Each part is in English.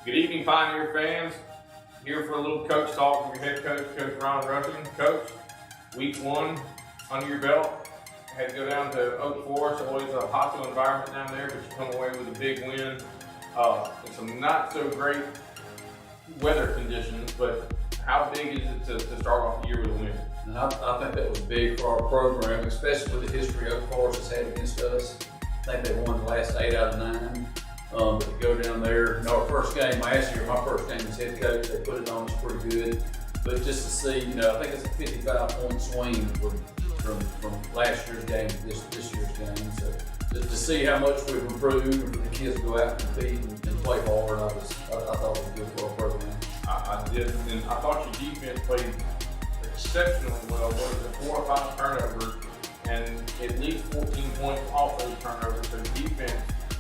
Good evening, Pioneer fans. Here for a little coach talk from your head coach, Coach Ron Rushing. Coach, week one under your belt. Had to go down to Oak Forest. Always a hostile environment down there, but you come away with a big win. And some not so great weather conditions, but how big is it to start off the year with a win? And I think that was big for our program, especially with the history Oak Forest has had against us. I think they won the last 8 out of 9. But to go down there, our first game last year, my first game as head coach, they put it on us pretty good. But just to see, I think it's a 55-point swing from last year's game to this year's game. So just to see how much we've improved and for the kids to go out and compete and play hard, I thought it was good for our program. I did, and I thought your defense played exceptionally well. What was it, 4 or 5 turnovers, and at least 14 points off those turnovers. So defense,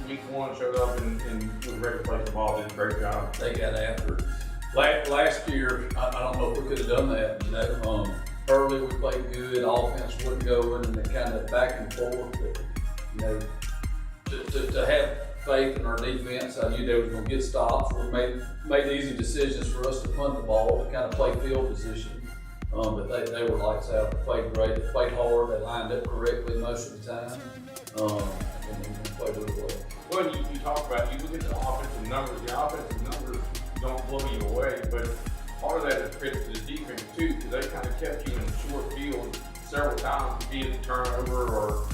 week one, showed up and was ready to play the ball. Did a great job. They got after it. Last year, I don't know if we could have done that. Early we played good, offense wasn't going, and it kind of back and forth. But, to have faith in our defense, I knew they were going to get stops. We made easy decisions for us to punt the ball, to kind of play field position. But they were lights out. They played great. They played hard. They lined up correctly most of the time. And played really well. Well, you talk about, you look at the offensive numbers. The offensive numbers don't blow you away, but part of that is credit to the defense too, because they kind of kept you in short field several times, be it a turnover or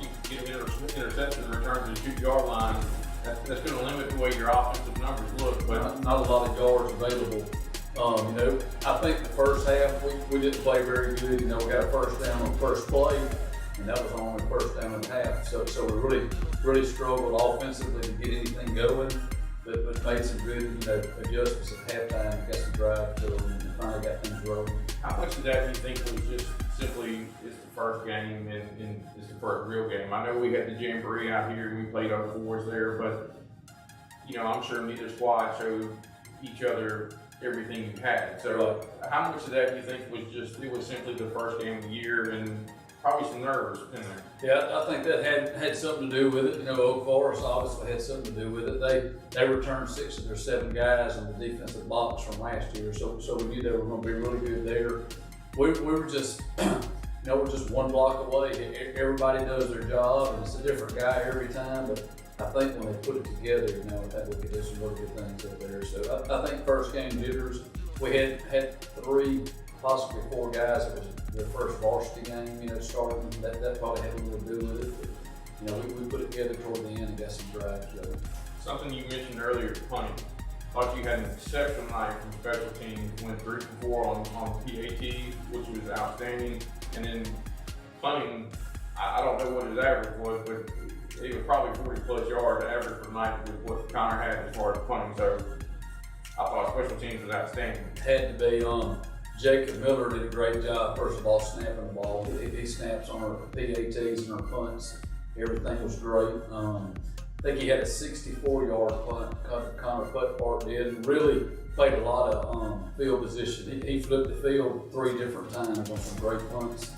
you get an interception return to the 2-yard line. That's going to limit the way your offensive numbers look. But not a lot of yards available. I think the first half we didn't play very good. We got a first down on the first play, and that was only first down and a half. So we really struggled offensively to get anything going, but made some good adjustments at halftime. Got some drive to them and finally got things rolling. How much of that do you think was just simply it's the first game and it's the first real game? I know we had the jamboree out here and we played Oak Forest there, but I'm sure neither squad showed each other everything you had. So how much of that do you think was just it was simply the first game of the year and probably some nerves in there? Yeah, I think that had something to do with it. Oak Forest obviously had something to do with it. They returned 6 of their 7 guys in the defensive box from last year, so we knew they were going to be really good there. We were just, we're just one block away. Everybody does their job, and it's a different guy every time. But I think when they put it together, I think we could do some really good things up there. So I think first game jitters. We had 3, possibly 4 guys. It was their first varsity game, starting. That probably had a little to do with it. But, we put it together toward the end and got some drives going. Something you mentioned earlier, punting. Thought you had an exceptional night from special teams. Went 3 for 4 on PAT, which was outstanding. And then punting, I don't know what his average was, but it was probably 40+ yards average per night with what Connor had as far as punting. So I thought special teams was outstanding. Had to be Jacob Miller did a great job, first of all, snapping the ball. He snaps on our PATs and our punts. Everything was great. I think he had a 64-yard punt. Connor Putpart did, and really played a lot of field position. He flipped the field 3 different times on some great punts.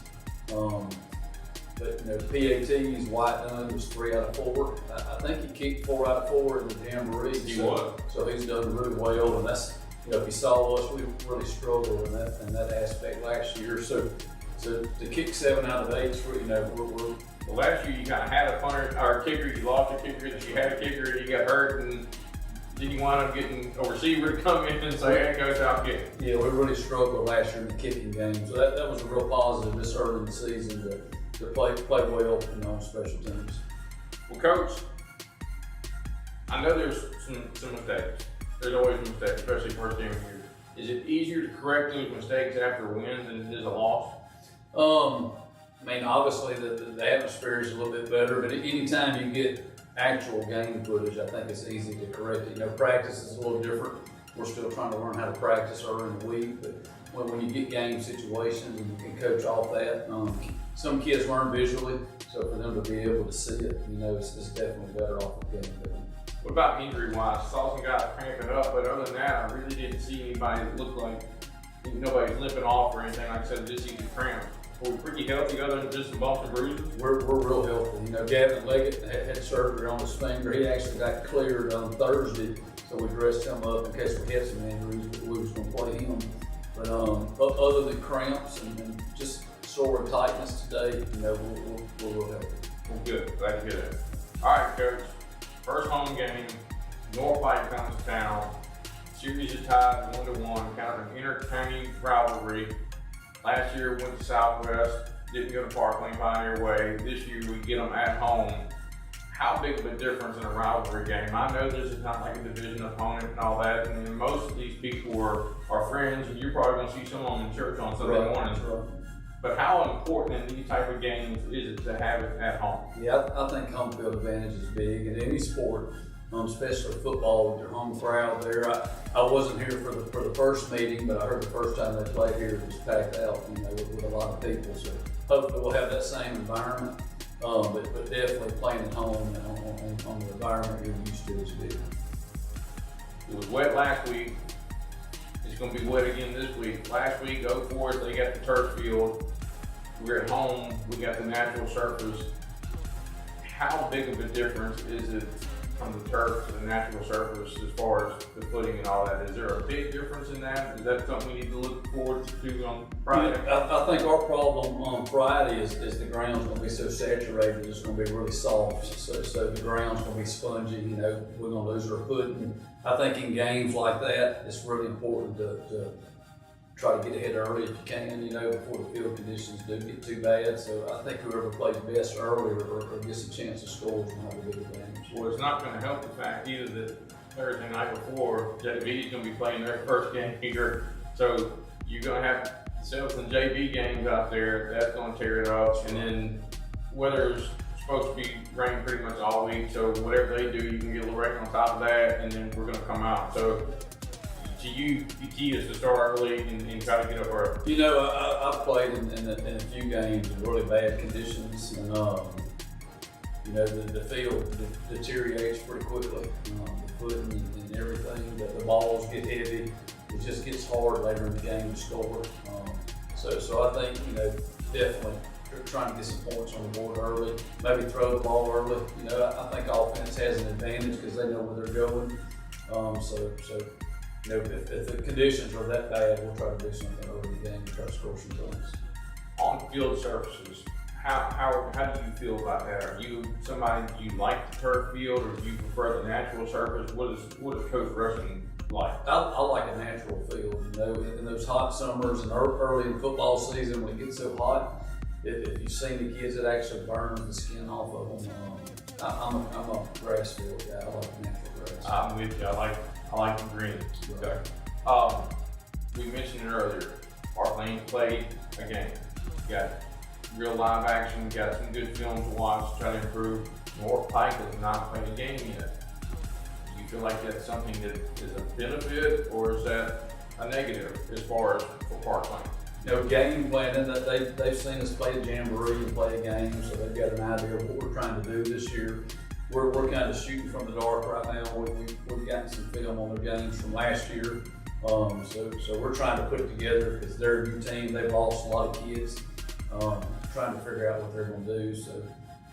But PATs, White Dunn was 3 out of 4. I think he kicked 4 out of 4 in the jamboree. He was. So he's done really well, and that's if you saw us, we really struggled in that aspect last year. So to kick 7 out of 8, we're well, last year you kind of had a punter or a kicker, you lost a kicker, then you had a kicker, and you got hurt, and then you wind up getting a receiver to come in and say, hey, coach, I'll kick. Yeah, we really struggled last year in the kicking game. So that was a real positive this early in the season to play well on special teams. Well, Coach, I know there's some mistakes. There's always mistakes, especially first game of the year. Is it easier to correct those mistakes after a win than it is a loss? Obviously the atmosphere is a little bit better, but anytime you get actual game footage, I think it's easy to correct it. Practice is a little different. We're still trying to learn how to practice early in the week, but when you get game situations and you can coach off that, some kids learn visually, so for them to be able to see it, it's definitely better off the game film. What about injury-wise? Saw some guys cramping up, but other than that, I really didn't see anybody that looked like nobody's limping off or anything. Like I said, just easy cramp. Are we pretty healthy other than just a bunch of bruises? We're real healthy. You know, Gavin Leggett had surgery on his finger. He actually got cleared on Thursday, so we dressed him up in case we had some injuries, but we was going to play him. But other than cramps and just sore and tightness today, you know, we're real healthy. Well, good. Glad to hear that. All right, Coach. First home game. North Pike comes to town. Series is tied 1-1. Kind of an entertaining rivalry. Last year went to Southwest. Didn't go to Parkland Pioneer Way. This year we get them at home. How big of a difference in a rivalry game? I know this is not like a division opponent and all that, and then most of these people are friends, and you're probably going to see some of them in church on Sunday mornings. Right. But how important in these type of games is it to have it at home? Yeah, I think home field advantage is big in any sport, especially football with your home crowd there. I wasn't here for the first meeting, but I heard the first time they played here it was packed out, you know, with a lot of people. So hopefully we'll have that same environment. But definitely playing at home on the environment you're used to is big. It was wet last week. It's going to be wet again this week. Last week, Oak Forest, they got the turf field. We're at home. We got the natural surface. How big of a difference is it from the turf to the natural surface as far as the footing and all that? Is there a big difference in that? Is that something we need to look forward to on Friday? I think our problem on Friday is the ground's going to be so saturated, it's going to be really soft. So the ground's going to be spongy. You know, we're going to lose our footing. I think in games like that, it's really important to try to get ahead early if you can, you know, before the field conditions do get too bad. So I think whoever plays best early or gets a chance to score is going to have a big advantage. Well, it's not going to help the fact either that Thursday night before, JV is going to be playing their first game here. So you're going to have 7 JV games out there. That's going to tear it up. And then weather's supposed to be raining pretty much all week. So whatever they do, you can get a little rain on top of that, and then we're going to come out. So to you, the key is to start early and try to get up early. You know, I've played in a few games in really bad conditions, and you know, the field deteriorates pretty quickly. The footing and everything, the balls get heavy. It just gets hard later in the game to score. So I think, you know, definitely trying to get some points on the board early. Maybe throw the ball early. You know, I think offense has an advantage because they know where they're going. So you know, if the conditions are that bad, we'll try to do something early in the game to try to score some points. On field surfaces, how do you feel about that? Are you somebody, do you like the turf field, or do you prefer the natural surface? What is Coach Rushing like? I like a natural field. You know, in those hot summers and early in football season when it gets so hot, if you've seen the kids, it actually burns the skin off of them. I'm a grass field guy. I like natural grass. I'm with you. I like the green. Okay. We mentioned it earlier. Park Lane played a game. Got real live action. Got some good film to watch. Try to improve. North Pike has not played a game yet. Do you feel like that's something that is a benefit, or is that a negative as far as for Park Lane? You know, game planning, that they've seen us play a jamboree and play a game, so they've got an idea of what we're trying to do this year. We're kind of shooting from the dark right now. We've gotten some film on their games from last year. So we're trying to put it together because they're a new team. They've lost a lot of kids. Trying to figure out what they're going to do. So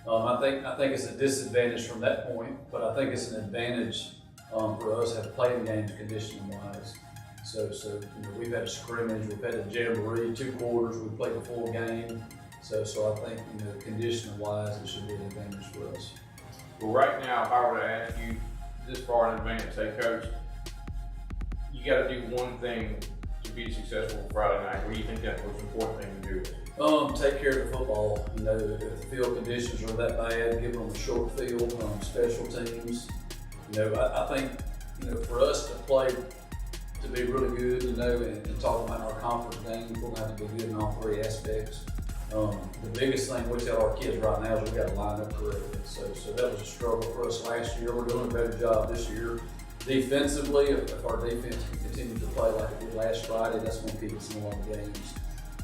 I think it's a disadvantage from that point, but I think it's an advantage for us to have playing games conditioning wise. So you know, we've had a scrimmage, we've had a jamboree, 2 quarters, we played a full game. So I think, you know, conditioning wise, it should be an advantage for us. Well, right now, if I were to ask you this far in advance, say, Coach, you got to do one thing to be successful Friday night. What do you think that most important thing to do is? Take care of the football. You know, if the field conditions are that bad, give them a short field, special teams. You know, I think, you know, for us to play, to be really good, you know, and talking about our conference games, we're going to have to be good in all 3 aspects. The biggest thing we tell our kids right now is we got to line up correctly. So that was a struggle for us last year. We're doing a better job this year. Defensively, if our defense can continue to play like it did last Friday, that's going to keep us in a lot of games.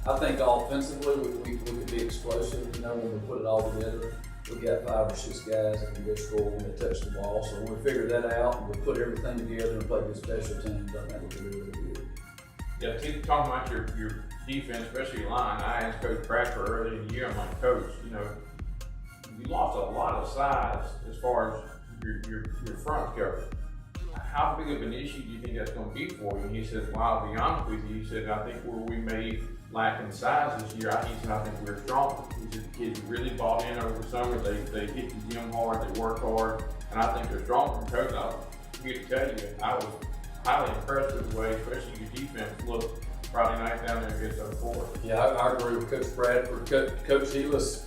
I think offensively, we could be explosive, you know, when we put it all together. We got 5 or 6 guys that can go score when they touch the ball. So when we figure that out and we put everything together and play good special teams, I think we can do really good. Yeah, keep talking about your defense, especially your line. I asked Coach Bradford early in the year, I'm like, Coach, you know, you lost a lot of size as far as your front go. How big of an issue do you think that's going to be for you? And he said, well, I'll be honest with you. He said, I think where we may lack in size this year, he said, I think we're stronger. He said, the kids really bought in over the summer. They hit the gym hard, they work hard, and I think they're stronger. And Coach, I'm here to tell you, I was highly impressed with the way, especially your defense looked Friday night down there against 04. Yeah, I agree with Coach Bradford. Coach Healis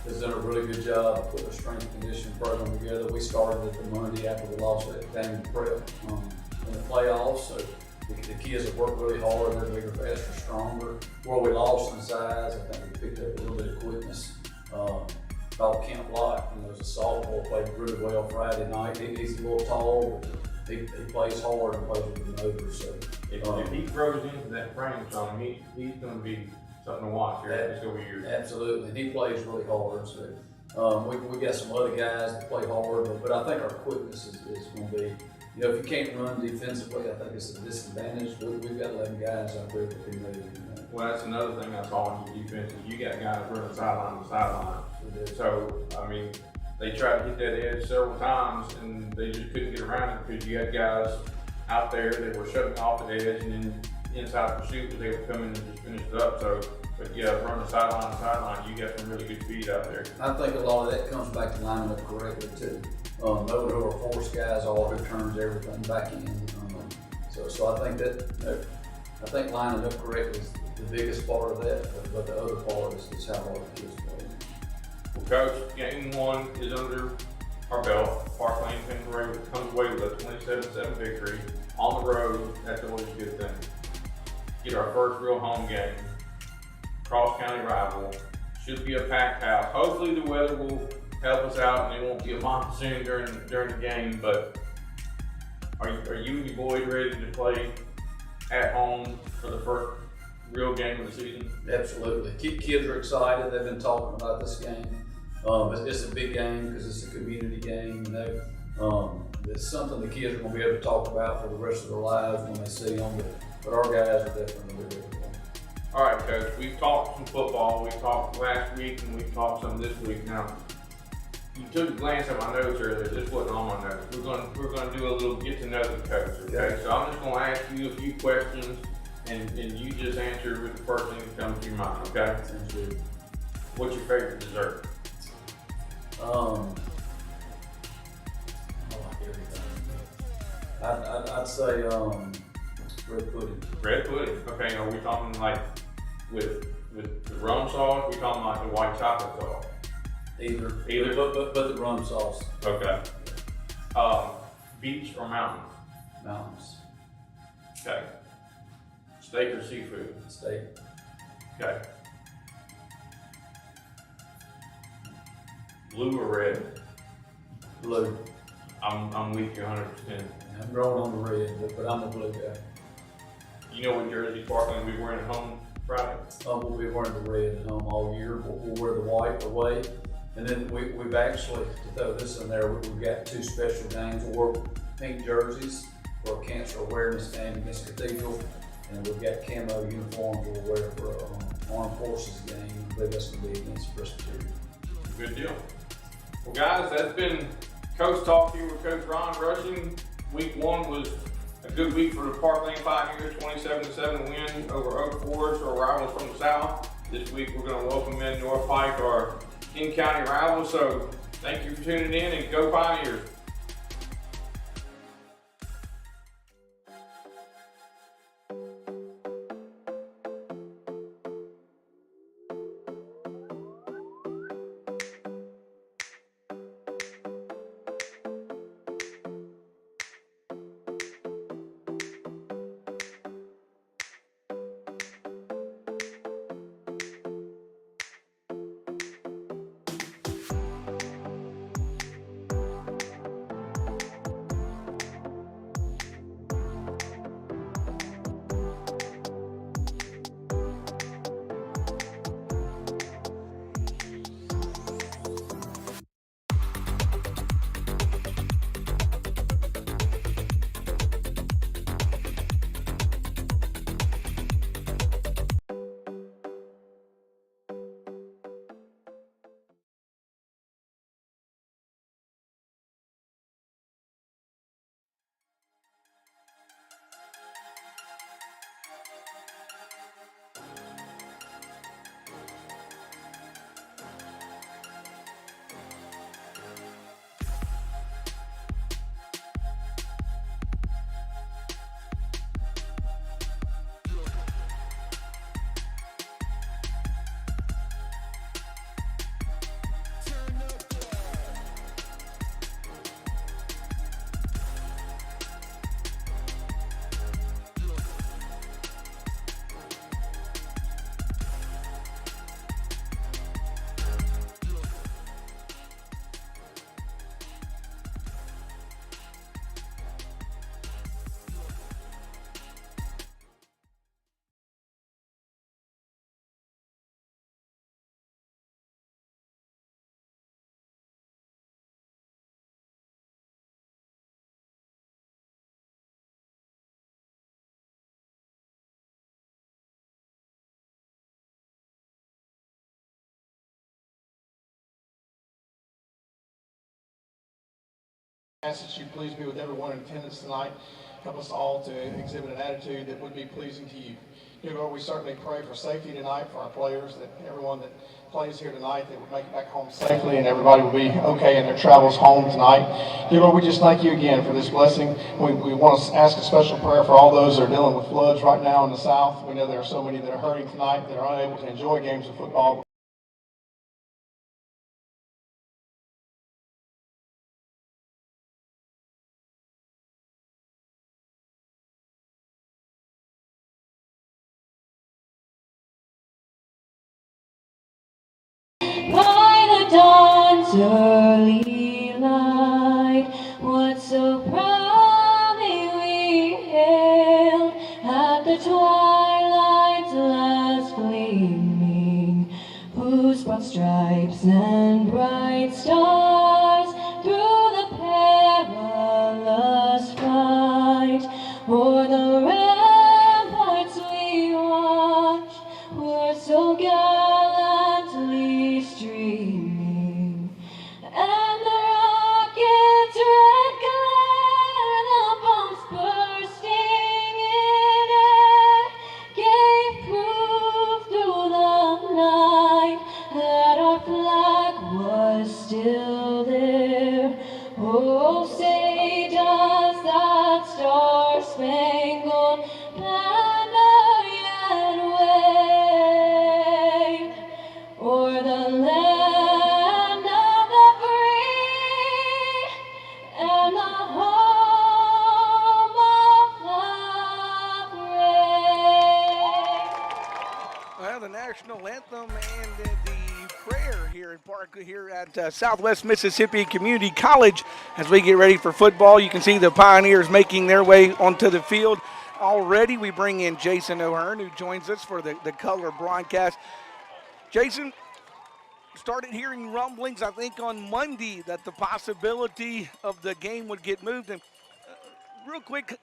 has done a really good job of putting a strength and conditioning program together. We started it the Monday after we lost that game prep in the playoffs. So the kids have worked really hard. They're bigger, faster, stronger. Where we lost in size, I think we picked up a little bit of quickness. Thought Kent Block, as a sophomore, played really well Friday night. He's a little tall, but he plays hard and plays with the motor. So if he throws into that frame zone, he's going to be something to watch here. It's going to be years. Absolutely, and he plays really hard. So we got some other guys that play hard, but I think our quickness is going to be. You know, if you can't run defensively, I think it's a disadvantage. We've got 11 guys out there that can move. Well, that's another thing I saw in your defense. You got guys running sideline to sideline. So, I mean, they tried to hit that edge several times, and they just couldn't get around it because you had guys out there that were shutting off the edge, and then inside pursuit was able to come in and just finish it up. So, but yeah, running sideline to sideline, you got some really good speed out there. I think a lot of that comes back to lining up correctly too. Knowing who our force guys are, who turns everything back in. So I think that I think lining up correctly is the biggest part of that, but the other part is how hard the kids play. Well, Coach, game one is under our belt. Park Lane comes away with a 27-7 victory on the road. That's always a good thing. Get our first real home game. Cross-county rival. Should be a packed house. Hopefully the weather will help us out and it won't be a monsoon during the game, but are you and your boys ready to play at home for the first real game of the season? Absolutely. Kids are excited. They've been talking about this game. It's a big game because it's a community game. It's something the kids are going to be able to talk about for the rest of their lives when they see them, but our guys are definitely ready to play. All right, Coach, we've talked some football. We talked last week and we've talked some this week. Now, you took a glance at my notes earlier. This wasn't on my notes. We're going to do a little get to know the coach, okay? So I'm just going to ask you a few questions and you just answer with the first thing that comes to your mind, okay? Sounds good. What's your favorite dessert? I like everything. I'd say red pudding. Red pudding. Okay, are we talking like with the rum sauce? Are we talking like the white chocolate sauce? Either. But the rum sauce. Okay. Beach or mountains? Mountains. Okay. Steak or seafood? Steak. Okay. Blue or red? Blue. I'm with you 100%. I'm growing on the red, but I'm a blue guy. You know what jersey Parkland will be wearing at home Friday? We'll be wearing the red at home all year. We'll wear the white away. And then we've actually, to throw this in there, we've got two special games. We'll wear pink jerseys for a cancer awareness game against Cathedral. And we've got camo uniforms we'll wear for an armed forces game. I believe that's going to be against Presbyterian. Good deal. Well, guys, that's been Coach Talk here with Coach Ron Rushing. Week one was a good week for the Park Lane Pioneers, 27-7 win over Oak Forest, our rivals from the South. This week we're going to welcome in North Pike, our in-county rivals. So thank you for tuning in and go Pioneers. Ask that you please be with everyone in attendance tonight. Help us all to exhibit an attitude that would be pleasing to you. Dear Lord, we certainly pray for safety tonight for our players, that everyone that plays here tonight, they would make it back home safely and everybody will be okay in their travels home tonight. Dear Lord, we just thank you again for this blessing. We want to ask a special prayer for all those that are dealing with floods right now in the South. We know there are so many that are hurting tonight that are unable to enjoy games of football. By the dawn's early light, what so proudly we hailed at the twilight's last gleaming, whose broad stripes and bright stars through the perilous fight o'er the ramparts we watched were so gallantly streaming, and the rocket's red glare, the bombs bursting in air, gave proof through the night that our flag was still there. Oh, say does that star-spangled banner yet wave o'er the land of the free and the home of the brave? Well, the national anthem and the prayer here in Park here at Southwest Mississippi Community College as we get ready for football. You can see the Pioneers making their way onto the field already. We bring in Jason O'Hearn, who joins us for the color broadcast. Jason, started hearing rumblings, I think, on Monday that the possibility of the game would get moved. And real quick,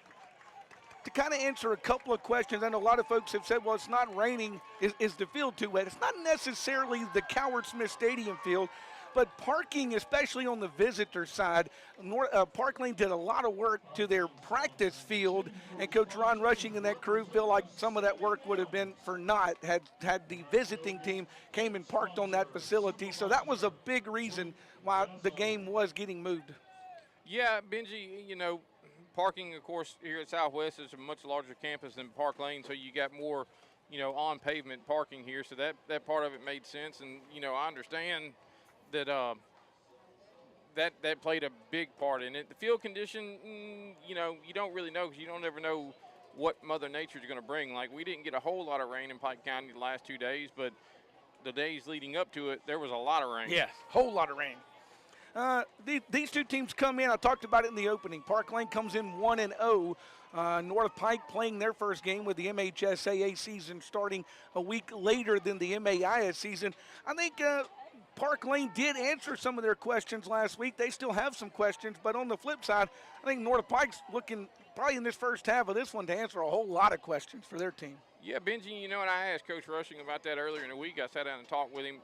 to kind of answer a couple of questions, I know a lot of folks have said, well, it's not raining. Is the field too wet? It's not necessarily the Coward Smith Stadium field, but parking, especially on the visitor side, Park Lane did a lot of work to their practice field, and Coach Ron Rushing and that crew feel like some of that work would have been for naught had the visiting team came and parked on that facility. So that was a big reason why the game was getting moved. Yeah, Benji, parking, of course, here at Southwest is a much larger campus than Park Lane, so you got more, on pavement parking here. So that part of it made sense, and I understand that that played a big part in it. The field condition, you don't really know because you don't ever know what Mother Nature is going to bring. Like, we didn't get a whole lot of rain in Pike County the last 2 days, but the days leading up to it, there was a lot of rain. Yeah, whole lot of rain. These two teams come in. I talked about it in the opening. Park Lane comes in 1-0. North Pike playing their first game with the MHSAA season starting a week later than the MAIS season. I think Park Lane did answer some of their questions last week. They still have some questions, but on the flip side, I think North Pike's looking probably in this first half of this one to answer a whole lot of questions for their team. Yeah, Benji, and I asked Coach Rushing about that earlier in the week. I sat down and talked with him.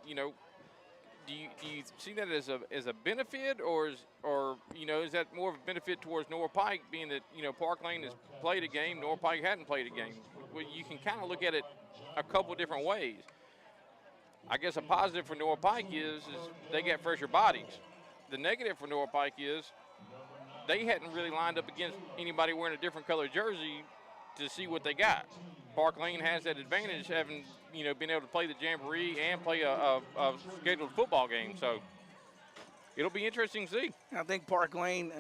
Do you see that as a benefit, or is that more of a benefit towards North Pike, being that Park Lane has played a game, North Pike hadn't played a game? Well, you can kind of look at it a couple different ways. I guess a positive for North Pike is they got fresher bodies. The negative for North Pike is they hadn't really lined up against anybody wearing a different color jersey to see what they got. Park Lane has that advantage, having been able to play the Jamboree and play a scheduled football game. So it'll be interesting to see. I think Park Lane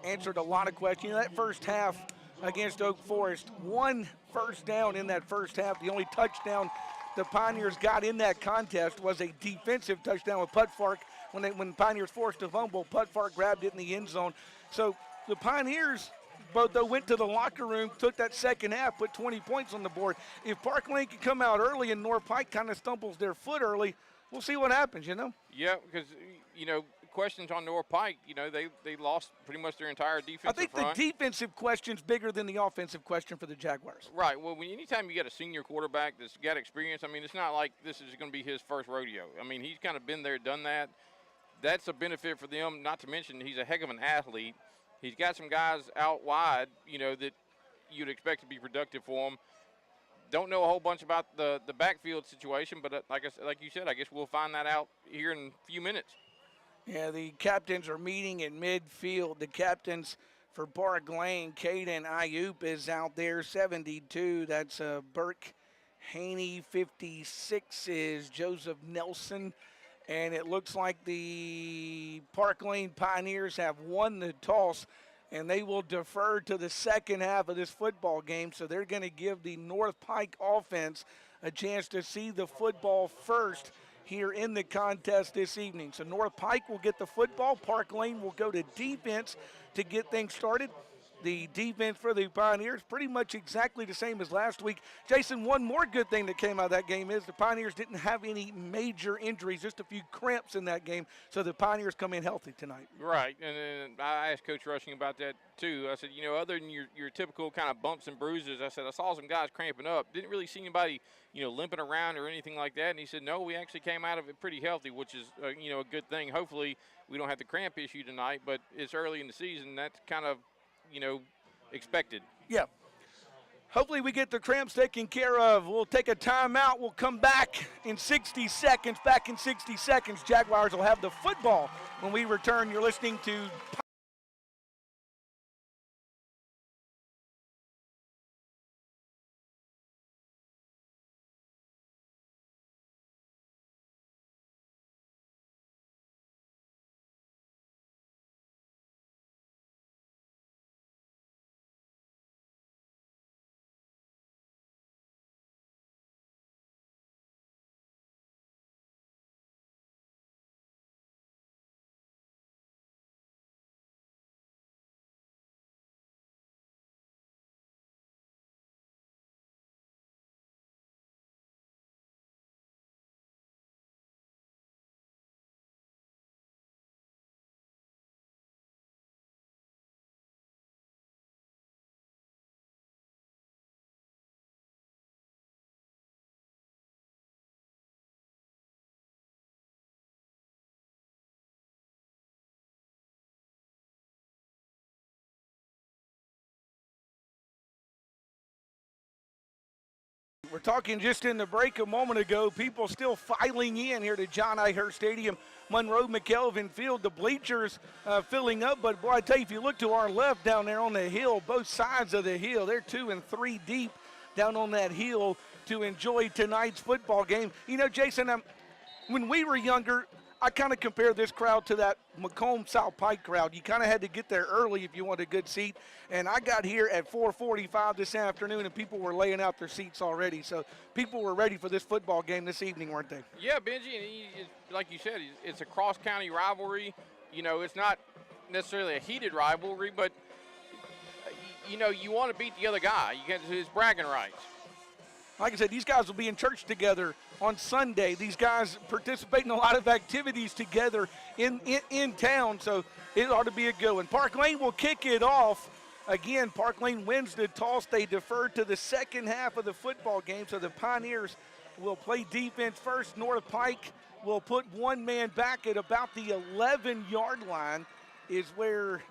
answered a lot of questions. That first half against Oak Forest, 1 first down in that first half. The only touchdown the Pioneers got in that contest was a defensive touchdown with Putfark. When Pioneers forced a fumble, Putfark grabbed it in the end zone. So the Pioneers, both though, went to the locker room, took that second half, put 20 points on the board. If Park Lane can come out early and North Pike kind of stumbles their foot early, we'll see what happens, Yeah, because, questions on North Pike, they lost pretty much their entire defensive I think front. the defensive question's bigger than the offensive question for the Jaguars. Right. Well, anytime you got a senior quarterback that's got experience, it's not like this is going to be his first rodeo. He's kind of been there, done that. that's a benefit for them, not to mention he's a heck of an athlete. He's got some guys out wide, that you'd expect to be productive for him. Don't know a whole bunch about the backfield situation, but like you said, I guess we'll find that out here in a few minutes. Yeah, the captains are meeting at midfield. The captains for Park Lane, Caden Ayup is out there, 72. That's Burke Haney. 56 is Joseph Nelson. And it looks like the Park Lane Pioneers have won the toss, and they will defer to the second half of this football game. So they're going to give the North Pike offense a chance to see the football first here in the contest this evening. So North Pike will get the football. Park Lane will go to defense to get things started. The defense for the Pioneers pretty much exactly the same as last week. Jason, one more good thing that came out of that game is the Pioneers didn't have any major injuries, just a few cramps in that game, so the Pioneers come in healthy tonight. Right, and then I asked Coach Rushing about that too. I said, other than your typical kind of bumps and bruises, I said, I saw some guys cramping up. Didn't really see anybody, limping around or anything like that. And he said, no, we actually came out of it pretty healthy, which is, a good thing. Hopefully we don't have the cramp issue tonight, but it's early in the season. That's kind of, expected. Yeah. Hopefully we get the cramps taken care of. We'll take a timeout. We'll come back in 60 seconds. Back in 60 seconds, Jaguars will have the football when we return. You're listening to We're talking just in the break a moment ago. People still filing in here to John I. Hurt Stadium, Monroe McKelvin Field. The bleachers filling up, but boy, I tell you, if you look to our left down there on the hill, both sides of the hill, they're 2 and 3 deep down on that hill to enjoy tonight's football game. Jason, when we were younger, I kind of compare this crowd to that Macomb South Pike crowd. You kind of had to get there early if you wanted a good seat. And I got here at 4:45 this afternoon, and people were laying out their seats already. So people were ready for this football game this evening, weren't they? Yeah, Benji, and like you said, it's a cross-county rivalry. It's not necessarily a heated rivalry, but, you want to beat the other guy. You get his bragging rights. Like I said, these guys will be in church together on Sunday. These guys participate in a lot of activities together in town, so it ought to be a good one. Park Lane will kick it off. Again, Park Lane wins the toss. They defer to the second half of the football game, so the Pioneers will play defense first. North Pike will put one man back at about the 11-yard line is where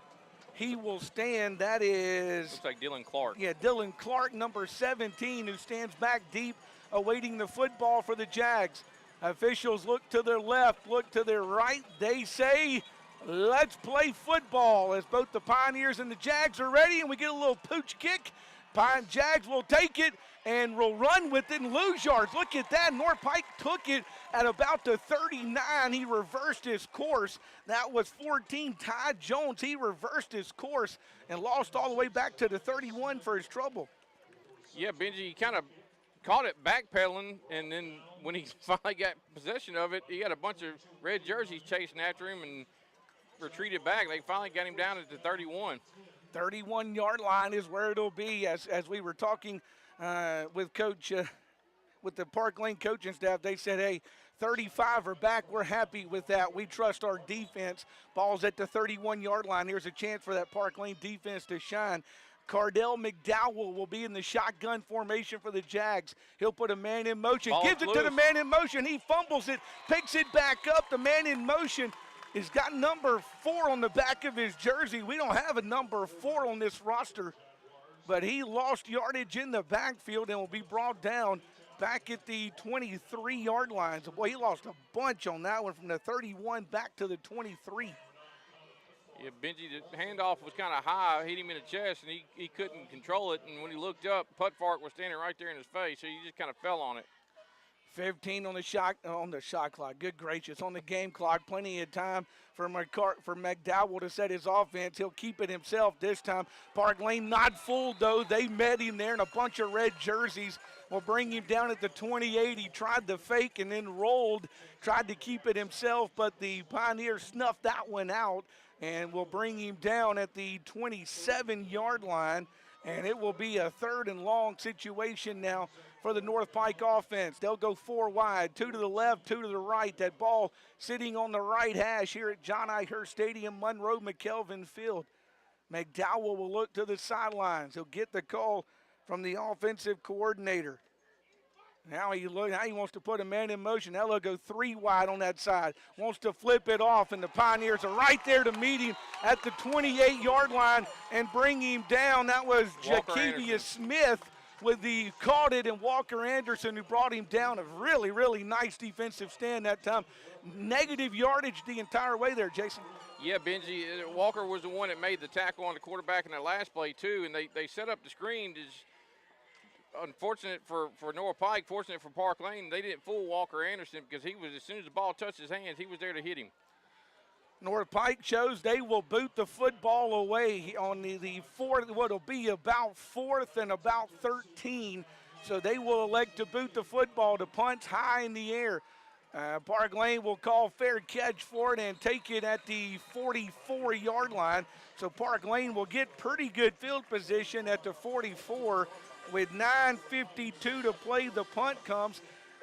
he will stand. That is... Looks like Dylan Clark. Yeah, Dylan Clark, number 17, who stands back deep, awaiting the football for the Jags. Officials look to their left, look to their right. They say, let's play football, as both the Pioneers and the Jags are ready, and we get a little pooch kick. Jags will take it and will run with it and lose yards. Look at that. North Pike took it at about the 39. He reversed his course. That was 14, Ty Jones. He reversed his course and lost all the way back to the 31 for his trouble. Yeah, Benji, he kind of caught it backpedaling, and then when he finally got possession of it, he had a bunch of red jerseys chasing after him and retreated back. They finally got him down at the 31. 31-yard line is where it'll be. As we were talking with Coach, with the Park Lane coaching staff, they said, hey, 35 are back. We're happy with that. We trust our defense. Ball's at the 31-yard line. Here's a chance for that Park Lane defense to shine. Cardell McDowell will be in the shotgun formation for the Jags. He'll put a man in motion. Ball's gives it loose. To the man in motion. He fumbles it, picks it back up. The man in motion He's got number 4 on the back of his jersey. We don't have a number 4 on this roster, but he lost yardage in the backfield and will be brought down back at the 23-yard line. So, boy, he lost a bunch on that one from the 31 back to the 23. Yeah, Benji, the handoff was kind of high, hit him in the chest, and he couldn't control it. And when he looked up, Putfark was standing right there in his face, so he just kind of fell on it. 15 on the shot clock. Good gracious, on the game clock. Plenty of time for McDowell to set his offense. He'll keep it himself this time. Park Lane not fooled, though. They met him there in a bunch of red jerseys. Will bring him down at the 28. He tried the fake and then rolled, tried to keep it himself, but the Pioneers snuffed that one out and will bring him down at the 27-yard line. And it will be a 3rd and long situation now for the North Pike offense. They'll go 4 wide, 2 to the left, 2 to the right. That ball sitting on the right hash here at John I. Hurst Stadium, Monroe McKelvin Field. McDowell will look to the sidelines. He'll get the call from the offensive coordinator. Now he wants to put a man in motion. Now they'll go 3 wide on that side. Wants to flip it off, and the Pioneers are right there to meet him at the 28-yard line and bring him down. That was Jakevius Smith with the caught it, and Walker Anderson who brought him down. A really, really nice defensive stand that time. Negative yardage the entire way there, Jason. Yeah, Benji, Walker was the one that made the tackle on the quarterback in that last play, too, and they set up the screen. Unfortunate for North Pike, fortunate for Park Lane, they didn't fool Walker Anderson because he was, as soon as the ball touched his hands, he was there to hit him. North Pike shows they will boot the football away on the 4th, what'll be about 4th and about 13. So they will elect to boot the football to punt high in the air. Park Lane will call fair catch for it and take it at the 44-yard line. So Park Lane will get pretty good field position at the 44 with 9:52 to play. The punt comes,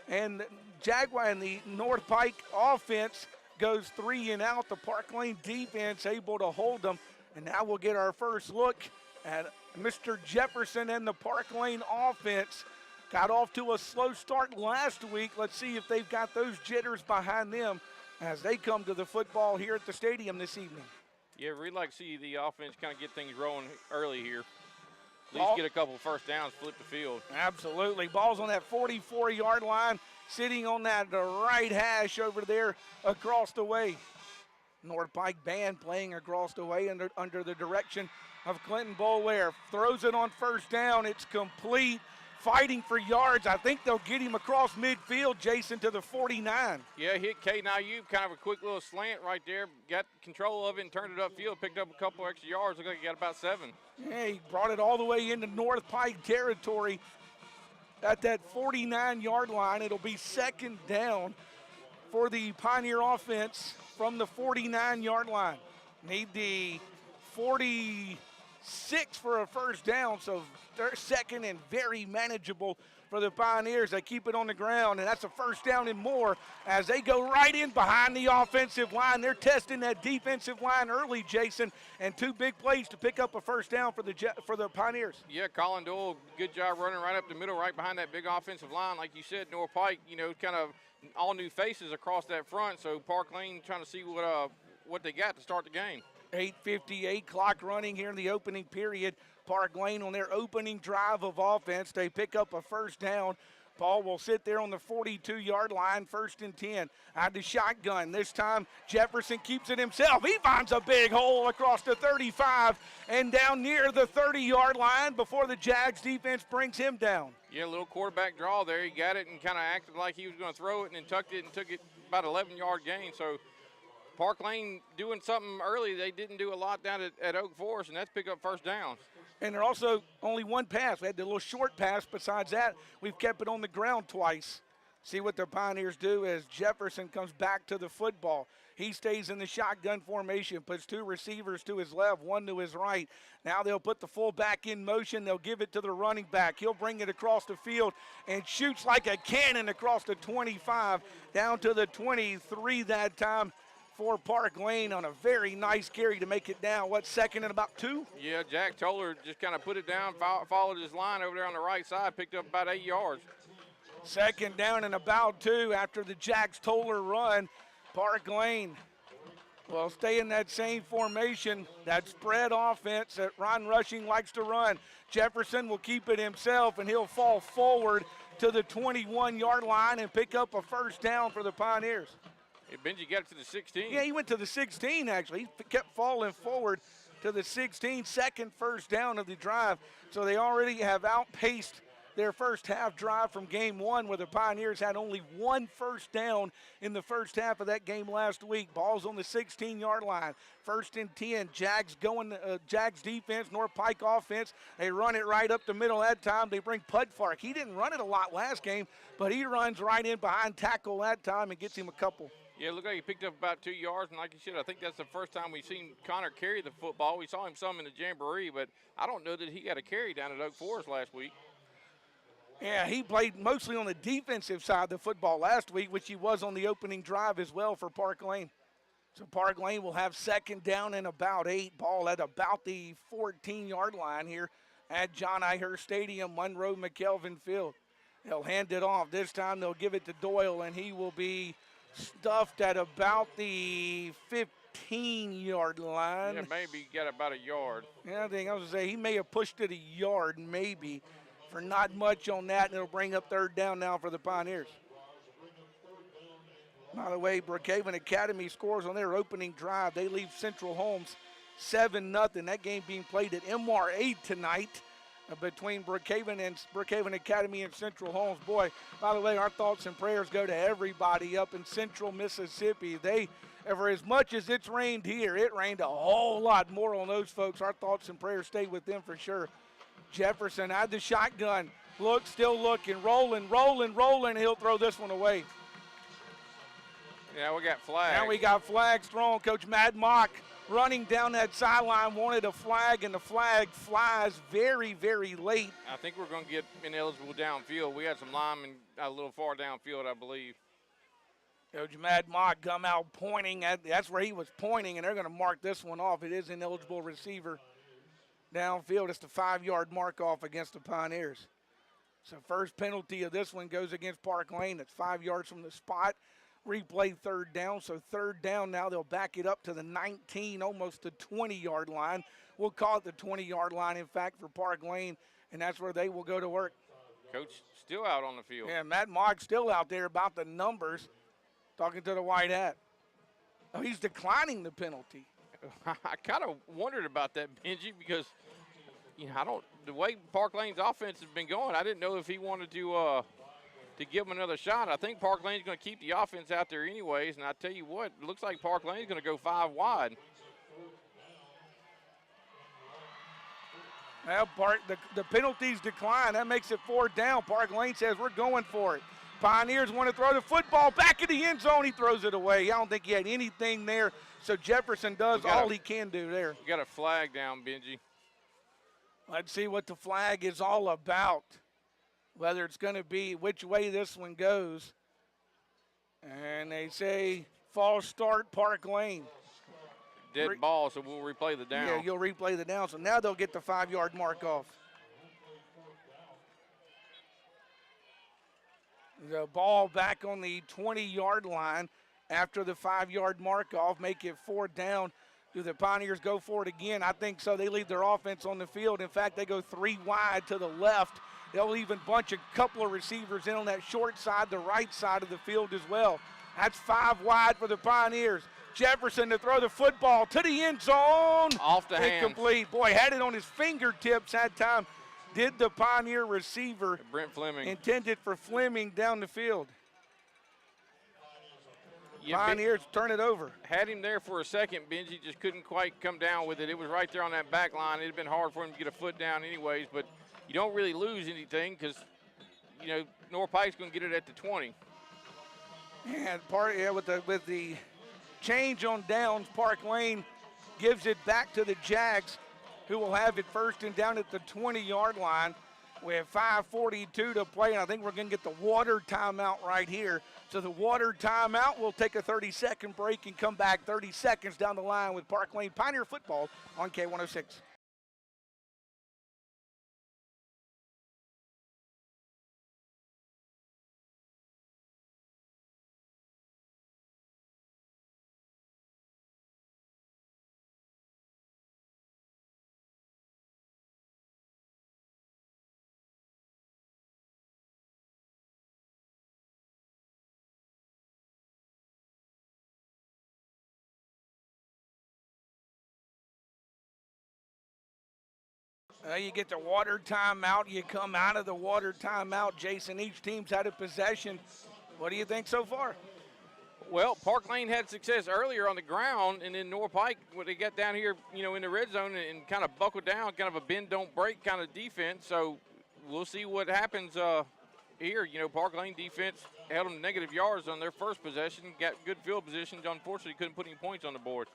and Jaguar and the North Pike offense goes 3 and out. The Park Lane defense able to hold them. And now we'll get our first look at Mr. Jefferson and the Park Lane offense. Got off to a slow start last week. Let's see if they've got those jitters behind them as they come to the football here at the stadium this evening. Yeah, we'd like to see the offense kind of get things rolling early here. At least get a couple first downs, flip the field. Absolutely. Ball's on that 44-yard line, sitting on that right hash over there across the way. North Pike band playing across the way under the direction of Clinton Boulware. Throws it on first down. It's complete. Fighting for yards. I think they'll get him across midfield, Jason, to the 49. Yeah, hit Caden Ayub, kind of a quick little slant right there. Got control of it and turned it upfield, picked up a couple extra yards. Looked like he got about 7. Yeah, he brought it all the way into North Pike territory at that 49-yard line. It'll be 2nd down for the Pioneer offense from the 49-yard line. Need the 46 for a first down, so they're 2nd and very manageable for the Pioneers. They keep it on the ground, and that's a first down and more as they go right in behind the offensive line. They're testing that defensive line early, Jason, and 2 big plays to pick up a first down for the Pioneers. Yeah, Colin Doyle, good job running right up the middle, right behind that big offensive line. Like you said, North Pike, kind of all new faces across that front, so Park Lane trying to see what they got to start the game. 8:58 clock running here in the opening period. Park Lane on their opening drive of offense. They pick up a first down. Paul will sit there on the 42-yard line, 1st and 10. Out to shotgun. This time Jefferson keeps it himself. He finds a big hole across the 35 and down near the 30-yard line before the Jags defense brings him down. Yeah, a little quarterback draw there. He got it and kind of acted like he was going to throw it and then tucked it and took it about 11-yard gain. So Park Lane doing something early they didn't do a lot down at Oak Forest, and that's pick up first downs. And they're also only one pass. We had the little short pass. Besides that, we've kept it on the ground twice. See what the Pioneers do as Jefferson comes back to the football. He stays in the shotgun formation, puts 2 receivers to his left, 1 to his right. Now they'll put the fullback in motion. They'll give it to the running back. He'll bring it across the field and shoots like a cannon across the 25 down to the 23 that time for Park Lane on a very nice carry to make it down. 2nd and about 2? Yeah, Jack Toller just kind of put it down, followed his line over there on the right side, picked up about 8 yards. 2nd down and about 2 after the Jacks Toller run. Park Lane Well, stay in that same formation, that spread offense that Ron Rushing likes to run. Jefferson will keep it himself, and he'll fall forward to the 21-yard line and pick up a first down for the Pioneers. Hey, Benji got it to the 16. Yeah, he went to the 16, actually. He kept falling forward to the 16, second first down of the drive. So they already have outpaced their first half drive from game one, where the Pioneers had only one first down in the first half of that game last week. Ball's on the 16-yard line. First and 10. Jags defense, North Pike offense. They run it right up the middle that time. They bring Pudfark. He didn't run it a lot last game, but he runs right in behind tackle that time and gets him a couple. Yeah, look like he picked up about 2 yards, and like you said, I think that's the first time we've seen Connor carry the football. We saw him some in the Jamboree, but I don't know that he got a carry down at Oak Forest last week. Yeah, he played mostly on the defensive side of the football last week, which he was on the opening drive as well for Park Lane. So Park Lane will have second down and about 8. Ball at about the 14-yard line here at John I. Hurst Stadium, Monroe McKelvin Field. They'll hand it off. This time they'll give it to Doyle, and he will be stuffed at about the 15-yard line. Yeah, maybe got about a yard. Yeah, I think I was going to say he may have pushed it a yard, maybe, for not much on that, and it'll bring up third down now for the Pioneers. By the way, Brookhaven Academy scores on their opening drive. They leave Central Holmes 7-0. That game being played at MR8 tonight between Brookhaven Academy and Central Holmes. Boy, by the way, our thoughts and prayers go to everybody up in Central Mississippi. For as much as it's rained here, it rained a whole lot more on those folks. Our thoughts and prayers stay with them for sure. Jefferson had the shotgun. Still looking, rolling. He'll throw this one away. Yeah, we got flags. Now we got flags thrown. Coach Mad Mock running down that sideline wanted a flag, and the flag flies very, very late. I think we're going to get ineligible downfield. We had some linemen a little far downfield, I believe. Coach Mad Mock come out pointing. That's where he was pointing, and they're going to mark this one off. It is ineligible receiver downfield. It's the 5-yard mark off against the Pioneers. So first penalty of this one goes against Park Lane. That's 5 yards from the spot. Replay third down. So third down now, they'll back it up to the 19, almost the 20-yard line. We'll call it the 20-yard line, in fact, for Park Lane, and that's where they will go to work. Coach still out on the field. Yeah, Matt Mogg's still out there about the numbers, talking to the white hat. Oh, he's declining the penalty. I kind of wondered about that, Benji, because the way Park Lane's offense has been going, I didn't know if he wanted to give him another shot. I think Park Lane's going to keep the offense out there anyways, and I tell you what, it looks like Park Lane's going to go 5 wide. Well, the penalties decline. That makes it 4 down. Park Lane says we're going for it. Pioneers want to throw the football back in the end zone. He throws it away. I don't think he had anything there. So Jefferson does all he can do there. You got a flag down, Benji. Let's see what the flag is all about. Whether it's going to be which way this one goes. And they say false start, Park Lane. Dead ball, so we'll replay the down. Yeah, you'll replay the down. So now they'll get the 5-yard mark off. The ball back on the 20-yard line after the 5-yard mark off, make it 4 down. Do the Pioneers go for it again? I think so. They leave their offense on the field. In fact, they go 3 wide to the left. They'll even bunch a couple of receivers in on that short side, the right side of the field as well. That's 5 wide for the Pioneers. Jefferson to throw the football to the end zone. Off the hands. Incomplete. Boy, had it on his fingertips that time. Did the Pioneer receiver. Brent Fleming. Intended for Fleming down the field. Pioneers turn it over. Had him there for a second. Benji just couldn't quite come down with it. It was right there on that back line. It had been hard for him to get a foot down anyways, but you don't really lose anything because, North Pike's going to get it at the 20. And with the change on downs, Park Lane gives it back to the Jags, who will have it first and down at the 20-yard line. We have 5:42 to play, and I think we're going to get the water timeout right here. So the water timeout, we'll take a 30-second break and come back 30 seconds down the line with Park Lane Pioneer football on K106. You get the water timeout. You come out of the water timeout. Jason, each team's had a possession. What do you think so far? Well, Park Lane had success earlier on the ground, and then North Pike, when they got down here, in the red zone and kind of buckled down, kind of a bend, don't break kind of defense. So we'll see what happens here. Park Lane defense held them negative yards on their first possession, got good field position. Unfortunately, couldn't put any points on the board.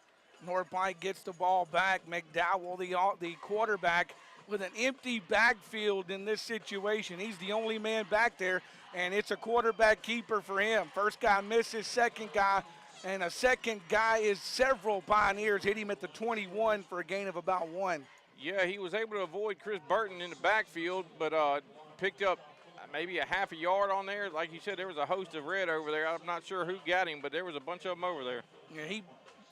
North Pike gets the ball back. McDowell, the quarterback, with an empty backfield in this situation. He's the only man back there, and it's a quarterback keeper for him. First guy misses, second guy, and a second guy is several Pioneers hit him at the 21 for a gain of about 1. Yeah, he was able to avoid Chris Burton in the backfield, but picked up maybe a half a yard on there. Like you said, there was a host of red over there. I'm not sure who got him, but there was a bunch of them over there. Yeah,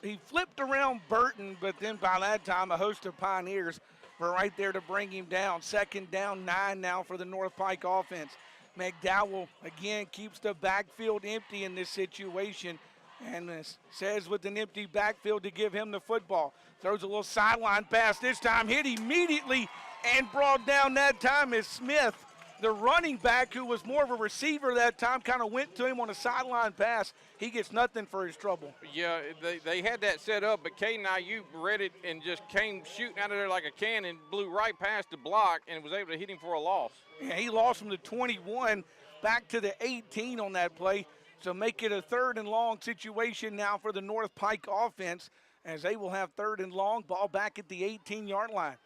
he flipped around Burton, but then by that time a host of Pioneers were right there to bring him down. Second down, 9 now for the North Pike offense. McDowell, again, keeps the backfield empty in this situation and says with an empty backfield to give him the football. Throws a little sideline pass this time, hit immediately and brought down that time is Smith. The running back, who was more of a receiver that time, kind of went to him on a sideline pass. He gets nothing for his trouble. Yeah, they had that set up, but Caden Ayuk read it and just came shooting out of there like a cannon, blew right past the block, and was able to hit him for a loss. Yeah, he lost from the 21 back to the 18 on that play. So make it a 3rd and long situation now for the North Pike offense, as they will have 3rd and long, ball back at the 18-yard line.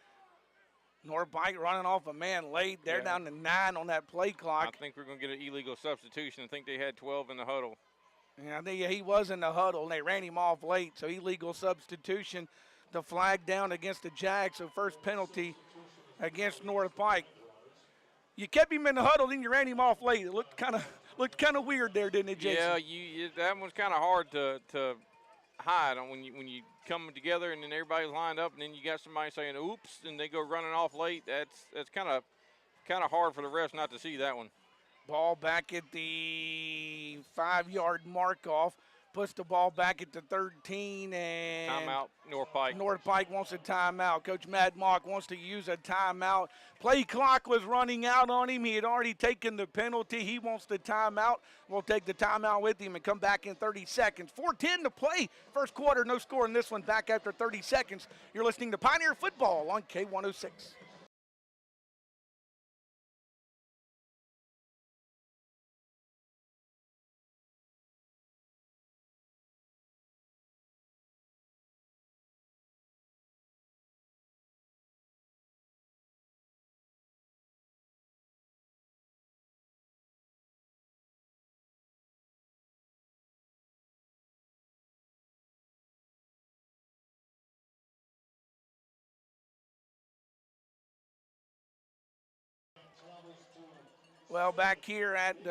North Pike running off a man late. They're down to 9 on that play clock. I think we're going to get an illegal substitution. I think they had 12 in the huddle. Yeah, he was in the huddle, and they ran him off late. So illegal substitution. The flag down against the Jags. So first penalty against North Pike. You kept him in the huddle, then you ran him off late. It looked kind of weird there, didn't it, Jason? Yeah, that one's kind of hard to hide on when you come together and then everybody's lined up and then you got somebody saying oops and they go running off late. That's kind of hard for the refs not to see that one. Ball back at the 5-yard mark off. Puts the ball back at the 13 and timeout, North Pike. North Pike wants a timeout. Coach Matt Mock wants to use a timeout. Play clock was running out on him. He had already taken the penalty. He wants the timeout. We'll take the timeout with him and come back in 30 seconds. 4:10 to play. First quarter, no score in this one. Back after 30 seconds. You're listening to Pioneer Football on K106. Well, back here at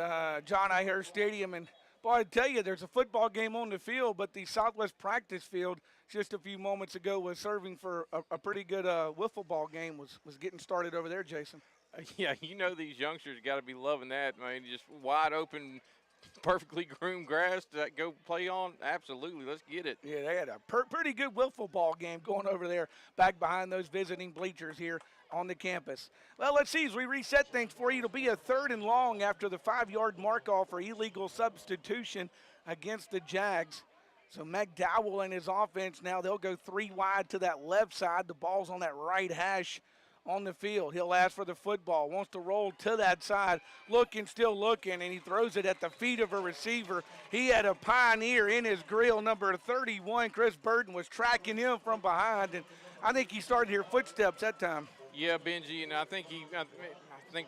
John Ihurst Stadium, and boy, I tell you, there's a football game on the field, but the Southwest practice field just a few moments ago was serving for a pretty good wiffle ball game was getting started over there, Jason. Yeah, these youngsters got to be loving that. I mean, just wide open, perfectly groomed grass to go play on. Absolutely, let's get it. Yeah, they had a pretty good wiffle ball game going over there back behind those visiting bleachers here on the campus. Well, let's see as we reset things for you. It'll be a 3rd and long after the 5-yard mark off for illegal substitution against the Jags. So McDowell and his offense now, they'll go 3 wide to that left side. The ball's on that right hash on the field. He'll ask for the football, wants to roll to that side, still looking, and he throws it at the feet of a receiver. He had a Pioneer in his grill, number 31. Chris Burton was tracking him from behind, and I think he started to hear footsteps that time. Yeah, Benji, and I think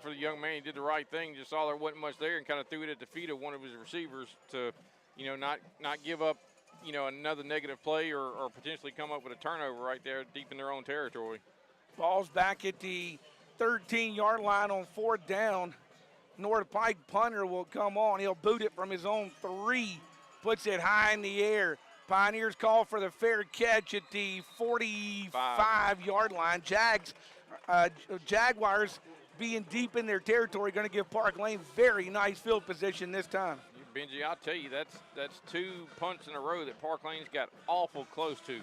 for the young man, he did the right thing. Just saw there wasn't much there and kind of threw it at the feet of one of his receivers to, not give up, another negative play or potentially come up with a turnover right there deep in their own territory. Ball's back at the 13-yard line on 4th down. North Pike punter will come on. He'll boot it from his own 3, puts it high in the air. Pioneers call for the fair catch at the 45-yard line. Jaguars being deep in their territory, going to give Park Lane very nice field position this time. Benji, I'll tell you, that's 2 punts in a row that Park Lane's got awful close to.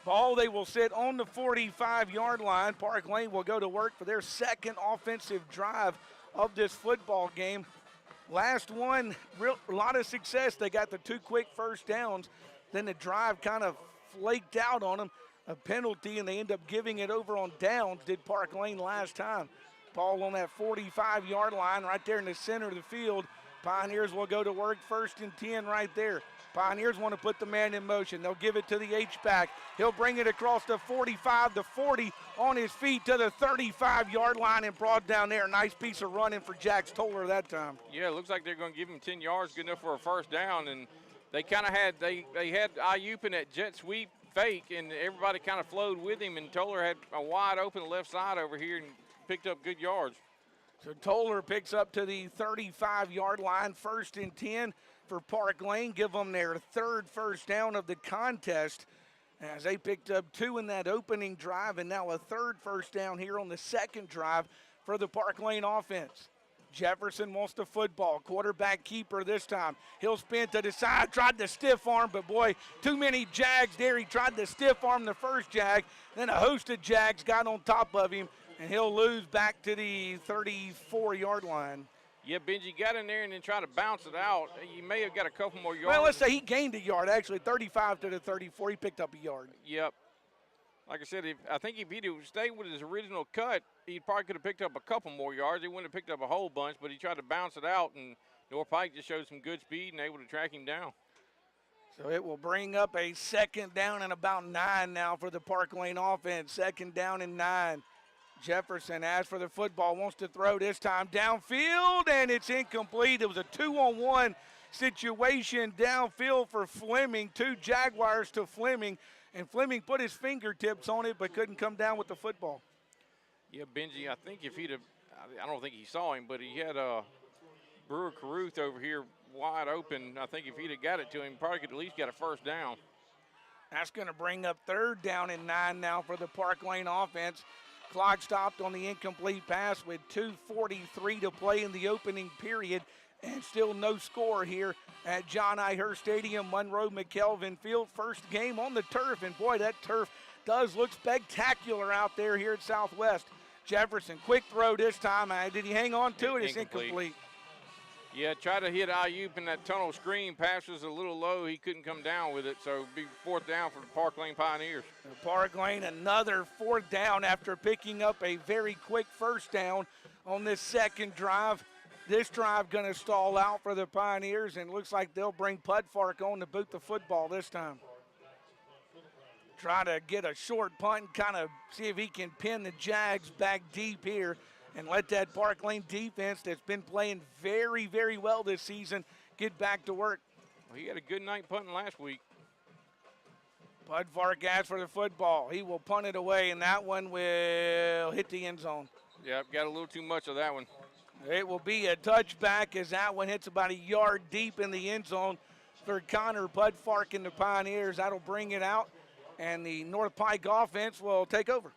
ball. They will sit on the 45-yard line. Park Lane will go to work for their second offensive drive of this football game. Last one, a lot of success. They got the 2 quick first downs. Then the drive kind of flaked out on them. A penalty, and they end up giving it over on downs, did Park Lane last time. Ball on that 45-yard line right there in the center of the field. Pioneers will go to work 1st and 10 right there. Pioneers want to put the man in motion. They'll give it to the H-back. He'll bring it across the 45, the 40, on his feet to the 35-yard line and brought down there. Nice piece of running for Jax Toller that time. Yeah, it looks like they're going to give him 10 yards, good enough for a first down. And they kind of had, they had Ayup in that jet sweep fake, and everybody kind of flowed with him, and Toller had a wide open left side over here and picked up good yards. So Toller picks up to the 35-yard line, 1st and 10 for Park Lane. Give them their 3rd first down of the contest as they picked up 2 in that opening drive, and now a 3rd first down here on the 2nd drive for the Park Lane offense. Jefferson wants the football. Quarterback keeper this time. He'll spin to the side, tried the stiff arm, but boy, too many Jags there. He tried to stiff arm the first Jag, then a host of Jags got on top of him, and he'll lose back to the 34-yard line. Yeah, Benji got in there and then tried to bounce it out. You may have got a couple more yards. Well, let's say he gained a yard, actually, 35 to the 34. He picked up a yard. Yep. Like I said, I think if he'd stayed with his original cut, he probably could have picked up a couple more yards. He wouldn't have picked up a whole bunch, but he tried to bounce it out, and North Pike just showed some good speed and able to track him down. So it will bring up a 2nd down and about 9 now for the Park Lane offense. 2nd down and 9. Jefferson, as for the football, wants to throw this time downfield, and it's incomplete. It was a 2-on-1 situation downfield for Fleming. 2 Jaguars to Fleming, and Fleming put his fingertips on it but couldn't come down with the football. Yeah, Benji, I think if he'd have, I don't think he saw him, but he had Brewer Caruth over here wide open. I think if he'd have got it to him, probably could at least get a first down. That's going to bring up 3rd down and 9 now for the Park Lane offense. Clock stopped on the incomplete pass with 2:43 to play in the opening period, and still no score here at John I. Hurst Stadium, Monroe McKelvin Field. First game on the turf, and boy, that turf does look spectacular out there here at Southwest. Jefferson, quick throw this time. Did he hang on to it? It's incomplete. Yeah, tried to hit Ayup in that tunnel screen. Pass was a little low. He couldn't come down with it, so it'd be 4th down for the Park Lane Pioneers. Park Lane, another 4th down after picking up a very quick first down on this 2nd drive. This drive going to stall out for the Pioneers, and looks like they'll bring Pudfark on to boot the football this time. Try to get a short punt and kind of see if he can pin the Jags back deep here and let that Park Lane defense that's been playing very, very well this season get back to work. Well, he had a good night punting last week. Pudfark asks for the football. He will punt it away, and that one will hit the end zone. Yep, got a little too much of that one. It will be a touchback as that one hits about a yard deep in the end zone for Connor Pudfark and the Pioneers. That'll bring it out, and the North Pike offense will take over.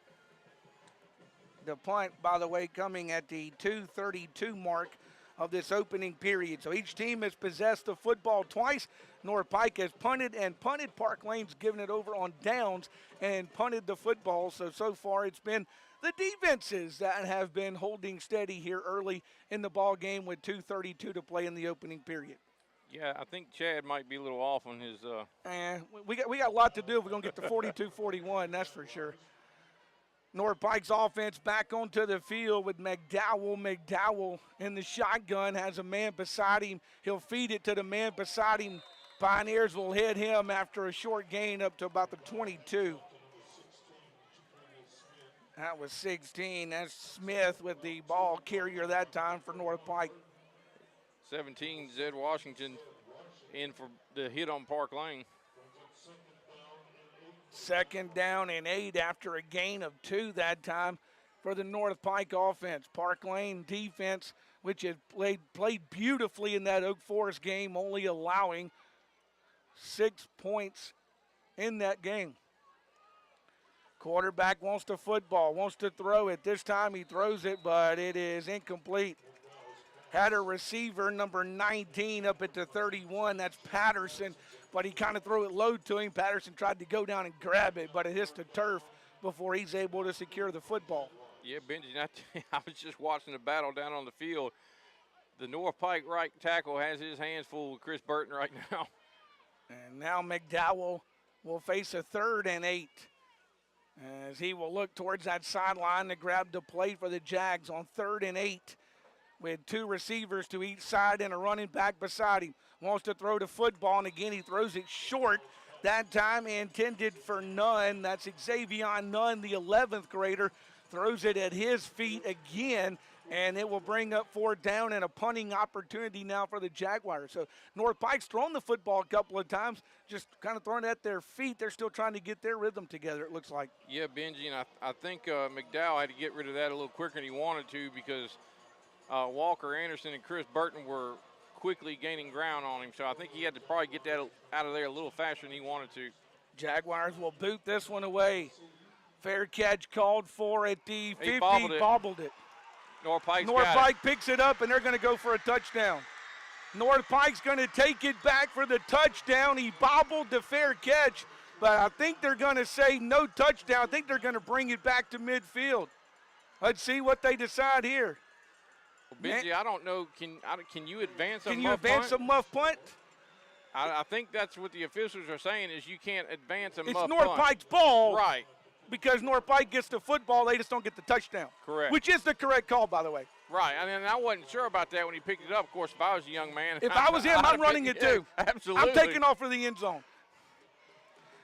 The punt, by the way, coming at the 2:32 mark of this opening period. So each team has possessed the football twice. North Pike has punted and punted. Park Lane's given it over on downs and punted the football. So far it's been the defenses that have been holding steady here early in the ball game with 2:32 to play in the opening period. Yeah, I think Chad might be a little off on his. We got a lot to do if we're going to get to 42-41, that's for sure. North Pike's offense back onto the field with McDowell. McDowell in the shotgun, has a man beside him. He'll feed it to the man beside him. Pioneers will hit him after a short gain up to about the 22. That was 16. That's Smith with the ball carrier that time for North Pike. 17, Zed Washington in for the hit on Park Lane. 2nd down and 8 after a gain of 2 that time for the North Pike offense. Park Lane defense, which has played beautifully in that Oak Forest game, only allowing 6 points in that game. Quarterback wants the football, wants to throw it. This time he throws it, but it is incomplete. had a receiver, number 19, up at the 31. That's Patterson, but he kind of threw it low to him. Patterson tried to go down and grab it, but it hits the turf before he's able to secure the football. Yeah, Benji, I was just watching the battle down on the field. The North Pike right tackle has his hands full with Chris Burton right now. And now McDowell will face a 3rd and 8 as he will look towards that sideline to grab the play for the Jags on 3rd and 8 with 2 receivers to each side and a running back beside him. Wants to throw the football, and again he throws it short. That time intended for Nunn. That's Xavier Nunn, the 11th grader. Throws it at his feet again, and it will bring up 4th down and a punting opportunity now for the Jaguars. So North Pike's thrown the football a couple of times, just kind of throwing it at their feet. They're still trying to get their rhythm together, it looks like. Yeah, Benji, and I think McDowell had to get rid of that a little quicker than he wanted to because Walker Anderson and Chris Burton were quickly gaining ground on him. So I think he had to probably get that out of there a little faster than he wanted to. Jaguars will boot this one away. Fair catch called for at the 50. He bobbled it. North Pike picks it up, and they're going to go for a touchdown. North Pike's going to take it back for the touchdown. He bobbled the fair catch, but I think they're going to say no touchdown. I think they're going to bring it back to midfield. Let's see what they decide here. Well, Benji, I don't know. Can you advance a muff punt? Can you advance a muff punt? I think that's what the officials are saying is you can't advance a muff punt. It's North Pike's ball. Right. Because North Pike gets the football, they just don't get the touchdown. Correct. Which is the correct call, by the way. Right, and I wasn't sure about that when he picked it up. Of course, if I was a young man. If I was him, I'm running it too. Absolutely. I'm taking off for the end zone.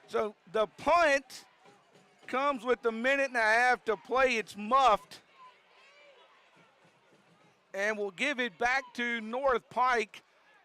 So the punt comes with a minute and a half to play. It's muffed. And we'll give it back to North Pike.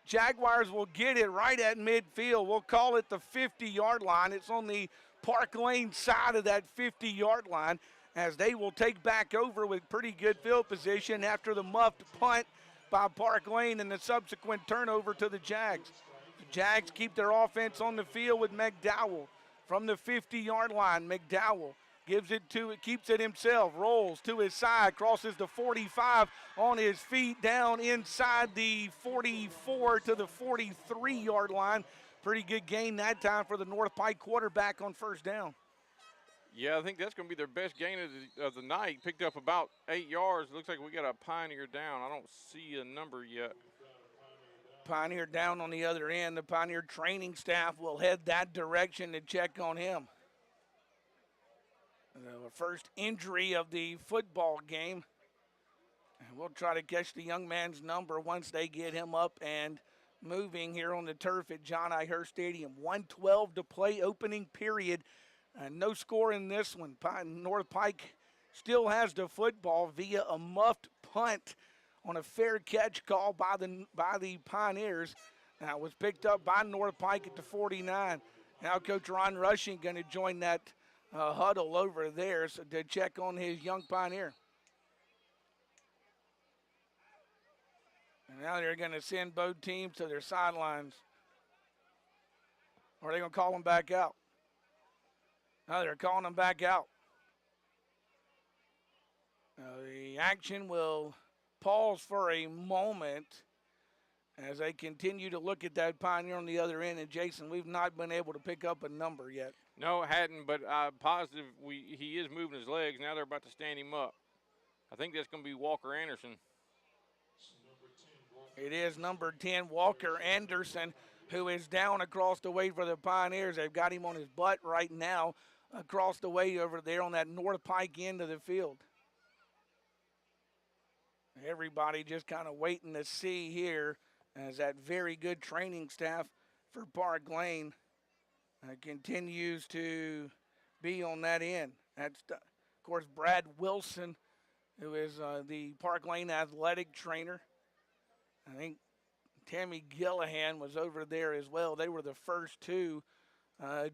Jaguars will get it right at midfield. We'll call it the 50-yard line. It's on the Park Lane side of that 50-yard line as they will take back over with pretty good field position after the muffed punt by Park Lane and the subsequent turnover to the Jags. The Jags keep their offense on the field with McDowell from the 50-yard line. McDowell keeps it himself, rolls to his side, crosses the 45 on his feet down inside the 44 to the 43-yard line. Pretty good gain that time for the North Pike quarterback on 1st down. Yeah, I think that's going to be their best gain of the night. Picked up about 8 yards. Looks like we got a Pioneer down. I don't see a number yet. Pioneer down on the other end. The Pioneer training staff will head that direction to check on him. The first injury of the football game. And we'll try to catch the young man's number once they get him up and moving here on the turf at John I. Hurst Stadium. 1:12 to play, opening period. No score in this one. North Pike still has the football via a muffed punt on a fair catch call by the Pioneers. Now it was picked up by North Pike at the 49. Now Coach Ron Rushing going to join that huddle over there to check on his young Pioneer. And now they're going to send both teams to their sidelines. Or are they going to call them back out? No, they're calling them back out. The action will pause for a moment as they continue to look at that Pioneer on the other end. And, Jason, we've not been able to pick up a number yet. No, hadn't, but I'm positive he is moving his legs. Now they're about to stand him up. I think that's going to be Walker Anderson. It is number 10, Walker Anderson, who is down across the way for the Pioneers. They've got him on his butt right now across the way over there on that North Pike end of the field. Everybody just kind of waiting to see here as that very good training staff for Park Lane continues to be on that end. That's, of course, Brad Wilson, who is the Park Lane athletic trainer. I think Tammy Gillihan was over there as well. They were the first two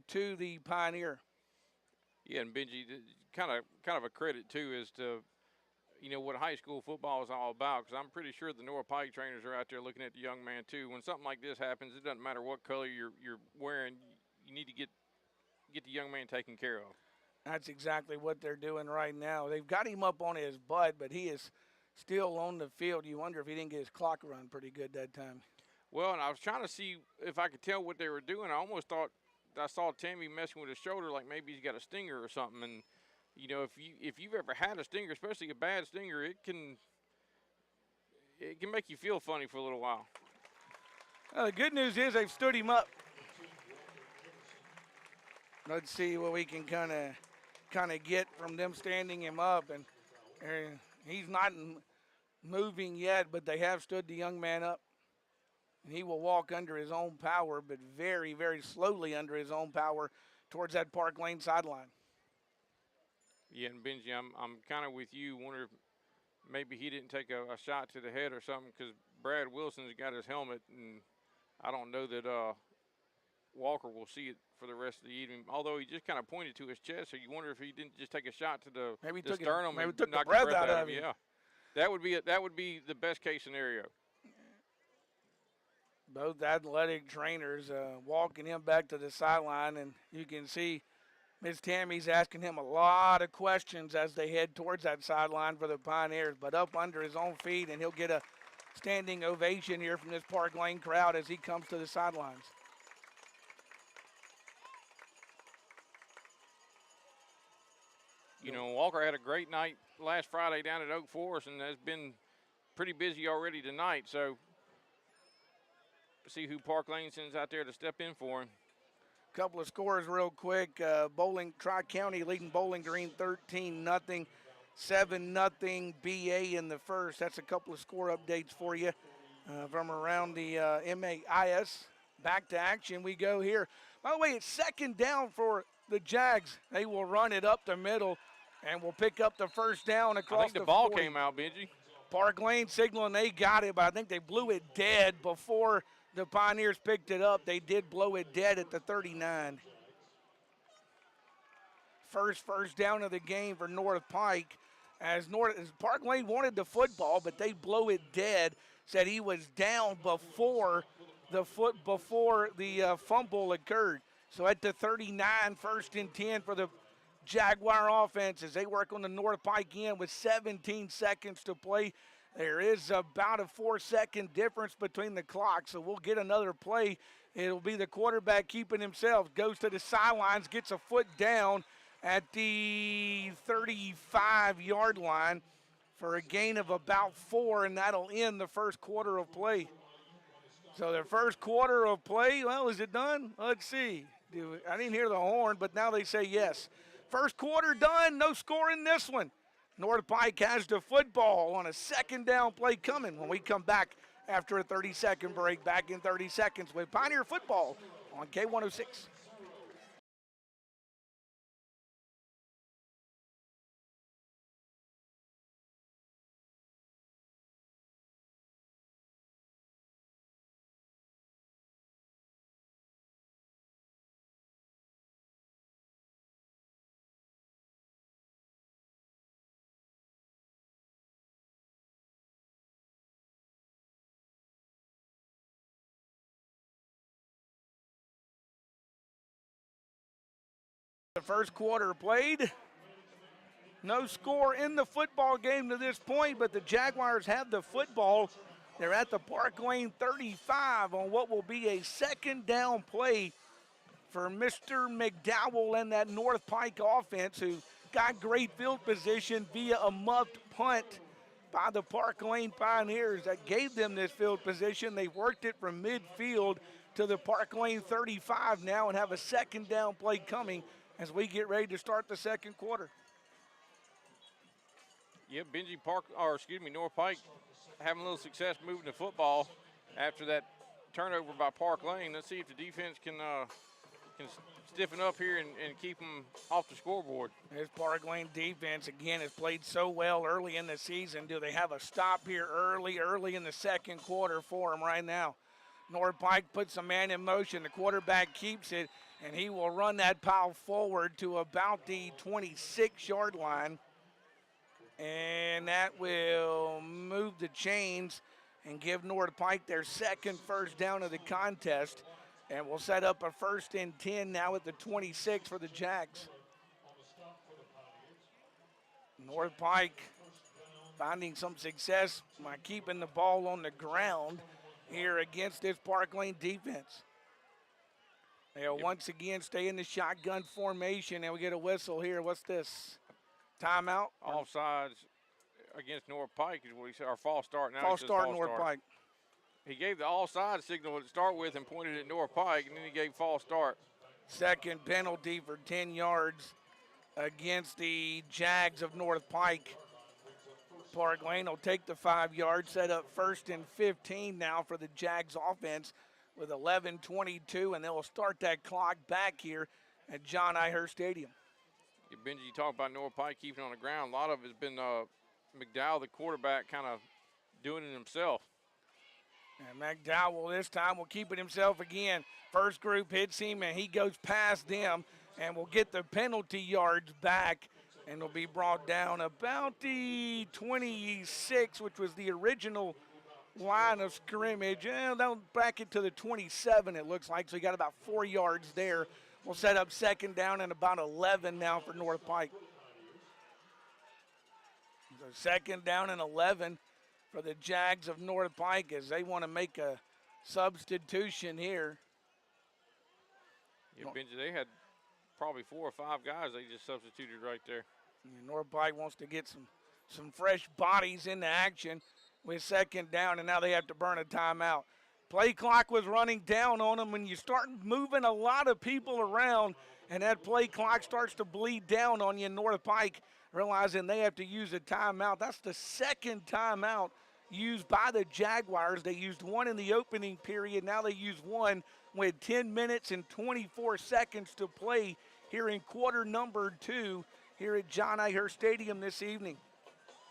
to the Pioneer. Yeah, and Benji, kind of a credit too as to, what high school football is all about. Because I'm pretty sure the North Pike trainers are out there looking at the young man too. When something like this happens, it doesn't matter what color you're wearing. You need to get the young man taken care of. That's exactly what they're doing right now. They've got him up on his butt, but he is still on the field. You wonder if he didn't get his clock run pretty good that time. Well, and I was trying to see if I could tell what they were doing. I almost thought I saw Tammy messing with his shoulder, like maybe he's got a stinger or something. And you know, if you've ever had a stinger, especially a bad stinger, it can make you feel funny for a little while. The good news is they've stood him up. Let's see what we can kind of get from them standing him up, and he's not moving yet, but they have stood the young man up, and he will walk under his own power, but very, very slowly under his own power towards that Park Lane sideline. Yeah, and Benji, I'm kind of with you. Wonder if maybe he didn't take a shot to the head or something, because Brad Wilson's got his helmet, and I don't know that Walker will see it for the rest of the evening, although he just kind of pointed to his chest, so you wonder if he didn't just take a shot to the sternum and took knock the breath the breath out of him. Yeah, that would be the best case scenario. Both athletic trainers walking him back to the sideline, and you can see Ms. Tammy's asking him a lot of questions as they head towards that sideline for the Pioneers, but up under his own feet, and he'll get a standing ovation here from this Park Lane crowd as he comes to the sidelines. You know, Walker had a great night last Friday down at Oak Forest and has been pretty busy already tonight. So, see who Park Lane sends out there to step in for him. Couple of scores real quick. Tri-County leading Bowling Green 13-0, 7-0 BA in the first. That's a couple of score updates for you from around the MAIS. Back to action we go here. By the way, it's second down for the Jags. They will run it up the middle and will pick up the first down across the 40. I think the ball came out, Benji. Park Lane signaling they got it, but I think they blew it dead before the Pioneers picked it up. They did blow it dead at the 39. First down of the game for North Pike, as Park Lane wanted the football, but they blow it dead. Said he was down before the fumble occurred. So at the 39, 1st and 10 for the Jaguar offense as they work on the North Pike end with 17 seconds to play. There is about a 4-second difference between the clocks, so we'll get another play. It'll be the quarterback keeping himself, goes to the sidelines, gets a foot down at the 35-yard line for a gain of about 4, and that'll end the first quarter of play. So the first quarter of play, well, is it done? Let's see. I didn't hear the horn, but now they say yes. First quarter done, no score in this one. North Pike has the football on a second down play coming when we come back after a 30-second break. Back in 30 seconds with Pioneer football on K106. The first quarter played. No score in the football game to this point, but the Jaguars have the football. They're at the Park Lane 35 on what will be a second down play for Mr. McDowell and that North Pike offense, who got great field position via a muffed punt by the Park Lane Pioneers that gave them this field position. They worked it from midfield to the Park Lane 35 now and have a second down play coming as we get ready to start the second quarter. Yeah, North Pike having a little success moving the football after that turnover by Park Lane. Let's see if the defense can stiffen up here and keep them off the scoreboard. This Park Lane defense, again, has played so well early in the season. Do they have a stop here early in the second quarter for them right now? North Pike puts a man in motion. The quarterback keeps it, and he will run that pile forward to about the 26-yard line. And that will move the chains and give North Pike their second first down of the contest. And we'll set up a 1st and 10 now at the 26 for the Jags. North Pike finding some success by keeping the ball on the ground here against this Park Lane defense. They'll once again stay in the shotgun formation, and we get a whistle here. What's this? Timeout? Offsides against North Pike is what he said, or false start. Now False start, North Pike. He gave the offside signal to start with and pointed at North Pike, and then he gave false start. Second penalty for 10 yards against the Jags of North Pike. Park Lane will take the 5 yards, set up 1st and 15 now for the Jags offense with 11:22, and they'll start that clock back here at John I. Hurst Stadium. Yeah, Benji, you talk about North Pike keeping on the ground. A lot of it has been McDowell, the quarterback, kind of doing it himself. And McDowell this time will keep it himself again. First group hits him, and he goes past them and will get the penalty yards back, and will be brought down about the 26, which was the original line of scrimmage. And they'll back it to the 27, it looks like. So he got about 4 yards there. We'll set up second down and about 11 now for North Pike. So second down and 11 for the Jags of North Pike as they want to make a substitution here. Yeah, Benji, they had probably 4 or 5 guys they just substituted right there. And North Pike wants to get some fresh bodies into action with second down, and now they have to burn a timeout. Play clock was running down on them. When you start moving a lot of people around and that play clock starts to bleed down on you, North Pike realizing they have to use a timeout. That's the second timeout used by the Jaguars. They used one in the opening period. Now they use one with 10 minutes and 24 seconds to play here in quarter number 2 here at John I. Hurst Stadium this evening.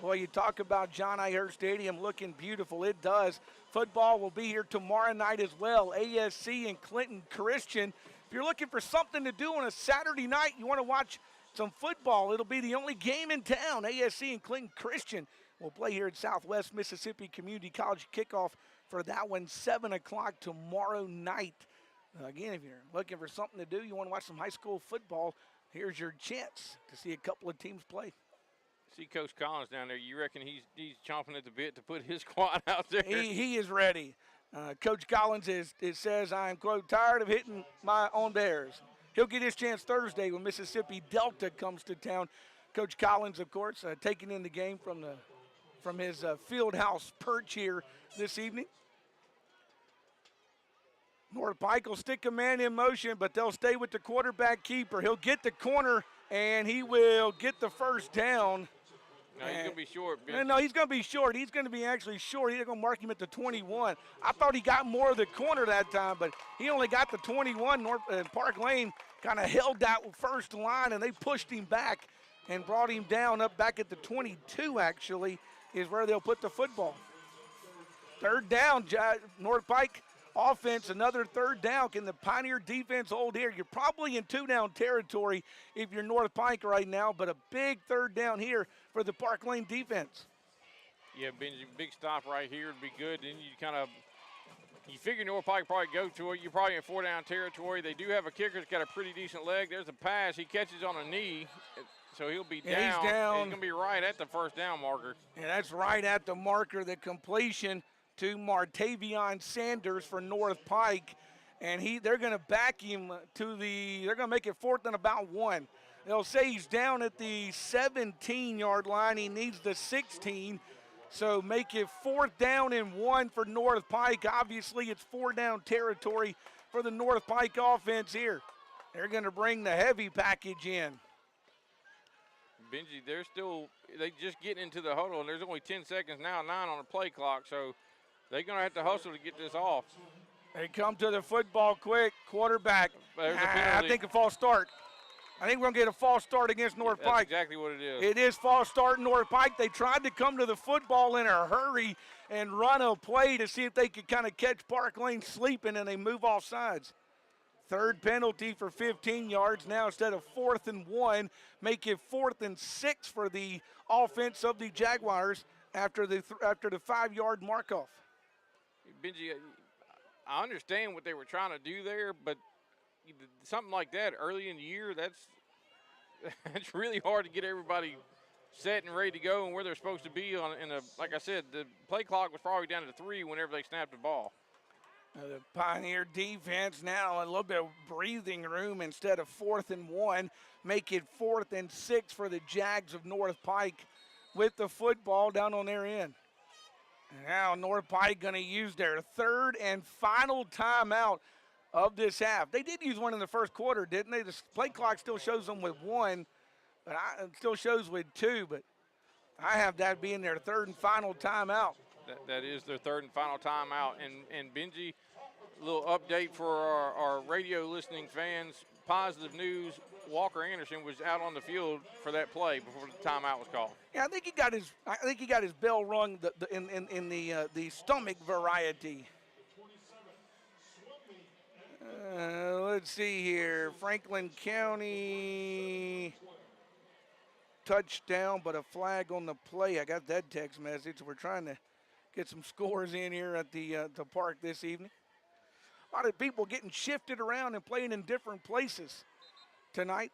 Boy, you talk about John I. Hurst Stadium looking beautiful. It does. Football will be here tomorrow night as well. ASC and Clinton Christian. If you're looking for something to do on a Saturday night, you want to watch some football, it'll be the only game in town. ASC and Clinton Christian will play here at Southwest Mississippi Community College. Kickoff for that one, 7 o'clock tomorrow night. Again, if you're looking for something to do, you want to watch some high school football, here's your chance to see a couple of teams play. See Coach Collins down there. You reckon he's chomping at the bit to put his squad out there? He is ready. Coach Collins says, I am, quote, tired of hitting my own Bears. He'll get his chance Thursday when Mississippi Delta comes to town. Coach Collins, of course, taking in the game from his field house perch here this evening. North Pike will stick a man in motion, but they'll stay with the quarterback keeper. He'll get the corner, and he will get the first down. No, he's going to be short. No, he's going to be short. He's going to be actually short. He's going to mark him at the 21. I thought he got more of the corner that time, but he only got the 21. Park Lane kind of held that first line, and they pushed him back and brought him down up back at the 22, actually, is where they'll put the football. Third down, North Pike offense, another third down. Can the Pioneer defense hold here? You're probably in 2-down territory if you're North Pike right now, but a big third down here for the Park Lane defense. Yeah, Benji, big stop right here would be good. Then you figure North Pike probably go to it. You're probably in 4-down territory. They do have a kicker that's got a pretty decent leg. There's a pass. He catches on a knee, so he'll be down. Yeah, he's down. He's going to be right at the first down marker. And that's right at the marker, the completion to Martavion Sanders for North Pike. And they're going to back him they're going to make it 4th and about 1. They'll say he's down at the 17-yard line. He needs the 16. So make it 4th down and 1 for North Pike. Obviously, it's 4-down territory for the North Pike offense here. They're going to bring the heavy package in. Benji, they just getting into the huddle, and there's only 10 seconds now, 9 on the play clock. So they're going to have to hustle to get this off. They come to the football quick. Quarterback. There's a penalty. I think a false start. I think we're going to get a false start against North That's Pike. exactly what it is. It is false start North Pike. They tried to come to the football in a hurry and run a play to see if they could kind of catch Park Lane sleeping, and they move off sides. Third penalty for 15 yards now instead of 4th and 1. Make it 4th and 6 for the offense of the Jaguars after the 5-yard mark-off. Benji, I understand what they were trying to do there, but something like that early in the year, that's really hard to get everybody set and ready to go and where they're supposed to be like I said, the play clock was probably down to 3 whenever they snapped the ball. The Pioneer defense now a little bit of breathing room instead of 4th and 1. Make it 4th and 6 for the Jags of North Pike with the football down on their end. And now North Pike going to use their 3rd and final timeout of this half. They did use one in the first quarter, didn't they? The play clock still shows them with 1, but it still shows with 2, but I have that being their 3rd and final timeout. That is their 3rd and final timeout. And Benji, a little update for our radio listening fans. Positive news, Walker Anderson was out on the field for that play before the timeout was called. Yeah, I think he got his bell rung in the stomach variety. Let's see here. Franklin County touchdown, but a flag on the play. I got that text message. We're trying to get some scores in here at the park this evening. A lot of people getting shifted around and playing in different places tonight.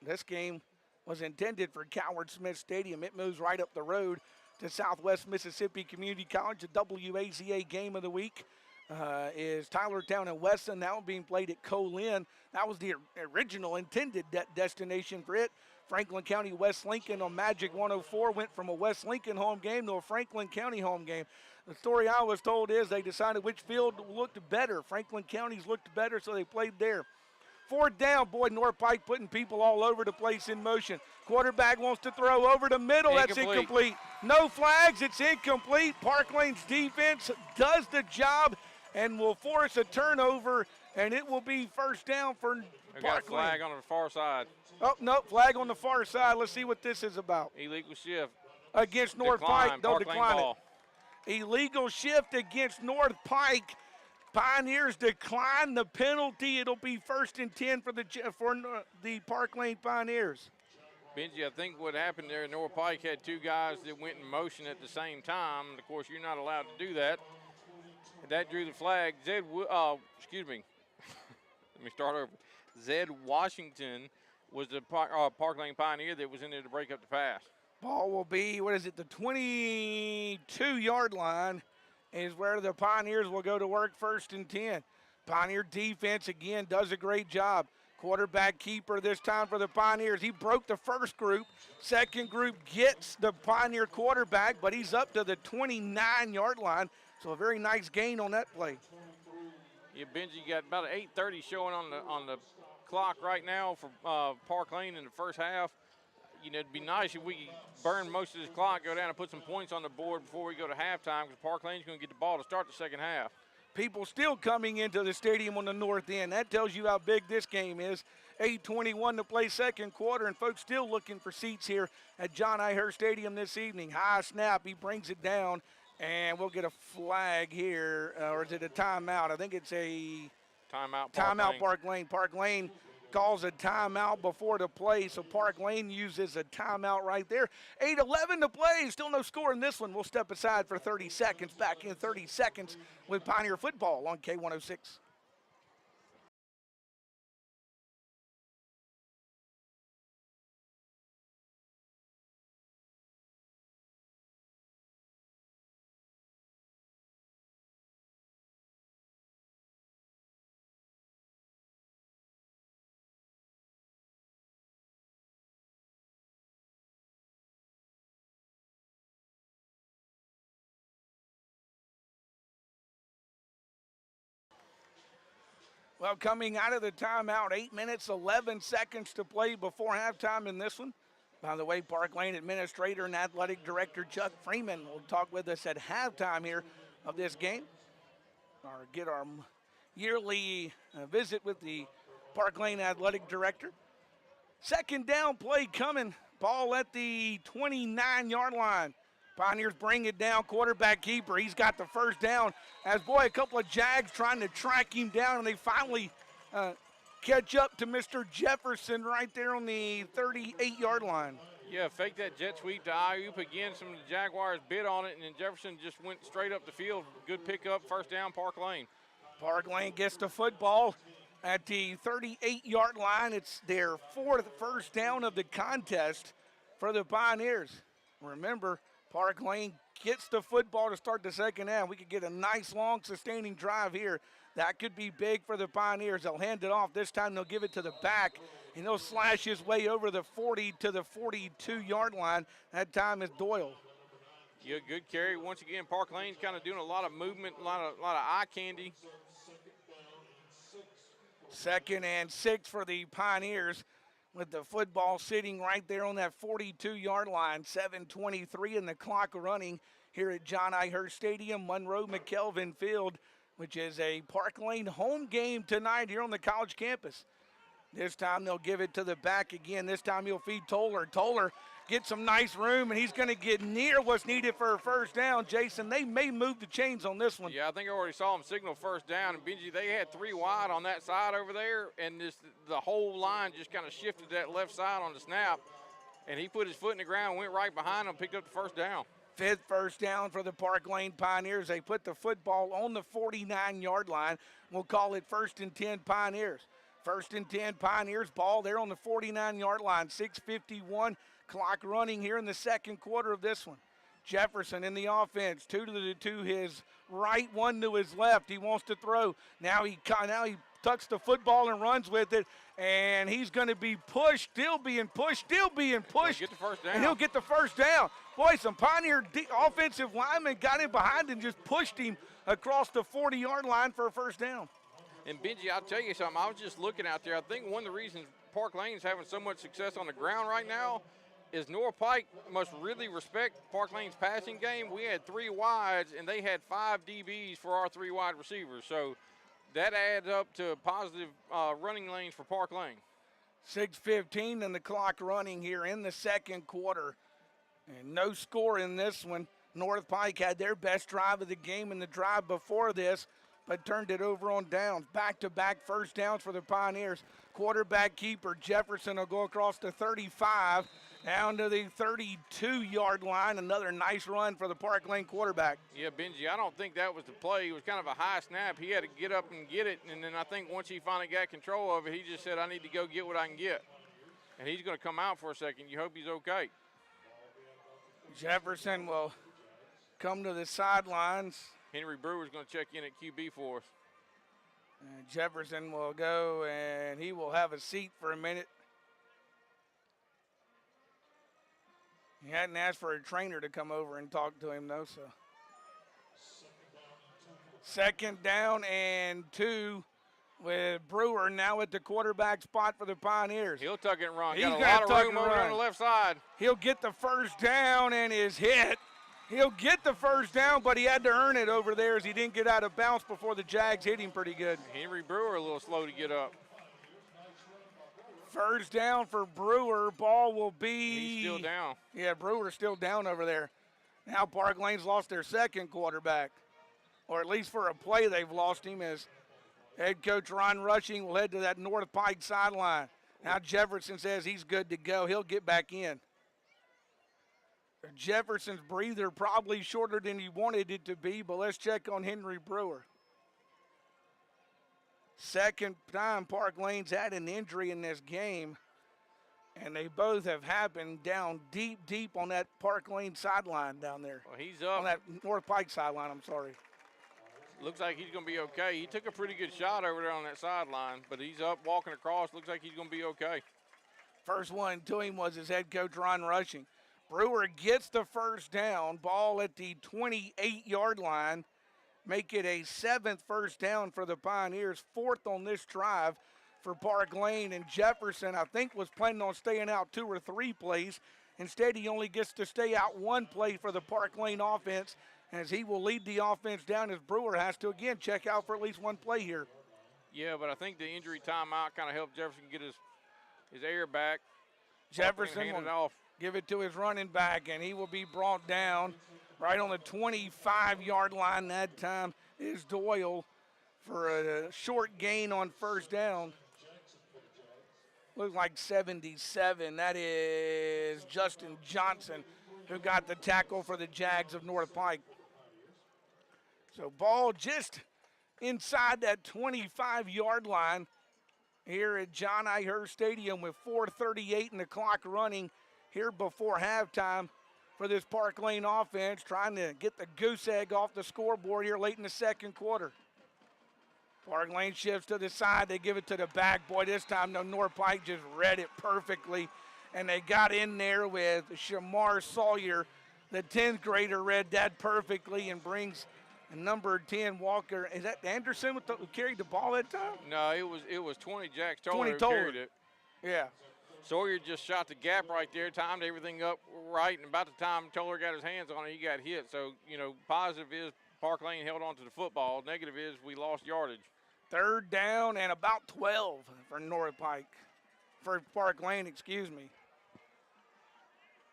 This game was intended for Coward Smith Stadium. It moves right up the road to Southwest Mississippi Community College. The WAZA game of the week is Tylertown and Weston. Now being played at Colin. That was the original intended destination for it. Franklin County West Lincoln on Magic 104 went from a West Lincoln home game to a Franklin County home game. The story I was told is they decided which field looked better. Franklin County's looked better, so they played there. 4th down, boy, North Pike putting people all over the place in motion. Quarterback wants to throw over the middle. That's incomplete. No flags, it's incomplete. Park Lane's defense does the job and will force a turnover, and it will be 1st down for Park Lane. Got a flag on the far side. Oh, no, flag on the far side. Let's see what this is about. Illegal shift. Against North Pike. They'll decline ball. it. Illegal shift against North Pike. Pioneers decline the penalty. It'll be 1st and 10 for the Park Lane Pioneers. Benji, I think what happened there, North Pike had 2 guys that went in motion at the same time. And of course, you're not allowed to do that. That drew the flag. Let me start over. Zed Washington was the Park Lane Pioneer that was in there to break up the pass. Ball will be, the 22-yard line is where the Pioneers will go to work 1st and 10. Pioneer defense, again, does a great job. Quarterback keeper this time for the Pioneers. He broke the first group. Second group gets the Pioneer quarterback, but he's up to the 29-yard line. So a very nice gain on that play. Yeah, Benji, got about 8:30 showing on the clock right now for Park Lane in the first half. You know, it'd be nice if we could burn most of this clock, go down and put some points on the board before we go to halftime, because Park Lane's going to get the ball to start the second half. People still coming into the stadium on the north end. That tells you how big this game is. 8:21 to play second quarter, and folks still looking for seats here at John I. Hurst Stadium this evening. High snap, he brings it down, and we'll get a flag here, or is it a timeout? I think it's a timeout. Park Lane. Park Lane calls a timeout before the play, so Park Lane uses a timeout right there. 8:11 to play, still no score in this one. We'll step aside for 30 seconds. Back in 30 seconds with Pioneer football on K106. Well, coming out of the timeout, 8 minutes, 11 seconds to play before halftime in this one. By the way, Park Lane Administrator and Athletic Director Chuck Freeman will talk with us at halftime here of this game, or get our yearly visit with the Park Lane Athletic Director. Second down play coming, ball at the 29-yard line. Pioneers bring it down, quarterback keeper. He's got the first down as, boy, a couple of Jags trying to track him down, and they finally catch up to Mr. Jefferson right there on the 38-yard line. Yeah, fake that jet sweep to Ayup again. Some of the Jaguars bid on it, and then Jefferson just went straight up the field. Good pickup, first down, Park Lane. Park Lane gets the football at the 38-yard line. It's their 4th first down of the contest for the Pioneers. Remember, Park Lane gets the football to start the second half. We could get a nice, long, sustaining drive here. That could be big for the Pioneers. They'll hand it off. This time they'll give it to the back, and he'll slash his way over the 40 to the 42-yard line. That time is Doyle. Yeah, good carry. Once again, Park Lane's kind of doing a lot of movement, a lot of eye candy. 2nd and 6 for the Pioneers, with the football sitting right there on that 42-yard line. 7:23 in the clock running here at John I. Hurst Stadium, Monroe McKelvin Field, which is a Park Lane home game tonight here on the college campus. This time they'll give it to the back again. This time he'll feed Toller. Toller gets some nice room, and he's going to get near what's needed for a first down. Jason, they may move the chains on this one. Yeah, I think I already saw him signal first down. And Benji, they had 3 wide on that side over there, and the whole line just kind of shifted to that left side on the snap. And he put his foot in the ground, went right behind him, picked up the first down. 5th first down for the Park Lane Pioneers. They put the football on the 49-yard line. We'll call it 1st and 10 Pioneers. 1st and 10 Pioneers, ball there on the 49-yard line. 6:51 clock running here in the second quarter of this one. Jefferson in the offense, 2 to his right, 1 to his left. He wants to throw. Now he tucks the football and runs with it, and he's going to be pushed, still being pushed. Get the first down. And he'll get the first down. Boy, some Pioneer offensive linemen got him behind and just pushed him across the 40-yard line for a first down. And Benji, I'll tell you something. I was just looking out there. I think one of the reasons Park Lane's having so much success on the ground right now is North Pike must really respect Park Lane's passing game. We had 3 wides, and they had 5 DBs for our 3 wide receivers. So that adds up to positive running lanes for Park Lane. 6:15 and the clock running here in the second quarter. And no score in this one. North Pike had their best drive of the game in the drive before this, but turned it over on downs. Back-to-back first downs for the Pioneers. Quarterback keeper Jefferson will go across the 35, down to the 32-yard line. Another nice run for the Park Lane quarterback. Yeah, Benji, I don't think that was the play. It was kind of a high snap. He had to get up and get it, and then I think once he finally got control of it, he just said, I need to go get what I can get. And he's going to come out for a second. You hope he's okay. Jefferson will come to the sidelines. Henry Brewer's going to check in at QB for us. And Jefferson will go, and he will have a seat for a minute. He hadn't asked for a trainer to come over and talk to him, though, so. 2nd down and 2 with Brewer now at the quarterback spot for the Pioneers. He'll tuck it and run. He's got a lot of room over run on the left side. He'll get the first down and is hit. He'll get the first down, but he had to earn it over there as he didn't get out of bounds before the Jags hit him pretty good. Henry Brewer a little slow to get up. First down for Brewer. Ball will be. He's still down. Yeah, Brewer's still down over there. Now Park Lane's lost their second quarterback, or at least for a play they've lost him, as head coach Ron Rushing will head to that North Pike sideline. Now Jefferson says he's good to go. He'll get back in. Jefferson's breather probably shorter than he wanted it to be, but let's check on Henry Brewer. Second time Park Lane's had an injury in this game, and they both have happened down deep on that Park Lane sideline down there. Well, he's up. On that North Pike sideline, I'm sorry. Looks like he's going to be okay. He took a pretty good shot over there on that sideline, but he's up walking across. Looks like he's going to be okay. First one to him was his head coach, Ron Rushing. Brewer gets the first down, ball at the 28-yard line. Make it a 7th first down for the Pioneers, 4th on this drive for Park Lane. And Jefferson, I think, was planning on staying out 2 or 3 plays. Instead, he only gets to stay out 1 play for the Park Lane offense, as he will lead the offense down, as Brewer has to, again, check out for at least 1 play here. Yeah, but I think the injury timeout kind of helped Jefferson get his air back. Jefferson hand it off. Give it to his running back, and he will be brought down right on the 25-yard line. That time is Doyle for a short gain on first down. Looks like 77. That is Justin Johnson, who got the tackle for the Jags of North Pike. So ball just inside that 25-yard line here at John I. Hurst Stadium with 4:38 and the clock running here before halftime for this Park Lane offense, trying to get the goose egg off the scoreboard here late in the second quarter. Park Lane shifts to the side. They give it to the back. Boy, this time, no, North Pike just read it perfectly. And they got in there with Shamar Sawyer. The 10th grader read that perfectly and brings number 10 Walker. Is that Anderson who carried the ball that time? No, it was 20 Jax Toller 20 who Toller. carried it. Yeah. Sawyer just shot the gap right there, timed everything up right, and about the time Toller got his hands on it, he got hit. So, positive is Park Lane held on to the football. Negative is we lost yardage. 3rd down and about 12 for North Pike. For Park Lane, excuse me.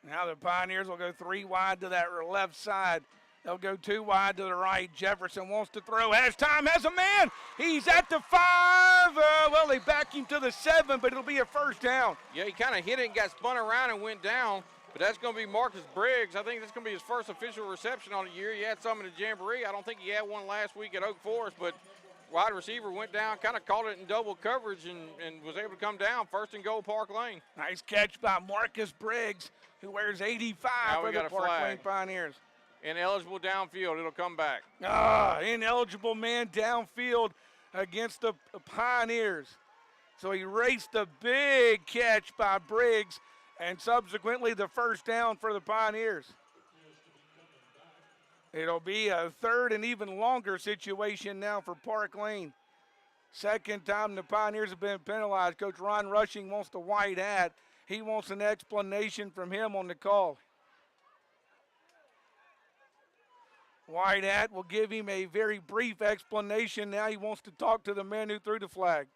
Now the Pioneers will go 3 wide to that left side. They'll go 2 wide to the right. Jefferson wants to throw. Has time, has a man. He's at the 5. Well, they back him to the 7, but it'll be a first down. Yeah, he kind of hit it and got spun around and went down. But that's going to be Marcus Briggs. I think that's going to be his first official reception on the year. He had some in the Jamboree. I don't think he had one last week at Oak Forest, but wide receiver went down, kind of caught it in double coverage and was able to come down. 1st and goal, Park Lane. Nice catch by Marcus Briggs, who wears 85 Now we for the got a Park flag. Lane Pioneers. Ineligible downfield. It'll come back. Ineligible man downfield against the Pioneers. So he raced a big catch by Briggs and subsequently the first down for the Pioneers. It'll be a 3rd and even longer situation now for Park Lane. Second time the Pioneers have been penalized. Coach Ron Rushing wants the white hat. He wants an explanation from him on the call. White hat will give him a very brief explanation. Now he wants to talk to the man who threw the flag.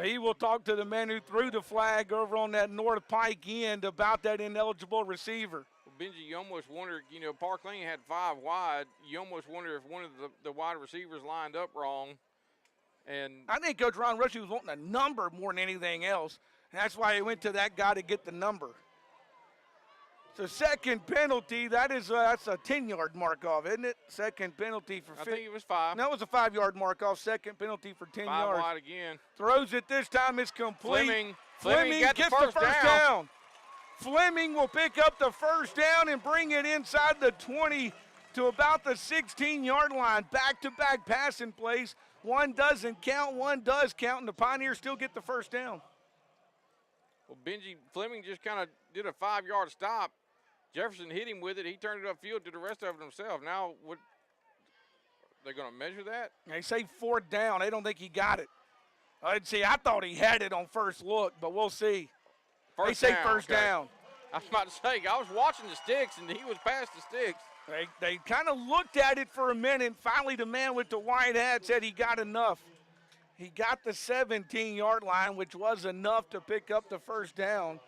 He will talk to the man who threw the flag over on that North Pike end about that ineligible receiver. Well, Benji, you almost wonder, Park Lane had 5 wide. You almost wonder if one of the wide receivers lined up wrong. And I think Coach Ron Rushing was wanting a number more than anything else. And that's why he went to that guy to get the number. So second penalty, that's a 10-yard mark-off, isn't it? Second penalty for I think it was 5. No, it was a 5-yard mark-off. Second penalty for 10 5 yards. wide again. Throws it this time. It's complete. Fleming got gets the first down. Fleming will pick up the first down and bring it inside the 20 to about the 16-yard line. Back-to-back passing plays. One doesn't count, one does count, and the Pioneers still get the first down. Well, Benji, Fleming just kind of did a 5-yard stop. Jefferson hit him with it. He turned it upfield, did the rest of it himself. Now, what? They're going to measure that? They say 4th down. They don't think he got it. I thought he had it on first look, but we'll see. They say first down. I was about to say, I was watching the sticks, and he was past the sticks. They kind of looked at it for a minute. Finally, the man with the white hat said he got enough. He got the 17-yard line, which was enough to pick up the first down.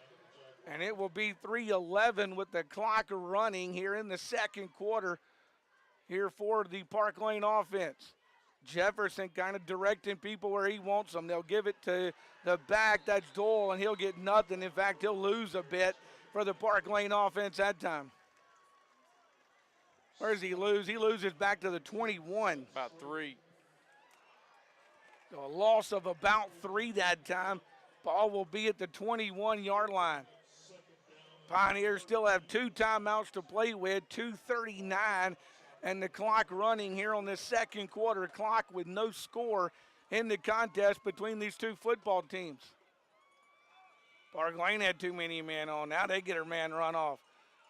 And it will be 3:11 with the clock running here in the second quarter here for the Park Lane offense. Jefferson kind of directing people where he wants them. They'll give it to the back. That's Dole, and he'll get nothing. In fact, he'll lose a bit for the Park Lane offense that time. Where does he lose? He loses back to the 21. About 3. So a loss of about 3 that time. Ball will be at the 21-yard line. Pioneers still have 2 timeouts to play with, 2:39, and the clock running here on this second quarter. Clock with no score in the contest between these two football teams. Park Lane had too many men on. Now they get a man run off.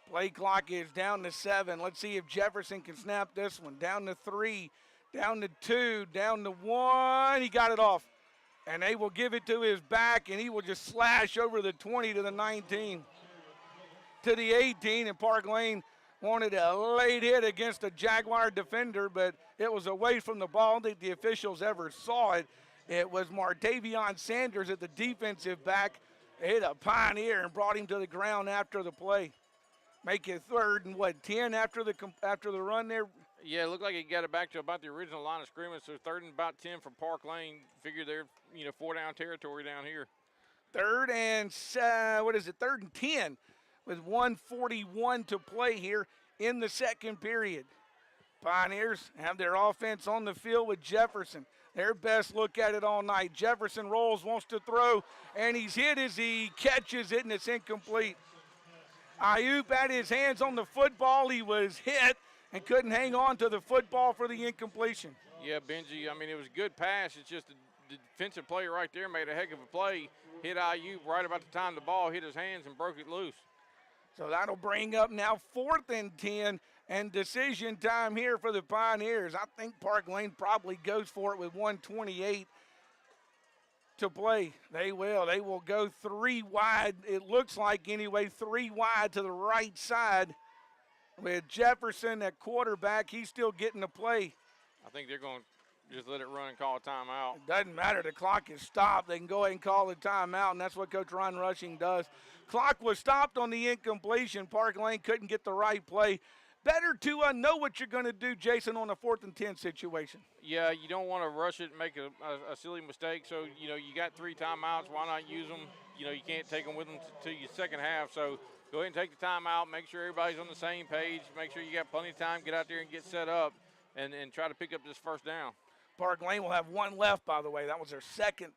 Play clock is down to 7. Let's see if Jefferson can snap this one. Down to 3, down to 2, down to 1. He got it off. And they will give it to his back, and he will just slash over the 20 to the 19. To the 18, and Park Lane wanted a late hit against a Jaguar defender, but it was away from the ball. I don't think the officials ever saw it. It was Martavion Sanders at the defensive back, hit a Pioneer and brought him to the ground after the play. Make it 3rd and 10 after the run there? Yeah, it looked like he got it back to about the original line of scrimmage, so 3rd and about 10 for Park Lane. Figure they're 4-down territory down here. 3rd and 3rd and 10. With 1:41 to play here in the second period. Pioneers have their offense on the field with Jefferson. their best look at it all night. Jefferson rolls, wants to throw, and he's hit as he catches it, and it's incomplete. Ayuk had his hands on the football. He was hit and couldn't hang on to the football for the incompletion. Yeah, Benji, I mean, it was a good pass. It's just the defensive player right there made a heck of a play, hit Ayuk right about the time the ball hit his hands and broke it loose. So that'll bring up now 4th and 10 and decision time here for the Pioneers. I think Park Lane probably goes for it with 1:28 to play. They will. They will go 3 wide. It looks like anyway, 3 wide to the right side with Jefferson at quarterback. He's still getting the play. I think they're going to just let it run and call a timeout. It doesn't matter. The clock is stopped. They can go ahead and call the timeout, and that's what Coach Ron Rushing does. Clock was stopped on the incompletion. Park Lane couldn't get the right play. Better to know what you're going to do, Jason, on a 4th and 10 situation. Yeah, you don't want to rush it and make a silly mistake. So, you got 3 timeouts. Why not use them? You can't take them with them to your second half. So go ahead and take the timeout. Make sure everybody's on the same page. Make sure you got plenty of time. Get out there and get set up and try to pick up this first down. Park Lane will have 1 left, by the way. That was their second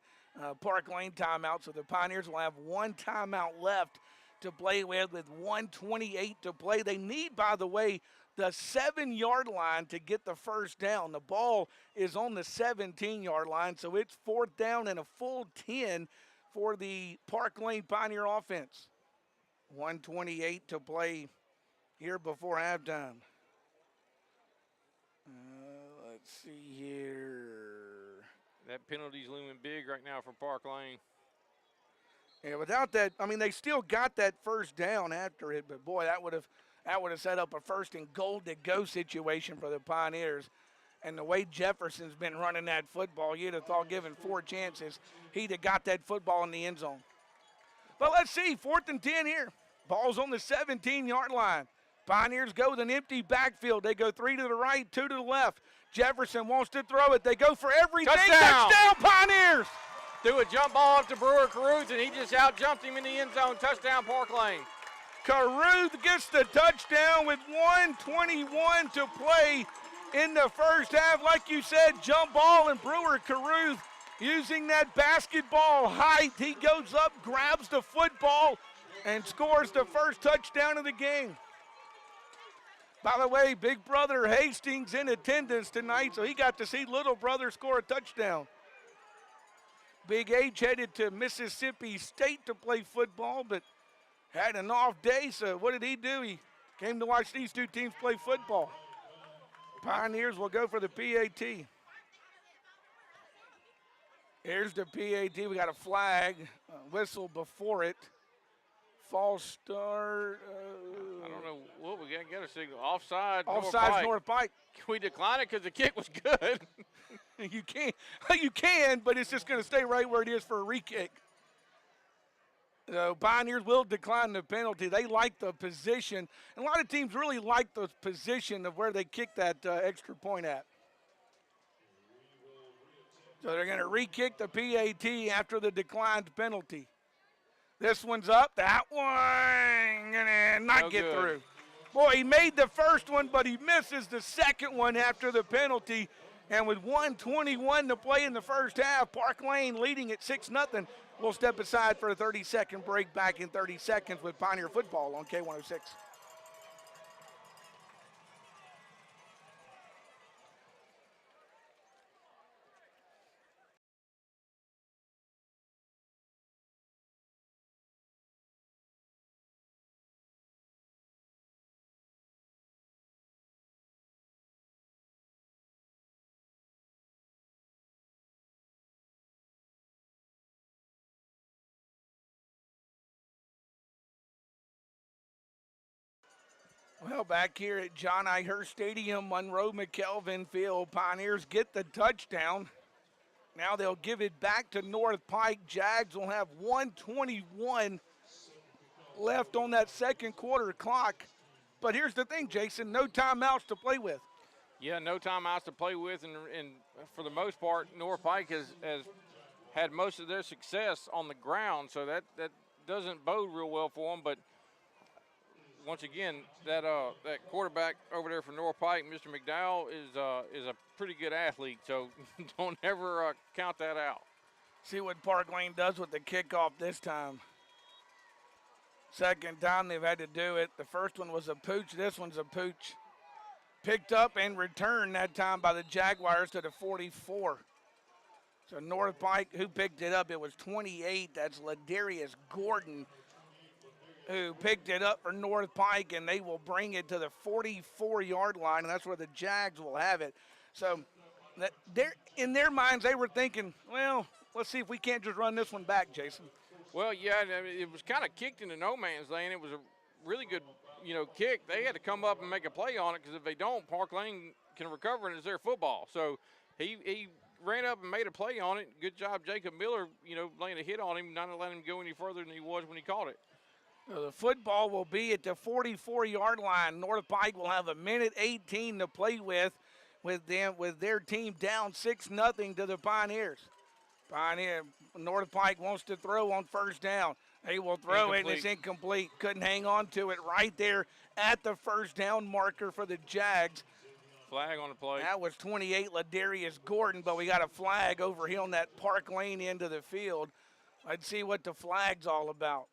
Park Lane timeout. So the Pioneers will have 1 timeout left to play with 1:28 to play. They need, by the way, the 7-yard line to get the first down. The ball is on the 17-yard line, so it's 4th down and a full 10 for the Park Lane Pioneer offense. 1:28 to play here before halftime. Let's see here. That penalty's looming big right now for Park Lane. Yeah, without that, I mean, they still got that first down after it, but boy, that would have set up a 1st and goal to go situation for the Pioneers. And the way Jefferson's been running that football, you'd have thought given 4 chances, he'd have got that football in the end zone. But let's see, 4th and 10 here. Ball's on the 17-yard line. Pioneers go with an empty backfield. They go 3 to the right, 2 to the left. Jefferson wants to throw it. They go for everything. Touchdown, Pioneers! Threw a jump ball up to Brewer Caruth, and he just out-jumped him in the end zone. Touchdown, Park Lane. Caruth gets the touchdown with 1:21 to play in the first half. Like you said, jump ball, and Brewer Caruth using that basketball height. He goes up, grabs the football, and scores the first touchdown of the game. By the way, big brother Hastings in attendance tonight, so he got to see little brother score a touchdown. Big H headed to Mississippi State to play football, but had an off day, so what did he do? He came to watch these 2 teams play football. Pioneers will go for the PAT. Here's the PAT. We got a flag, whistle before it. False start. I don't know what we got. Get a signal. Offside. Offsides, North Pike. Can we decline it because the kick was good? You can, but it's just going to stay right where it is for a re-kick. So Pioneers will decline the penalty. They like the position. And a lot of teams really like the position of where they kick that extra point at. So they're going to re-kick the PAT after the declined penalty. This one's up. That one going to not get through. Boy, he made the first one, but he misses the second one after the penalty. And with 1:21 to play in the first half, Park Lane leading at 6-0. We'll step aside for a 30-second break. Back in 30 seconds with Pioneer Football on K106. Well, back here at John I. Hurst Stadium, Monroe McKelvin Field, Pioneers get the touchdown. Now they'll give it back to North Pike. Jags will have 1:21 left on that second quarter clock. But here's the thing, Jason, no timeouts to play with. Yeah, no timeouts to play with, and for the most part, North Pike has had most of their success on the ground, so that doesn't bode real well for them. But once again, that quarterback over there for North Pike, Mr. McDowell, is a pretty good athlete. So don't ever count that out. See what Park Lane does with the kickoff this time. Second time they've had to do it. The first one was a pooch. This one's a pooch. Picked up and returned that time by the Jaguars to the 44. So North Pike, who picked it up, it was 28. That's Ladarius Gordon who picked it up for North Pike, and they will bring it to the 44-yard line, and that's where the Jags will have it. So in their minds, they were thinking, well, let's see if we can't just run this one back, Jason. Well, yeah, I mean, it was kind of kicked into no man's lane. It was a really good, kick. They had to come up and make a play on it because if they don't, Park Lane can recover and it's their football. So he ran up and made a play on it. Good job, Jacob Miller, laying a hit on him, not letting him go any further than he was when he caught it. So the football will be at the 44-yard line. North Pike will have 1:18 to play with their team down 6-0 to the Pioneers. North Pike wants to throw on first down. They will throw it, and it's incomplete. Couldn't hang on to it right there at the first down marker for the Jags. Flag on the play. That was 28, Ladarius Gordon, but we got a flag over here on that Park Lane end of the field. Let's see what the flag's all about.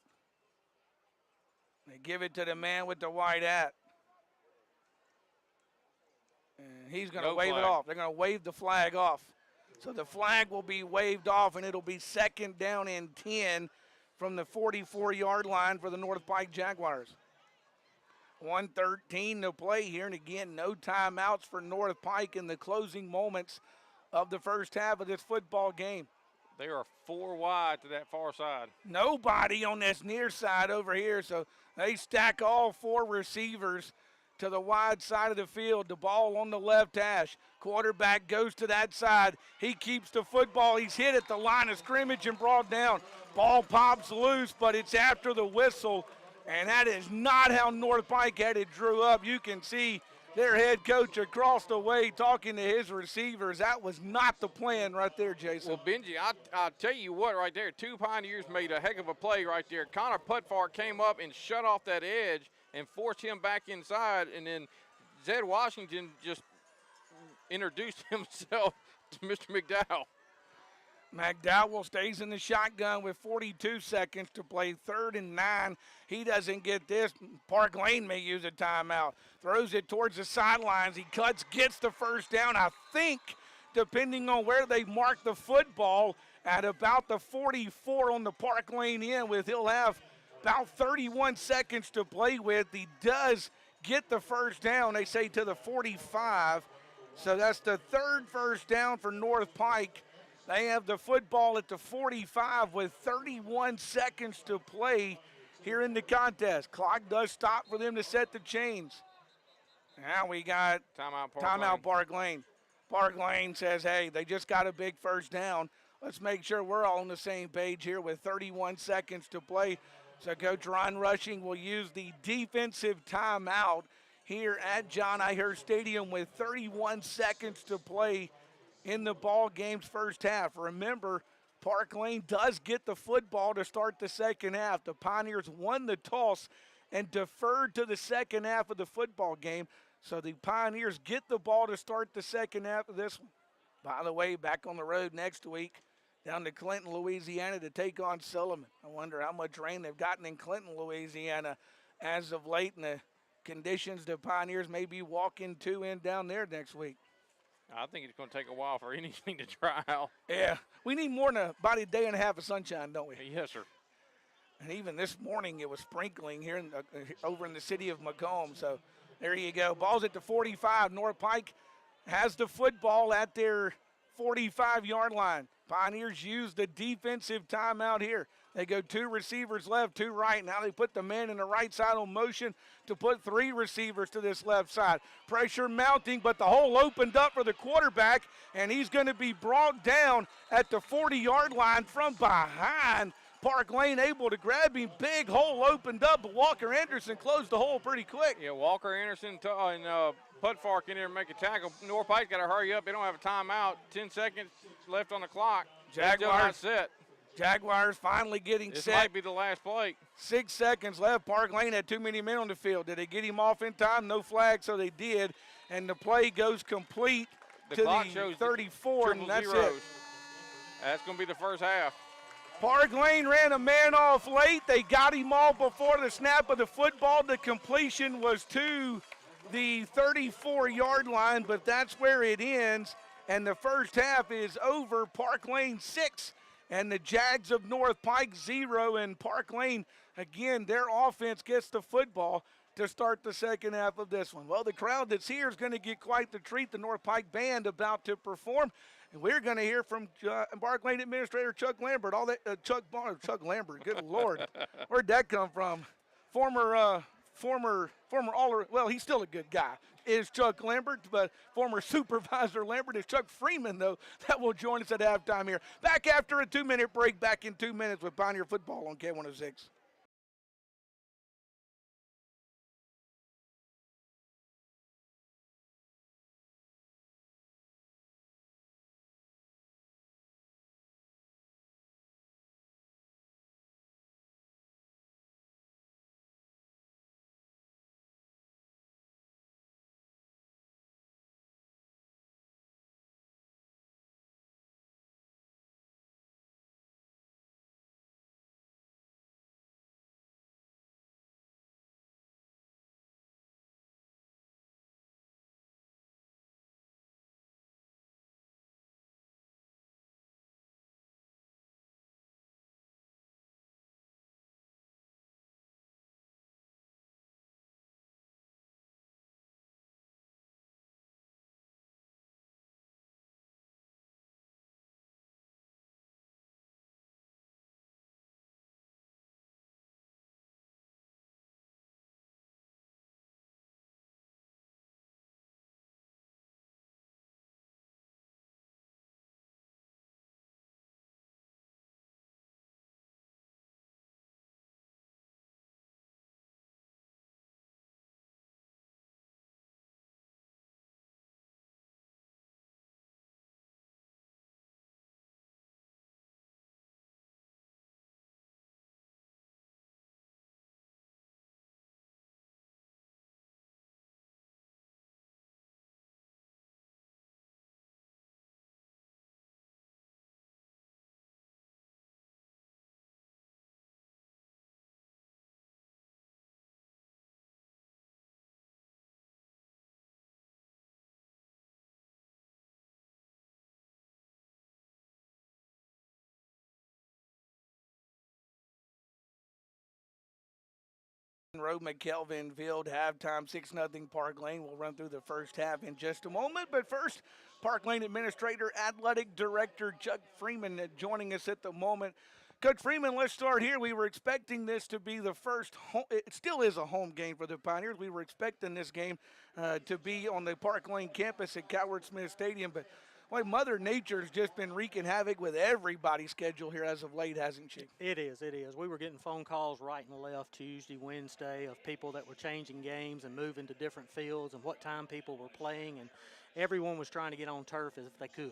They give it to the man with the white hat. And he's going to wave it off. They're going to wave the flag off. So the flag will be waved off, and it'll be second down and 10 from the 44-yard line for the North Pike Jaguars. 1:13 to play here, and again, no timeouts for North Pike in the closing moments of the first half of this football game. They are 4 wide to that far side. Nobody on this near side over here, so they stack all 4 receivers to the wide side of the field. The ball on the left hash. Quarterback goes to that side. He keeps the football. He's hit at the line of scrimmage and brought down. Ball pops loose, but it's after the whistle, and that is not how North Pike had it drew up. You can see their head coach across the way talking to his receivers. That was not the plan right there, Jason. Well, Benji, I'll tell you what right there. 2 Pioneers made a heck of a play right there. Connor Putfart came up and shut off that edge and forced him back inside, and then Zed Washington just introduced himself to Mr. McDowell. McDowell stays in the shotgun with 42 seconds to play, 3rd and 9. He doesn't get this. Park Lane may use a timeout. Throws it towards the sidelines. He cuts, gets the first down. I think, depending on where they mark the football, at about the 44 on the Park Lane end, he'll have about 31 seconds to play with. He does get the first down, they say, to the 45. So that's the 3rd first down for North Pike. They have the football at the 45 with 31 seconds to play here in the contest. Clock does stop for them to set the chains. Now we got timeout Park Lane. Park Lane says, hey, they just got a big first down. Let's make sure we're all on the same page here with 31 seconds to play. So Coach Ron Rushing will use the defensive timeout here at John I. Hurst Stadium with 31 seconds to play in the ball game's first half. Remember, Park Lane does get the football to start the second half. The Pioneers won the toss and deferred to the second half of the football game. So the Pioneers get the ball to start the second half of this one. By the way, back on the road next week, down to Clinton, Louisiana to take on Sullivan. I wonder how much rain they've gotten in Clinton, Louisiana as of late, and the conditions the Pioneers may be walking to in down there next week. I think it's going to take a while for anything to dry out. Yeah, we need more than about a day and a half of sunshine, don't we? Yes, sir. And even this morning it was sprinkling here over in the city of Macomb. So there you go. Ball's at the 45. North Pike has the football at their 45-yard line. Pioneers use the defensive timeout here. They go 2 receivers left, 2 right. Now they put the man in the right side on motion to put 3 receivers to this left side. Pressure mounting, but the hole opened up for the quarterback, and he's going to be brought down at the 40-yard line from behind. Park Lane able to grab him. Big hole opened up, but Walker Anderson closed the hole pretty quick. Yeah, Walker Anderson and Putfark in there and make a tackle. North Pike's got to hurry up. They don't have a timeout. 10 seconds left on the clock. Jaguars still not set. Jaguars finally getting This set. might be the last play. 6 seconds left. Park Lane had too many men on the field. Did they get him off in time? No flag, so they did. And the play goes complete The to clock the shows 34, and that's zeros. it. That's going to be the first half. Park Lane ran a man off late. They got him off before the snap of the football. The completion was to the 34-yard line, but that's where it ends. And the first half is over. Park Lane 6 and the Jags of North Pike 0. And Park Lane, again, their offense gets the football to start the second half of this one. Well, the crowd that's here is going to get quite the treat. The North Pike Band about to perform. And we're going to hear from Park Lane Administrator Chuck Lambert. Chuck Lambert, good Lord. Where'd that come from? Former all, well, he's still a good guy, is Chuck Lambert, but former Supervisor Lambert is Chuck Freeman, though, that will join us at halftime here. Back after a 2-minute break, back in 2 minutes with Pioneer Football on K106. Road McKelvinville, halftime 6-0 Park Lane. We'll run through the first half in just a moment. But first, Park Lane Administrator, Athletic Director Chuck Freeman joining us at the moment. Coach Freeman, let's start here. We were expecting this to be the first home. It still is a home game for the Pioneers. We were expecting this game to be on the Park Lane campus at Coward Smith Stadium. But boy, Mother Nature's just been wreaking havoc with everybody's schedule here as of late, hasn't she? It is. We were getting phone calls right and left Tuesday, Wednesday of people that were changing games and moving to different fields and what time people were playing, and everyone was trying to get on turf if they could.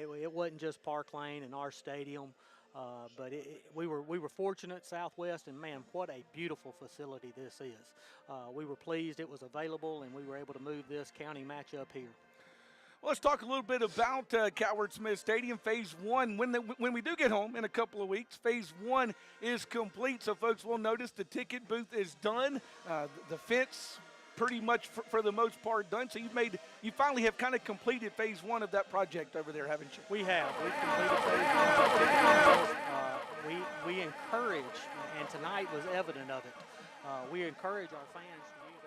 It wasn't just Park Lane and our stadium, but we were fortunate, Southwest, and man, what a beautiful facility this is. We were pleased it was available, and we were able to move this county matchup here. Well, let's talk a little bit about Coward Smith Stadium. Phase 1, when we do get home in a couple of weeks, Phase 1 is complete. So folks will notice the ticket booth is done. The fence pretty much for the most part done. So you finally have kind of completed Phase 1 of that project over there, haven't you? We have. We've completed Phase 1. We encourage, and tonight was evident of it, we encourage our fans to use our new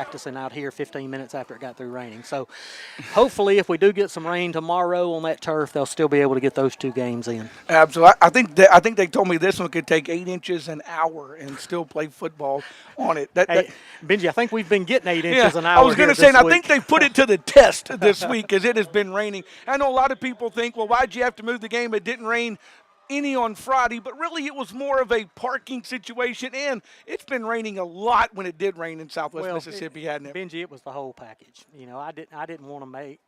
practicing out here 15 minutes after it got through raining. So hopefully if we do get some rain tomorrow on that turf, they'll still be able to get those 2 games in. Absolutely. I think they told me this one could take 8 inches an hour and still play football on it. Hey, Benji, I think we've been getting 8 inches an hour. I was going to say, and I think week. they put it to the test this week as it has been raining. I know a lot of people think, well, why'd you have to move the game? It didn't rain any on Friday, but really it was more of a parking situation, and it's been raining a lot when it did rain in Southwest Mississippi, hadn't it? Benji, it was the whole package. You know, I didn't want to wait.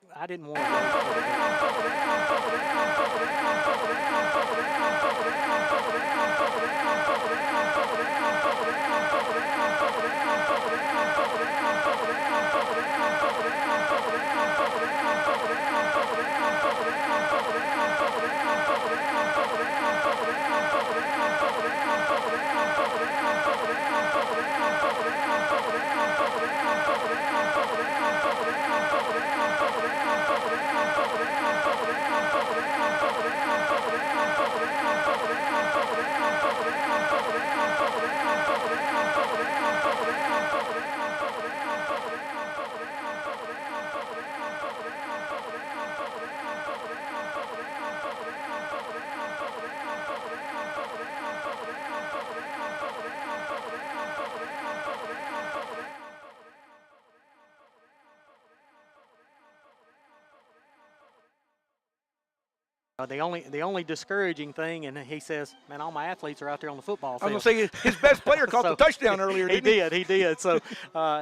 The only discouraging thing, and he says, man, all my athletes are out there on the football field. I was going to say his best player caught the touchdown earlier. He did. So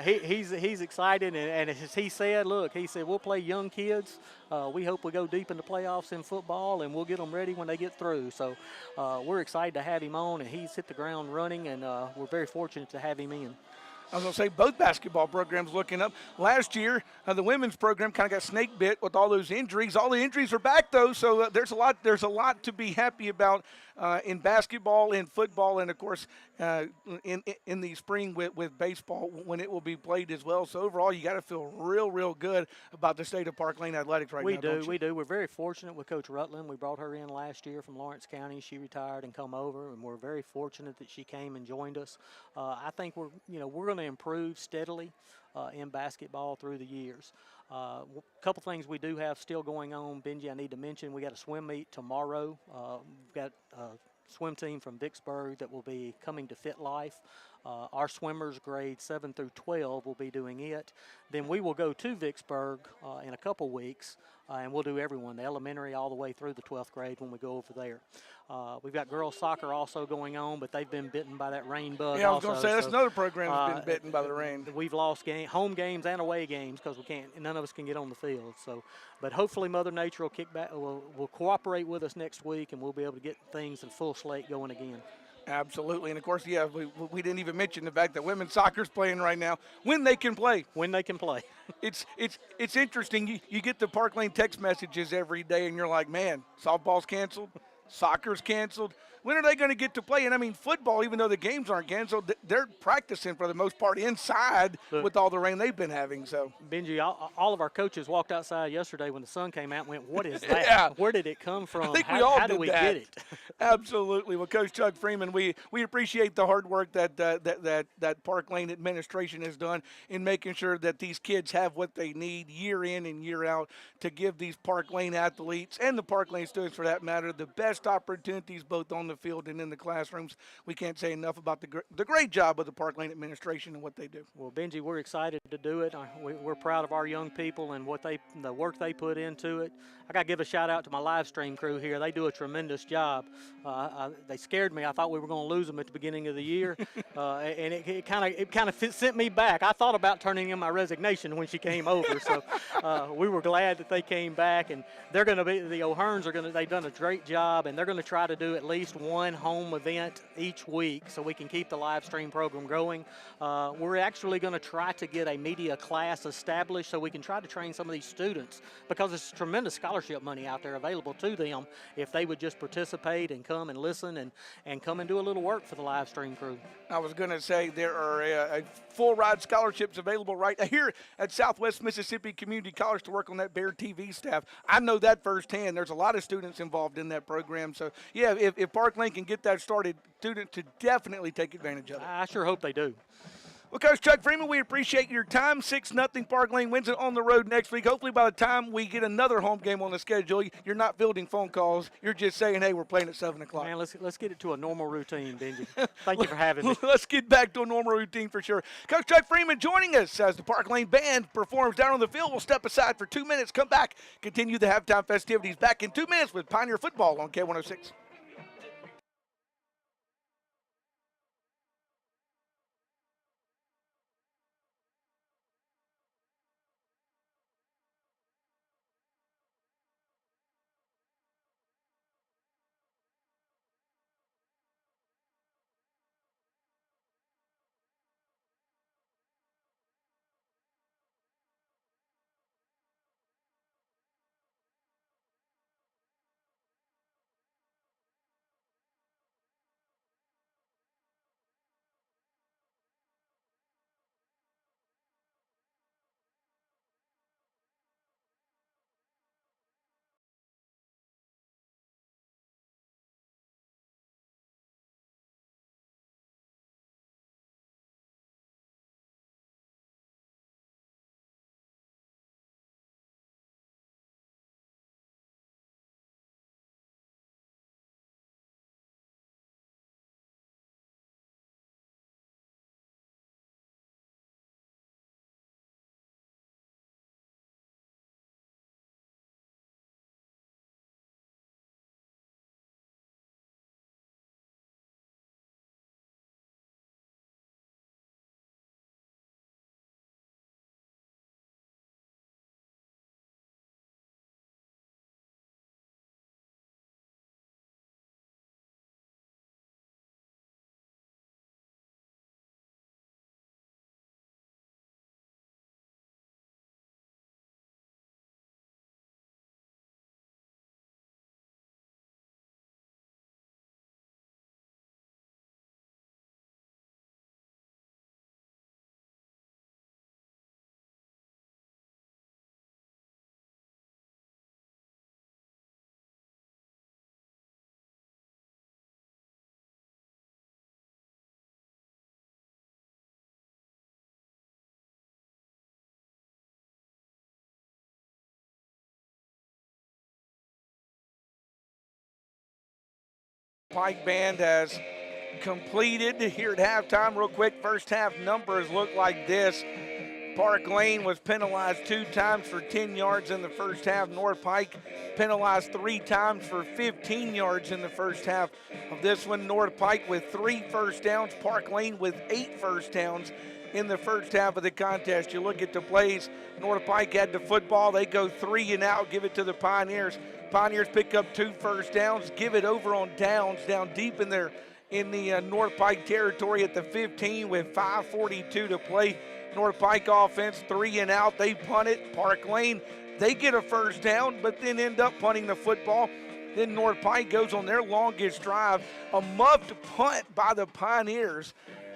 he's excited, and as he said, we'll play young kids. We hope we go deep in the playoffs in football, and we'll get them ready when they get through. So we're excited to have him on, and he's hit the ground running, and we're very fortunate to have him in. I was going to say both basketball programs looking up. Last year, the women's program kind of got snake bit with all those injuries. All the injuries are back, though, so there's a lot to be happy about in basketball, in football, and, of course, in the spring with baseball when it will be played as well. So, overall, you got to feel real good about the state of Park Lane Athletics right now, We do. We're very fortunate with Coach Rutland. We brought her in last year from Lawrence County. She retired and come over, and we're very fortunate that she came and joined us. I think we're going to improve steadily in basketball through the years. A couple things we do have still going on, Benji, I need to mention. We got a swim meet tomorrow. We've got a swim team from Vicksburg that will be coming to Fit Life. Our swimmers grades 7 through 12 will be doing it. Then we will go to Vicksburg in a couple weeks, and we'll do everyone, the elementary all the way through the 12th grade when we go over there. We've got girls soccer also going on, but they've been bitten by that rain bug. Yeah, I was going to say that's another program that's been bitten by the rain. We've lost home games and away games because none of us can get on the field. So, but hopefully Mother Nature will kick back, will cooperate with us next week, and we'll be able to get things in full slate going again. Absolutely, and of course, yeah, we didn't even mention the fact that women's soccer's playing right now when they can play. It's interesting. You get the Park Lane text messages every day, and you're like, man, softball's canceled, soccer's canceled. When are they going to get to play? And I mean, football, even though the games aren't canceled, they're practicing for the most part inside with all the rain they've been having. So, Benji, all of our coaches walked outside yesterday when the sun came out and went, what is that? Yeah. Where did it come from? I think we all how did do we that. get it? Absolutely. Well, Coach Chuck Freeman, we appreciate the hard work that Park Lane administration has done in making sure that these kids have what they need year in and year out to give these Park Lane athletes and the Park Lane students, for that matter, the best opportunities both on the field and in the classrooms. We can't say enough about the great job of the Park Lane administration and what they do. Well, Benji, we're excited to do it. We're proud of our young people and the work they put into it. I got to give a shout out to my live stream crew here. They do a tremendous job. They scared me. I thought we were going to lose them at the beginning of the year, and it kind of sent me back. I thought about turning in my resignation when she came over. So we were glad that they came back, and they're going to be the O'Hearns are going to. They've done a great job, and they're going to try to do at least one home event each week so we can keep the live stream program going. We're actually going to try to get a media class established so we can try to train some of these students, because there's tremendous scholarship money out there available to them if they would just participate and come and listen and come and do a little work for the live stream crew. I was going to say there are full ride scholarships available right here at Southwest Mississippi Community College to work on that Bear TV staff. I know that firsthand. There's a lot of students involved in that program. So, yeah, if Park Lane can get that started, students to definitely take advantage of it. I sure hope they do. Well, Coach Chuck Freeman, we appreciate your time. 6-0 Park Lane wins it on the road next week. Hopefully by the time we get another home game on the schedule, you're not fielding phone calls. You're just saying, hey, we're playing at 7 o'clock. Man, let's get it to a normal routine, Benji. Thank you for having me. Let's get back to a normal routine for sure. Coach Chuck Freeman joining us as the Park Lane Band performs down on the field. We'll step aside for 2 minutes, come back, continue the halftime festivities back in 2 minutes with Pioneer Football on K106. Pike Band has completed here at halftime. Real quick, first half numbers look like this. Park Lane was penalized 2 times for 10 yards in the first half. North Pike penalized 3 times for 15 yards in the first half of this one. North Pike with 3 first downs. Park Lane with 8 first downs in the first half of the contest. You look at the plays, North Pike had the football. They go 3 and out, give it to the Pioneers. Pioneers pick up 2 first downs, give it over on downs, down deep in the North Pike territory at the 15 with 5:42 to play. North Pike offense 3 and out. They punt it. Park Lane, they get a first down, but then end up punting the football. Then North Pike goes on their longest drive. A muffed punt by the Pioneers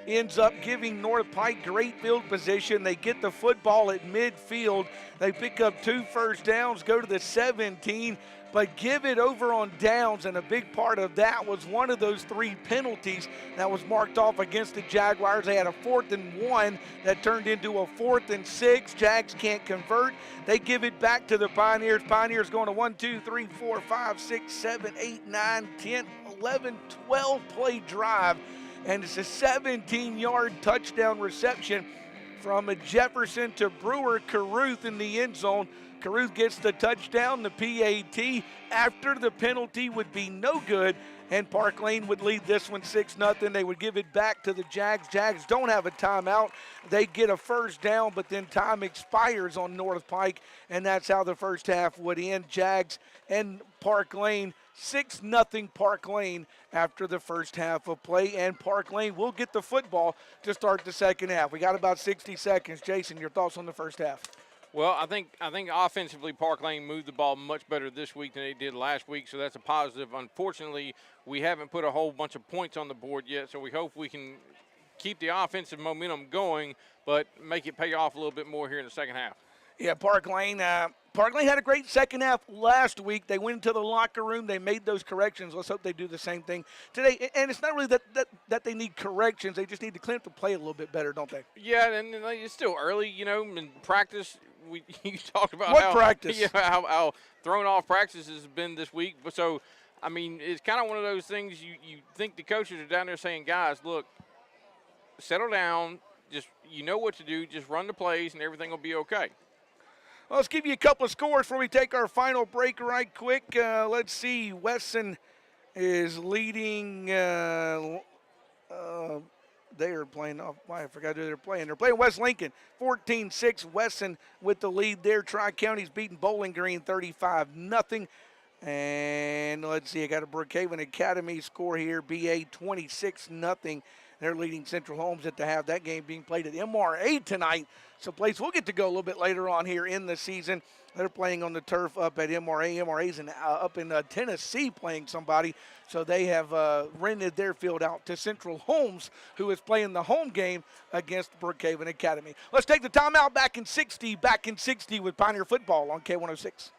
ends up giving North Pike great field position. They get the football at midfield. They pick up 2 first downs, go to the 17, but give it over on downs, and a big part of that was one of those 3 penalties that was marked off against the Jaguars. They had a 4th and 1 that turned into a 4th and 6. Jags can't convert. They give it back to the Pioneers. Pioneers going to 1, 2, 3, 4, 5, 6, 7, 8, 9, 10, 11, 12 play drive. And it's a 17-yard touchdown reception from a Jefferson to Brewer. Caruth in the end zone. Caruth gets the touchdown. The PAT after the penalty would be no good, and Park Lane would lead this one 6-0. They would give it back to the Jags. Jags don't have a timeout. They get a first down, but then time expires on North Pike, and that's how the first half would end. Jags and Park Lane 6-0 Park Lane after the first half of play, and Park Lane will get the football to start the second half. We got about 60 seconds. Jason, your thoughts on the first half? Well, I think offensively Park Lane moved the ball much better this week than they did last week, so that's a positive. Unfortunately, we haven't put a whole bunch of points on the board yet, so we hope we can keep the offensive momentum going, but make it pay off a little bit more here in the second half. Yeah, Park Lane had a great second half last week. They went into the locker room. They made those corrections. Let's hope they do the same thing today. And it's not really that they need corrections. They just need to clean up the play a little bit better, don't they? Yeah, and it's still early, in practice. You talked about What practice? Yeah, how thrown off practice has been this week. But so, I mean, it's kind of one of those things you think the coaches are down there saying, guys, look, settle down. Just you know what to do. Just run the plays, and everything will be okay. Well, let's give you a couple of scores before we take our final break right quick. Let's see. Wesson is leading. They are playing off. I forgot who they're playing. They're playing West Lincoln, 14-6. Wesson with the lead there. Tri-County's beating Bowling Green 35-0. And let's see. I got a Brookhaven Academy score here. BA 26-0. They're leading Central Holmes at the half. That game being played at MRA tonight. So place we'll get to go a little bit later on here in the season. They're playing on the turf up at MRA. MRA's up in Tennessee playing somebody. So they have rented their field out to Central Holmes, who is playing the home game against Brookhaven Academy. Let's take the timeout. Back in 60 with Pioneer Football on K106.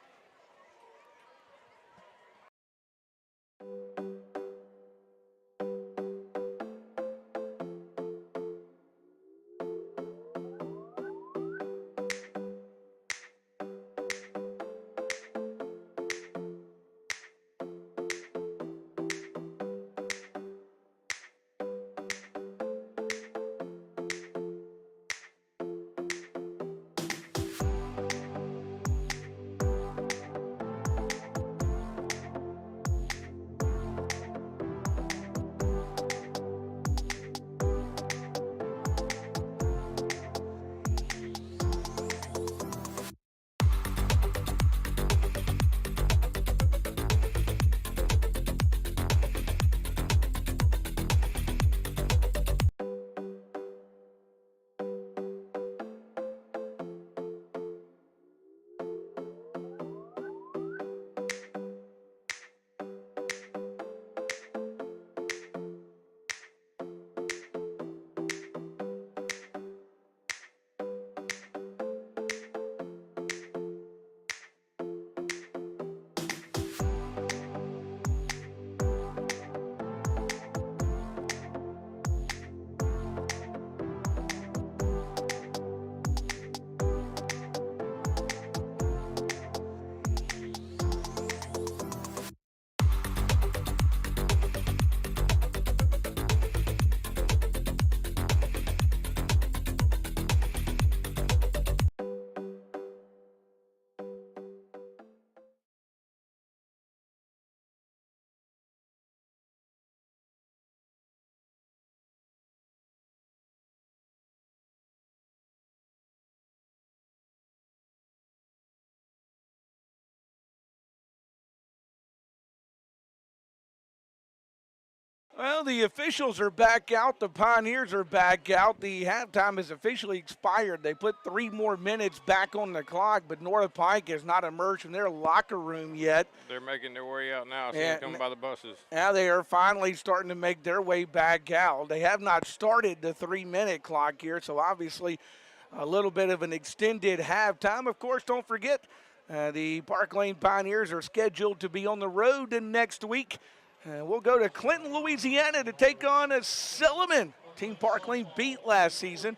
Well, the officials are back out. The Pioneers are back out. The halftime has officially expired. They put 3 more minutes back on the clock, but North Pike has not emerged from their locker room yet. They're making their way out now, so they're coming by the buses. Now they are finally starting to make their way back out. They have not started the 3-minute clock here, so obviously a little bit of an extended halftime. Of course, don't forget, the Park Lane Pioneers are scheduled to be on the road next week. We'll go to Clinton, Louisiana to take on Silliman. Team Park Lane beat last season.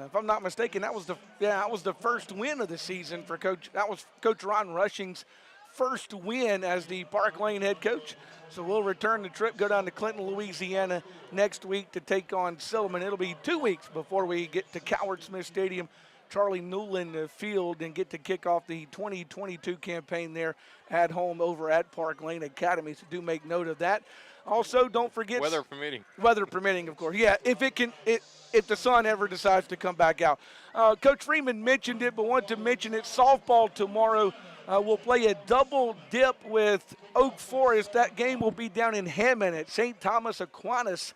If I'm not mistaken, that was the first win of the season for Coach. That was Coach Ron Rushing's first win as the Park Lane head coach. So we'll return the trip, go down to Clinton, Louisiana next week to take on Silliman. It'll be 2 weeks before we get to Coward Smith Stadium, Charlie Newland Field, and get to kick off the 2022 campaign there at home over at Park Lane Academy. So do make note of that. Also, don't forget weather permitting. Weather permitting, of course. Yeah, if the sun ever decides to come back out. Coach Freeman mentioned it, but wanted to mention it. Softball tomorrow. We'll play a double dip with Oak Forest. That game will be down in Hammond at St. Thomas Aquinas.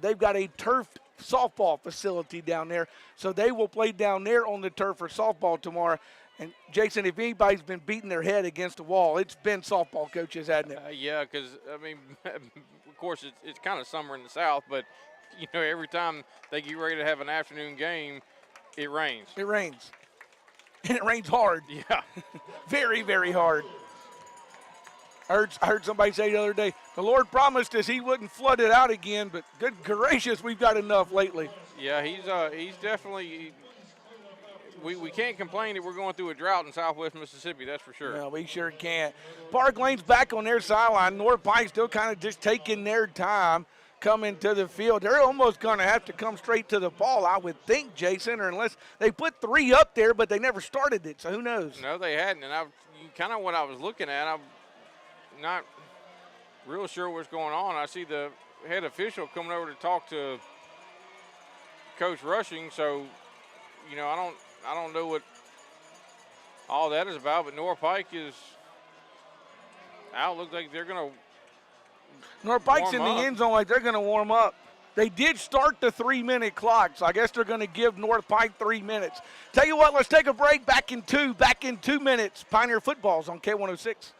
They've got a turfed softball facility down there, so they will play down there on the turf for softball tomorrow. And Jason, if anybody's been beating their head against a wall, it's been softball coaches, hasn't it? Yeah, because I mean, of course it's kind of summer in the South, but every time they get ready to have an afternoon game, it rains. It rains. and it rains hard. Yeah. Very, very hard. I heard somebody say the other day, the Lord promised us he wouldn't flood it out again, but good gracious, we've got enough lately. Yeah, he's definitely. We can't complain that we're going through a drought in Southwest Mississippi. That's for sure. No, we sure can't. Park Lane's back on their sideline. North Pike still kind of just taking their time coming to the field. They're almost going to have to come straight to the ball, I would think, Jason, or unless they put 3 up there, but they never started it, so who knows? No, they hadn't, and kind of what I was looking at. I'm not real sure what's going on. I see the head official coming over to talk to Coach Rushing, so I don't know what all that is about, but North Pike is out. Looks like they're going to North Pike's in warm the up. end zone like they're going to warm up. They did start the 3-minute clock, so I guess they're going to give North Pike 3 minutes. Tell you what, let's take a break. Back in 2 minutes. Pioneer Football's on K106.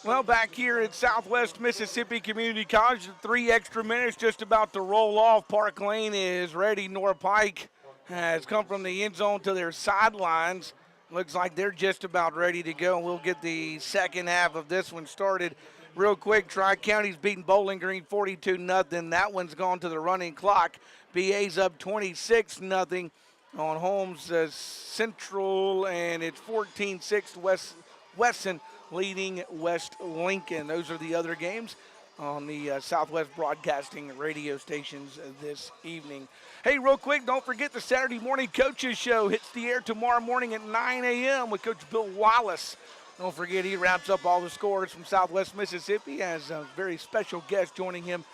Well, back here at Southwest Mississippi Community College, 3 extra minutes just about to roll off. Park Lane is ready. North Pike has come from the end zone to their sidelines. Looks like they're just about ready to go. We'll get the second half of this one started real quick. Tri-County's beating Bowling Green 42-0. That one's gone to the running clock. BA's up 26-0 on Holmes Central, and it's 14-6 Wesson leading West Lincoln. Those are the other games on the Southwest Broadcasting radio stations this evening. Hey, real quick, don't forget the Saturday morning coaches show hits the air tomorrow morning at 9 a.m. with Coach Bill Wallace. Don't forget he wraps up all the scores from Southwest Mississippi, has a very special guest joining him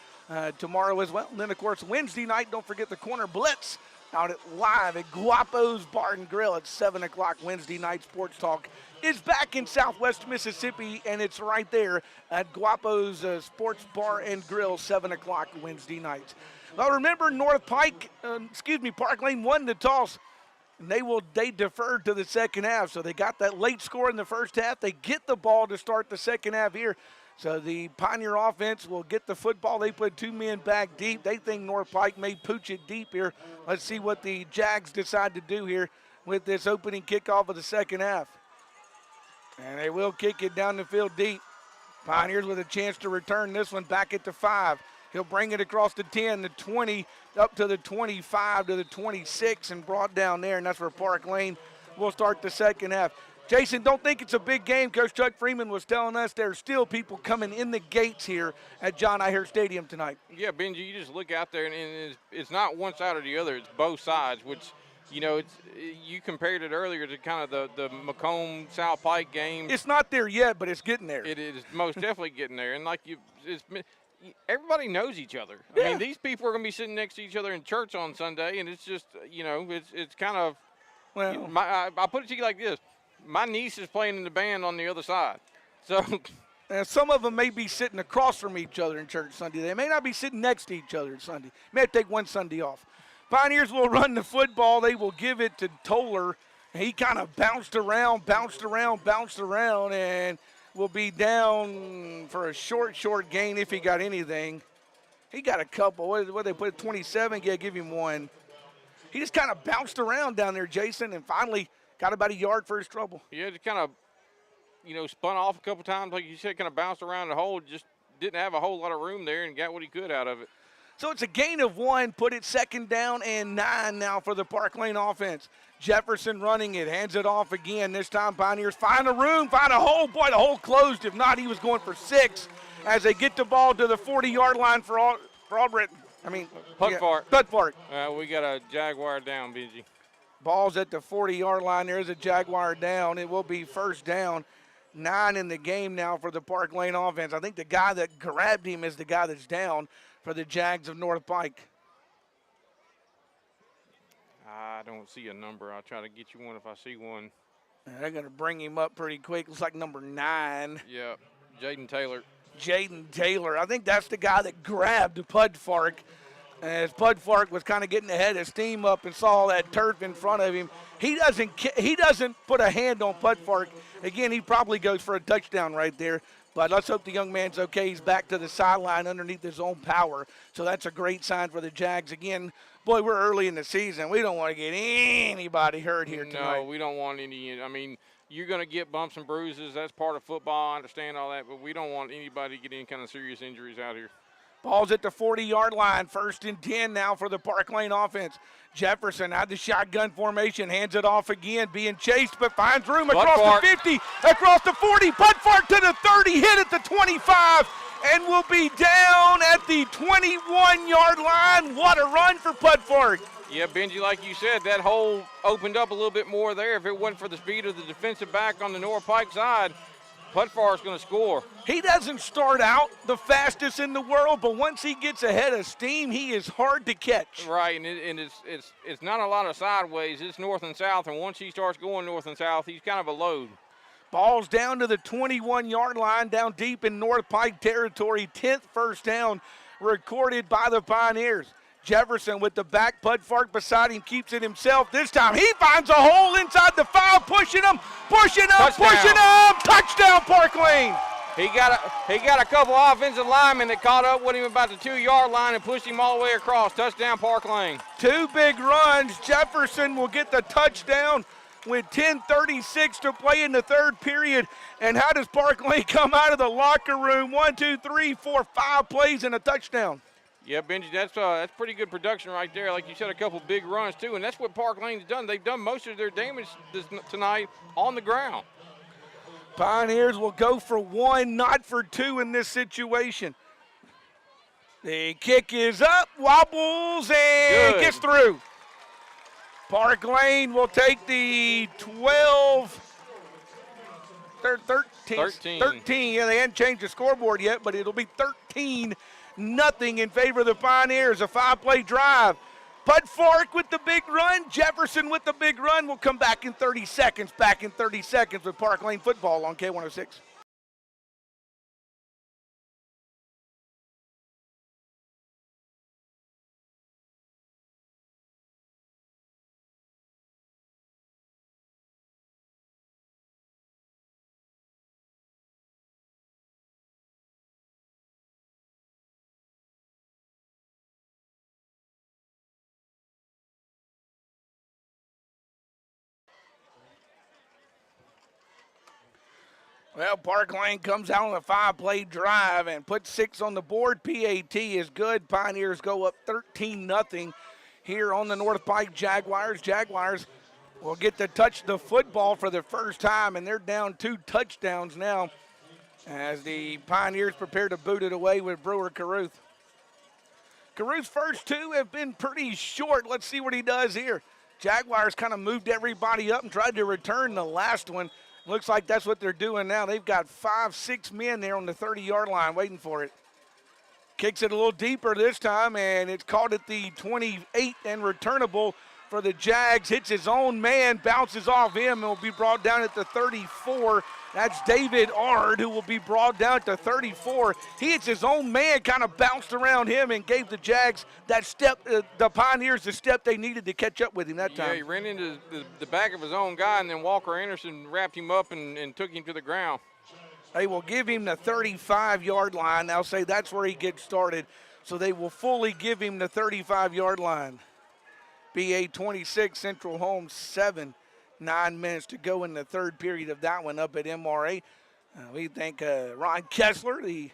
tomorrow as well. And then, of course, Wednesday night, don't forget the Corner Blitz out at live at Guapo's Bar and Grill at 7 o'clock. Wednesday night sports talk is back in Southwest Mississippi, and it's right there at Guapo's Sports Bar and Grill, 7 o'clock Wednesday nights. Well, remember, Park Lane won the toss, and they deferred to the second half, so they got that late score in the first half. They get the ball to start the second half here. So the Pioneer offense will get the football. They put 2 men back deep. They think North Pike may pooch it deep here. Let's see what the Jags decide to do here with this opening kickoff of the second half. And they will kick it down the field deep. Pioneers with a chance to return this one back at the 5. He'll bring it across the 10, the 20, up to the 25, to the 26, and brought down there. And that's where Park Lane will start the second half. Jason, don't think it's a big game. Coach Chuck Freeman was telling us there's still people coming in the gates here at John Iher Stadium tonight. Yeah, Benji, you just look out there, and it's not one side or the other. It's both sides, which you know, you compared it earlier to kind of the Macomb South Pike game. It's not there yet, but it's getting there. It is most definitely getting there, and like everybody knows each other. Yeah. I mean, these people are going to be sitting next to each other in church on Sunday, and it's just, you know, it's kind of. Well, I'll put it to you like this: my niece is playing in the band on the other side, so. and some of them may be sitting across from each other in church Sunday. They may not be sitting next to each other Sunday. May have to take one Sunday off. Pioneers will run the football. They will give it to Toller. He kind of bounced around, and will be down for a short gain if he got anything. He got a couple. What they put, 27? Yeah, give him one. He just kind of bounced around down there, Jason, and finally got about a yard for his trouble. Yeah, just kind of, you know, spun off a couple times, like you said, kind of bounced around the hole, just didn't have a whole lot of room there and got what he could out of it. So it's a gain of 1, put it 2nd down and 9 now for the Park Lane offense. Jefferson running it, hands it off again. This time Pioneers find a room, find a hole. Boy, the hole closed. If not, he was going for 6 as they get the ball to the 40-yard line for Albritton. Pudfart. We got a Jaguar down, Benji. Ball's at the 40-yard line. There's a Jaguar down. It will be 1st down. 9 in the game now for the Park Lane offense. I think the guy that grabbed him is the guy that's down for the Jags of North Pike. I don't see a number. I'll try to get you one if I see one. They're going to bring him up pretty quick. Looks like number 9. Yeah, Jaden Taylor. I think that's the guy that grabbed Pudfark as Pudfark was kind of getting the head of steam up and saw that turf in front of him. He doesn't put a hand on Pudfark. Again, he probably goes for a touchdown right there. But let's hope the young man's okay. He's back to the sideline underneath his own power. So that's a great sign for the Jags. Again, boy, we're early in the season. We don't want to get anybody hurt here tonight. No, we don't want any. I mean, you're going to get bumps and bruises. That's part of football. I understand all that. But we don't want anybody to get any kind of serious injuries out here. Ball's at the 40-yard line. 1st and 10 now for the Park Lane offense. Jefferson out the shotgun formation, hands it off again, being chased, but finds room across the 50, across the 40. Pudfart to the 30, hit at the 25, and will be down at the 21-yard line. What a run for Pudfart. Yeah, Benji, like you said, that hole opened up a little bit more there. If it wasn't for the speed of the defensive back on the North Pike side, Pudfart's going to score. He doesn't start out the fastest in the world, but once he gets ahead of steam, he is hard to catch. Right, and it's not a lot of sideways. It's north and south, and once he starts going north and south, he's kind of a load. Ball's down to the 21-yard line, down deep in North Pike territory. 10th 1st down recorded by the Pioneers. Jefferson with the back, Pudfart beside him, keeps it himself. This time he finds a hole inside the 5, pushing him, touchdown Park Lane. He got a couple offensive linemen that caught up with him about the 2-yard line and pushed him all the way across. Touchdown Park Lane. 2 big runs. Jefferson will get the touchdown with 10:36 to play in the 3rd period. And how does Park Lane come out of the locker room? 1, 2, 3, 4, 5 plays and a touchdown. Yeah, Benji, that's pretty good production right there. Like you said, a couple big runs, too, and that's what Park Lane's done. They've done most of their damage tonight on the ground. Pioneers will go for 1, not for 2 in this situation. The kick is up, wobbles, and gets through. Park Lane will take the 13. Yeah, they hadn't changed the scoreboard yet, but it'll be 13-0 in favor of the Pioneers. A 5-play drive. Pudfart with the big run. Jefferson with the big run. We'll come back in 30 seconds. Back in 30 seconds with Park Lane football on K106. Well, Park Lane comes out on a 5-play drive and puts 6 on the board. PAT is good. Pioneers go up 13-0 here on the North Pike Jaguars. Jaguars will get to touch the football for the first time, and they're down 2 touchdowns now as the Pioneers prepare to boot it away with Brewer Caruth. Caruth's first 2 have been pretty short. Let's see what he does here. Jaguars kind of moved everybody up and tried to return the last one. Looks like that's what they're doing now. They've got 5-6 men there on the 30-yard line waiting for it. Kicks it a little deeper this time, and it's caught at the 28 and returnable for the Jags. Hits his own man, bounces off him, and will be brought down at the 34. That's David Ard, who will be brought down at the 34. He hits his own man, kind of bounced around him and gave the Jags that step, the Pioneers the step they needed to catch up with him that time. Yeah, he ran into the back of his own guy, and then Walker Anderson wrapped him up and took him to the ground. They will give him the 35-yard line. They'll say that's where he gets started. So they will fully give him the 35-yard line. BA 26, Central Home 7. 9 minutes to go in the third period of that one up at MRA. We thank Ron Kessler, the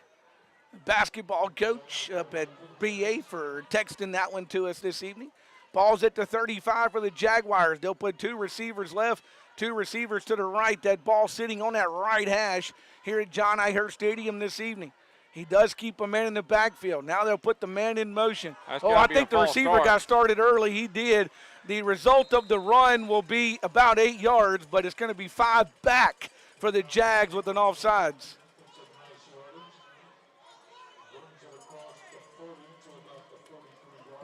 basketball coach up at BA, for texting that one to us this evening. Ball's at the 35 for the Jaguars. They'll put 2 receivers left, 2 receivers to the right. That ball sitting on that right hash here at John I. Hurt Stadium this evening. He does keep a man in the backfield. Now they'll put the man in motion. I think the receiver got started early. He did. The result of the run will be about 8 yards, but it's going to be 5 back for the Jags with an offsides.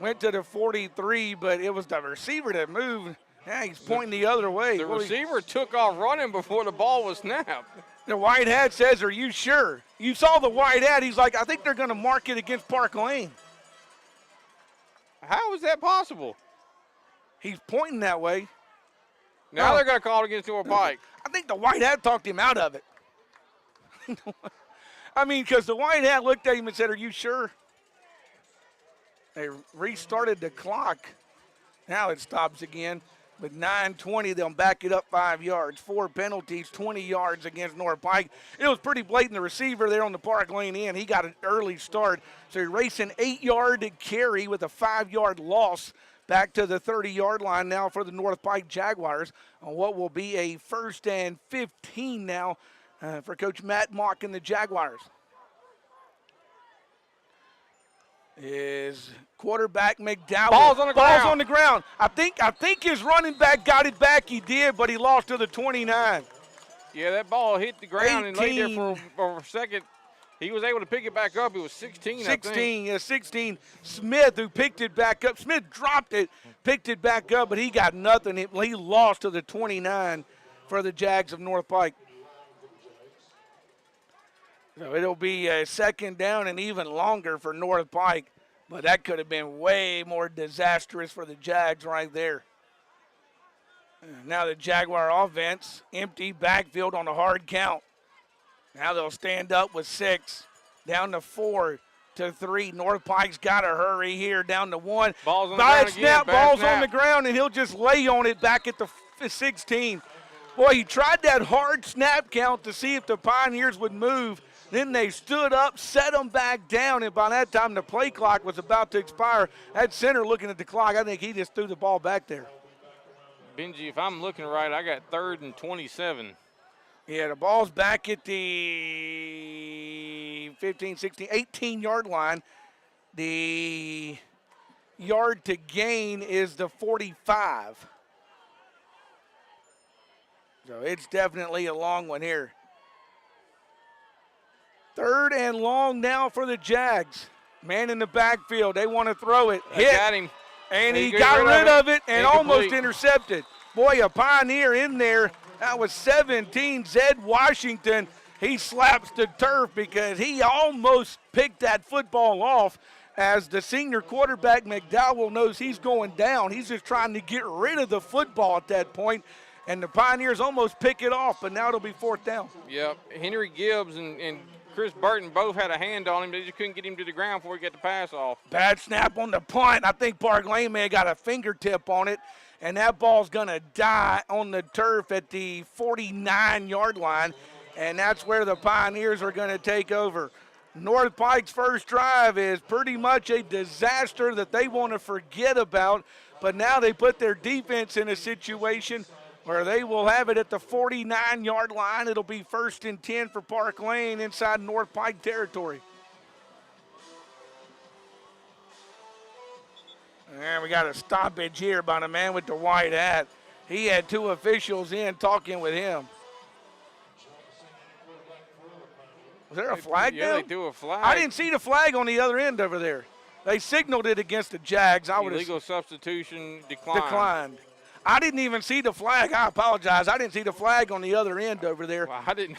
Went to the 43, but it was the receiver that moved. Yeah, he's pointing the other way. The receiver took off running before the ball was snapped. The white hat says, "Are you sure?" You saw the white hat. He's like, "I think they're going to mark it against Park Lane." How is that possible? He's pointing that way. Now they're going to call it against North Pike. I think the white hat talked him out of it. I mean, because the white hat looked at him and said, "Are you sure?" They restarted the clock. Now it stops again. But 9:20, they'll back it up 5 yards. 4 penalties, 20 yards against North Pike. It was pretty blatant. The receiver there on the Park Lane end, he got an early start. So you're racing 8-yard carry with a 5-yard loss back to the 30-yard line now for the North Pike Jaguars on what will be a 1st and 15 now for Coach Matt Mock and the Jaguars. Is quarterback McDowell. Ball's on the ground. I think his running back got it back. He did, but he lost to the 29. Yeah, that ball hit the ground and laid there for a second. He was able to pick it back up. It was 16, 16, yeah, 16. Smith, who picked it back up. Smith dropped it, picked it back up, but he got nothing. He lost to the 29 for the Jags of North Pike. So it'll be a 2nd down and even longer for North Pike, but that could have been way more disastrous for the Jags right there. Now the Jaguar offense, empty backfield on a hard count. Now they'll stand up with 6, down to 4 to 3. North Pike's got to hurry here, down to 1. Ball's on the ground again. Ball's on the ground, and he'll just lay on it back at the 16. Boy, he tried that hard snap count to see if the Pioneers would move. Then they stood up, set them back down, and by that time the play clock was about to expire. That center looking at the clock, I think he just threw the ball back there. Benji, if I'm looking right, I got 3rd and 27. Yeah, the ball's back at the 15, 16, 18-yard line. The yard to gain is the 45. So it's definitely a long one here. 3rd and long now for the Jags. Man in the backfield. They want to throw it. Hit. Got him. And he got rid of it and almost intercepted. Boy, a Pioneer in there. That was 17, Zed Washington. He slaps the turf because he almost picked that football off as the senior quarterback McDowell knows he's going down. He's just trying to get rid of the football at that point. And the Pioneers almost pick it off, but now it'll be 4th down. Yep, Henry Gibbs and Chris Burton both had a hand on him. They just couldn't get him to the ground before he got the pass off. Bad snap on the punt. I think Park Lane may have got a fingertip on it, and that ball's going to die on the turf at the 49-yard line, and that's where the Pioneers are going to take over. North Pike's first drive is pretty much a disaster that they want to forget about, but now they put their defense in a situation where they will have it at the 49-yard line. It'll be 1st and 10 for Park Lane inside North Pike territory. And we got a stoppage here by the man with the white hat. He had two officials in talking with him. Was there a flag Yeah, down? they threw a flag. I didn't see the flag on the other end over there. They signaled it against the Jags. I would have Illegal substitution declined. declined. I didn't even see the flag. I apologize. I didn't see the flag on the other end over there. Well, I didn't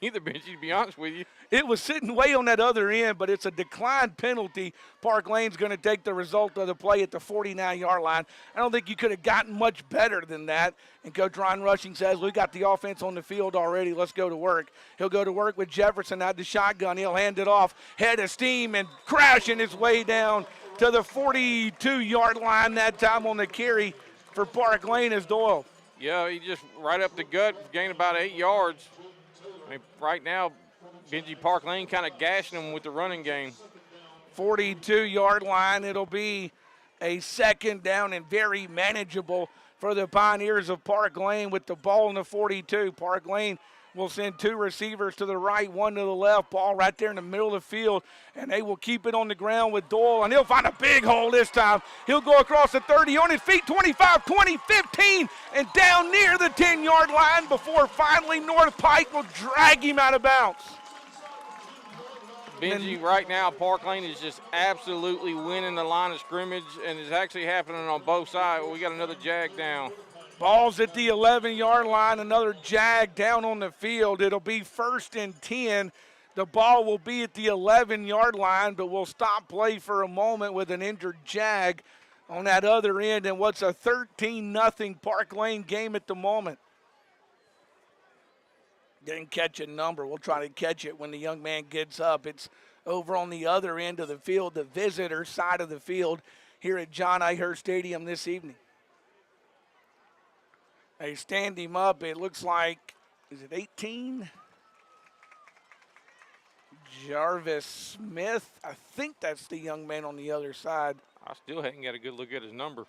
either, Benji, to be honest with you. It was sitting way on that other end, but it's a declined penalty. Park Lane's going to take the result of the play at the 49-yard line. I don't think you could have gotten much better than that. And Coach Ron Rushing says, we got the offense on the field already. Let's go to work. He'll go to work with Jefferson out the shotgun. He'll hand it off, head of steam, and crashing his way down to the 42-yard line that time on the carry for Park Lane is Doyle. Yeah, he just right up the gut, gained about 8 yards. I mean, right now, Benji, Park Lane kind of gashing them with the running game. 42-yard line. It'll be a second down and very manageable for the Pioneers of Park Lane with the ball in the 42. Park Lane will send two receivers to the right, one to the left. Ball right there in the middle of the field, and they will keep it on the ground with Doyle, and he'll find a big hole this time. He'll go across the 30, on his feet, 25, 20, 15, and down near the 10-yard line before finally North Pike will drag him out of bounds. Benji, right now, Park Lane is just absolutely winning the line of scrimmage, and it's actually happening on both sides. We got another jag down. Ball's at the 11-yard line, another jag down on the field. It'll be 1st and 10. The ball will be at the 11-yard line, but we'll stop play for a moment with an injured jag on that other end, and what's a 13-0 Park Lane game at the moment. Didn't catch a number. We'll try to catch it when the young man gets up. It's over on the other end of the field, the visitor side of the field here at John A. Hurst Stadium this evening. They stand him up. It looks like, is it 18? Jarvis Smith. I think that's the young man on the other side. I still hadn't got a good look at his number.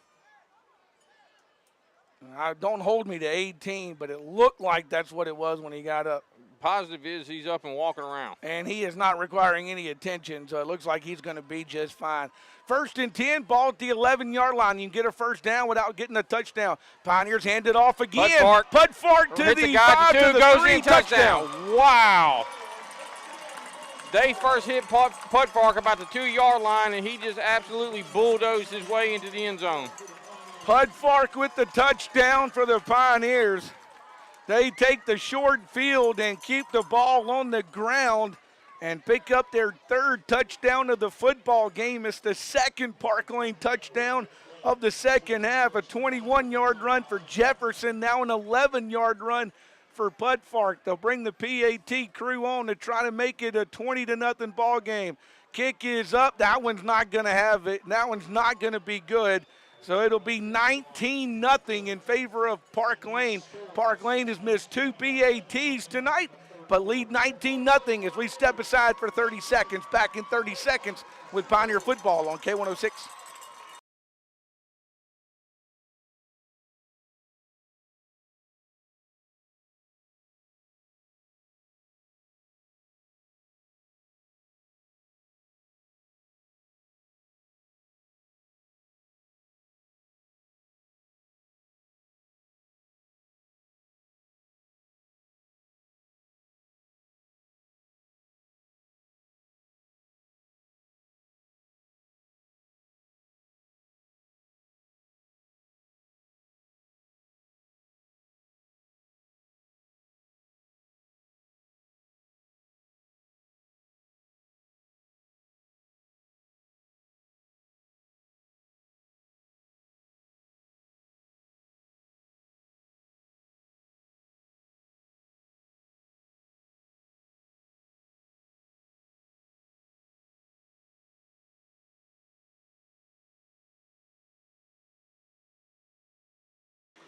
Don't hold me to 18, but it looked like that's what it was when he got up. Positive is he's up and walking around. And he is not requiring any attention, so it looks like he's going to be just fine. 1st and 10, ball at the 11-yard line. You can get a first down without getting a touchdown. Pioneers hand it off again. Pudfark to the guy 5 to the goes 3, in, touchdown. Wow. They first hit Pudfark about the 2-yard line, and he just absolutely bulldozed his way into the end zone. Pudfark with the touchdown for the Pioneers. They take the short field and keep the ball on the ground and pick up their 3rd touchdown of the football game. It's the 2nd Park Lane touchdown of the second half. A 21-yard run for Jefferson, now an 11-yard run for Pudfark. They'll bring the PAT crew on to try to make it a 20-0 ball game. Kick is up. That one's not going to have it. That one's not going to be good. So it'll be 19-0 in favor of Park Lane. Park Lane has missed 2 PATs tonight, but lead 19-0 as we step aside for 30 seconds. Back in 30 seconds with Pioneer Football on K106.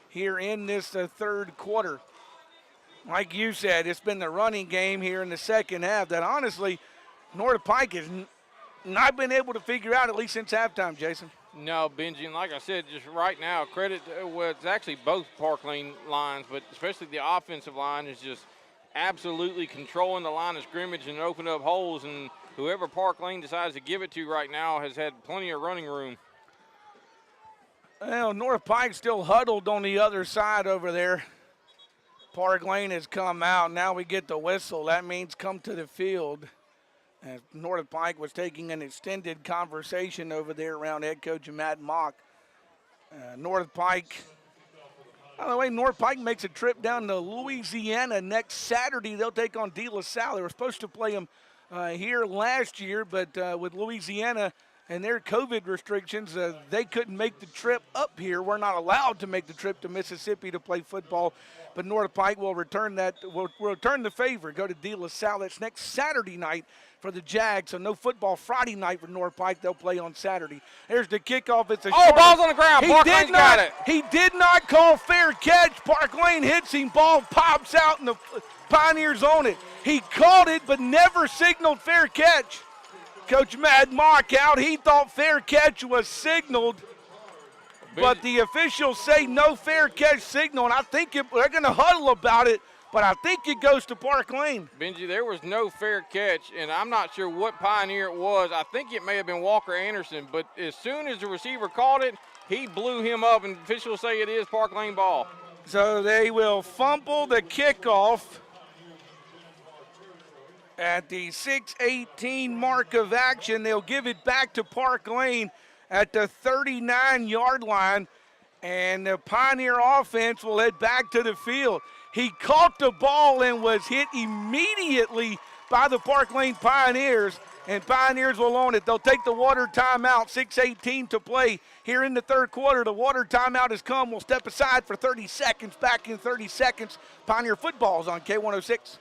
Here in this third quarter. Like you said, it's been the running game here in the second half that honestly North Pike has not been able to figure out, at least since halftime, Jason. No, Benji, and like I said, just right now, credit, well, it's actually both Park Lane lines, but especially the offensive line is just absolutely controlling the line of scrimmage and opening up holes, and whoever Park Lane decides to give it to right now has had plenty of running room. Well, North Pike still huddled on the other side over there. Park Lane has come out. Now we get the whistle. That means come to the field. As North Pike was taking an extended conversation over there around head coach Matt Mock. North Pike, by the way, North Pike makes a trip down to Louisiana next Saturday. They'll take on De La Salle. They were supposed to play them here last year, but with Louisiana and their COVID restrictions, they couldn't make the trip up here. We're not allowed to make the trip to Mississippi to play football, but North Pike will return will return the favor, go to De La Salle. That's next Saturday night for the Jags, so no football Friday night for North Pike. They'll play on Saturday. Here's the kickoff. It's a ball's on the ground. Park Lane's got it. He did not call fair catch. Park Lane hits him. Ball pops out, and the Pioneers own it. He called it, but never signaled fair catch. Coach Matt Mock out. He thought fair catch was signaled, but the officials say no fair catch signal, and I think they're going to huddle about it, but I think it goes to Park Lane. Benji, there was no fair catch, and I'm not sure what Pioneer it was. I think it may have been Walker Anderson, but as soon as the receiver called it, he blew him up, and officials say it is Park Lane ball. So they will fumble the kickoff at the 6:18 mark of action. They'll give it back to Park Lane at the 39-yard line, and the Pioneer offense will head back to the field. He caught the ball and was hit immediately by the Park Lane Pioneers, and Pioneers will own it. They'll take the water timeout, 6:18 to play here in the third quarter. The water timeout has come. We'll step aside for 30 seconds. Back in 30 seconds. Pioneer football is on K106.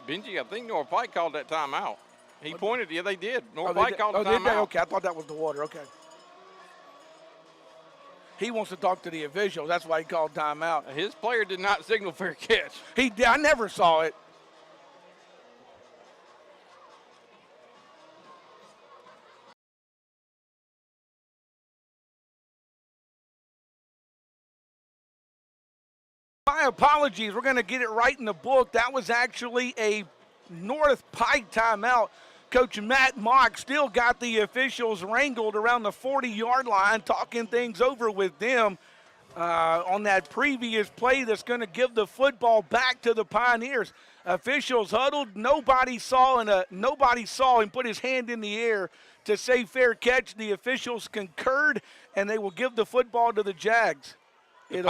Benji, I think North Pike called that timeout. He pointed. Yeah, they did. North Pike called the timeout. Okay, I thought that was the water. Okay. He wants to talk to the officials. That's why he called timeout. His player did not signal fair catch. He did. I never saw it. My apologies. We're going to get it right in the book. That was actually a North Pike timeout. Coach Matt Mock still got the officials wrangled around the 40-yard line, talking things over with them on that previous play that's going to give the football back to the Pioneers. Officials huddled. Nobody saw him put his hand in the air to say fair catch. The officials concurred, and they will give the football to the Jags. To the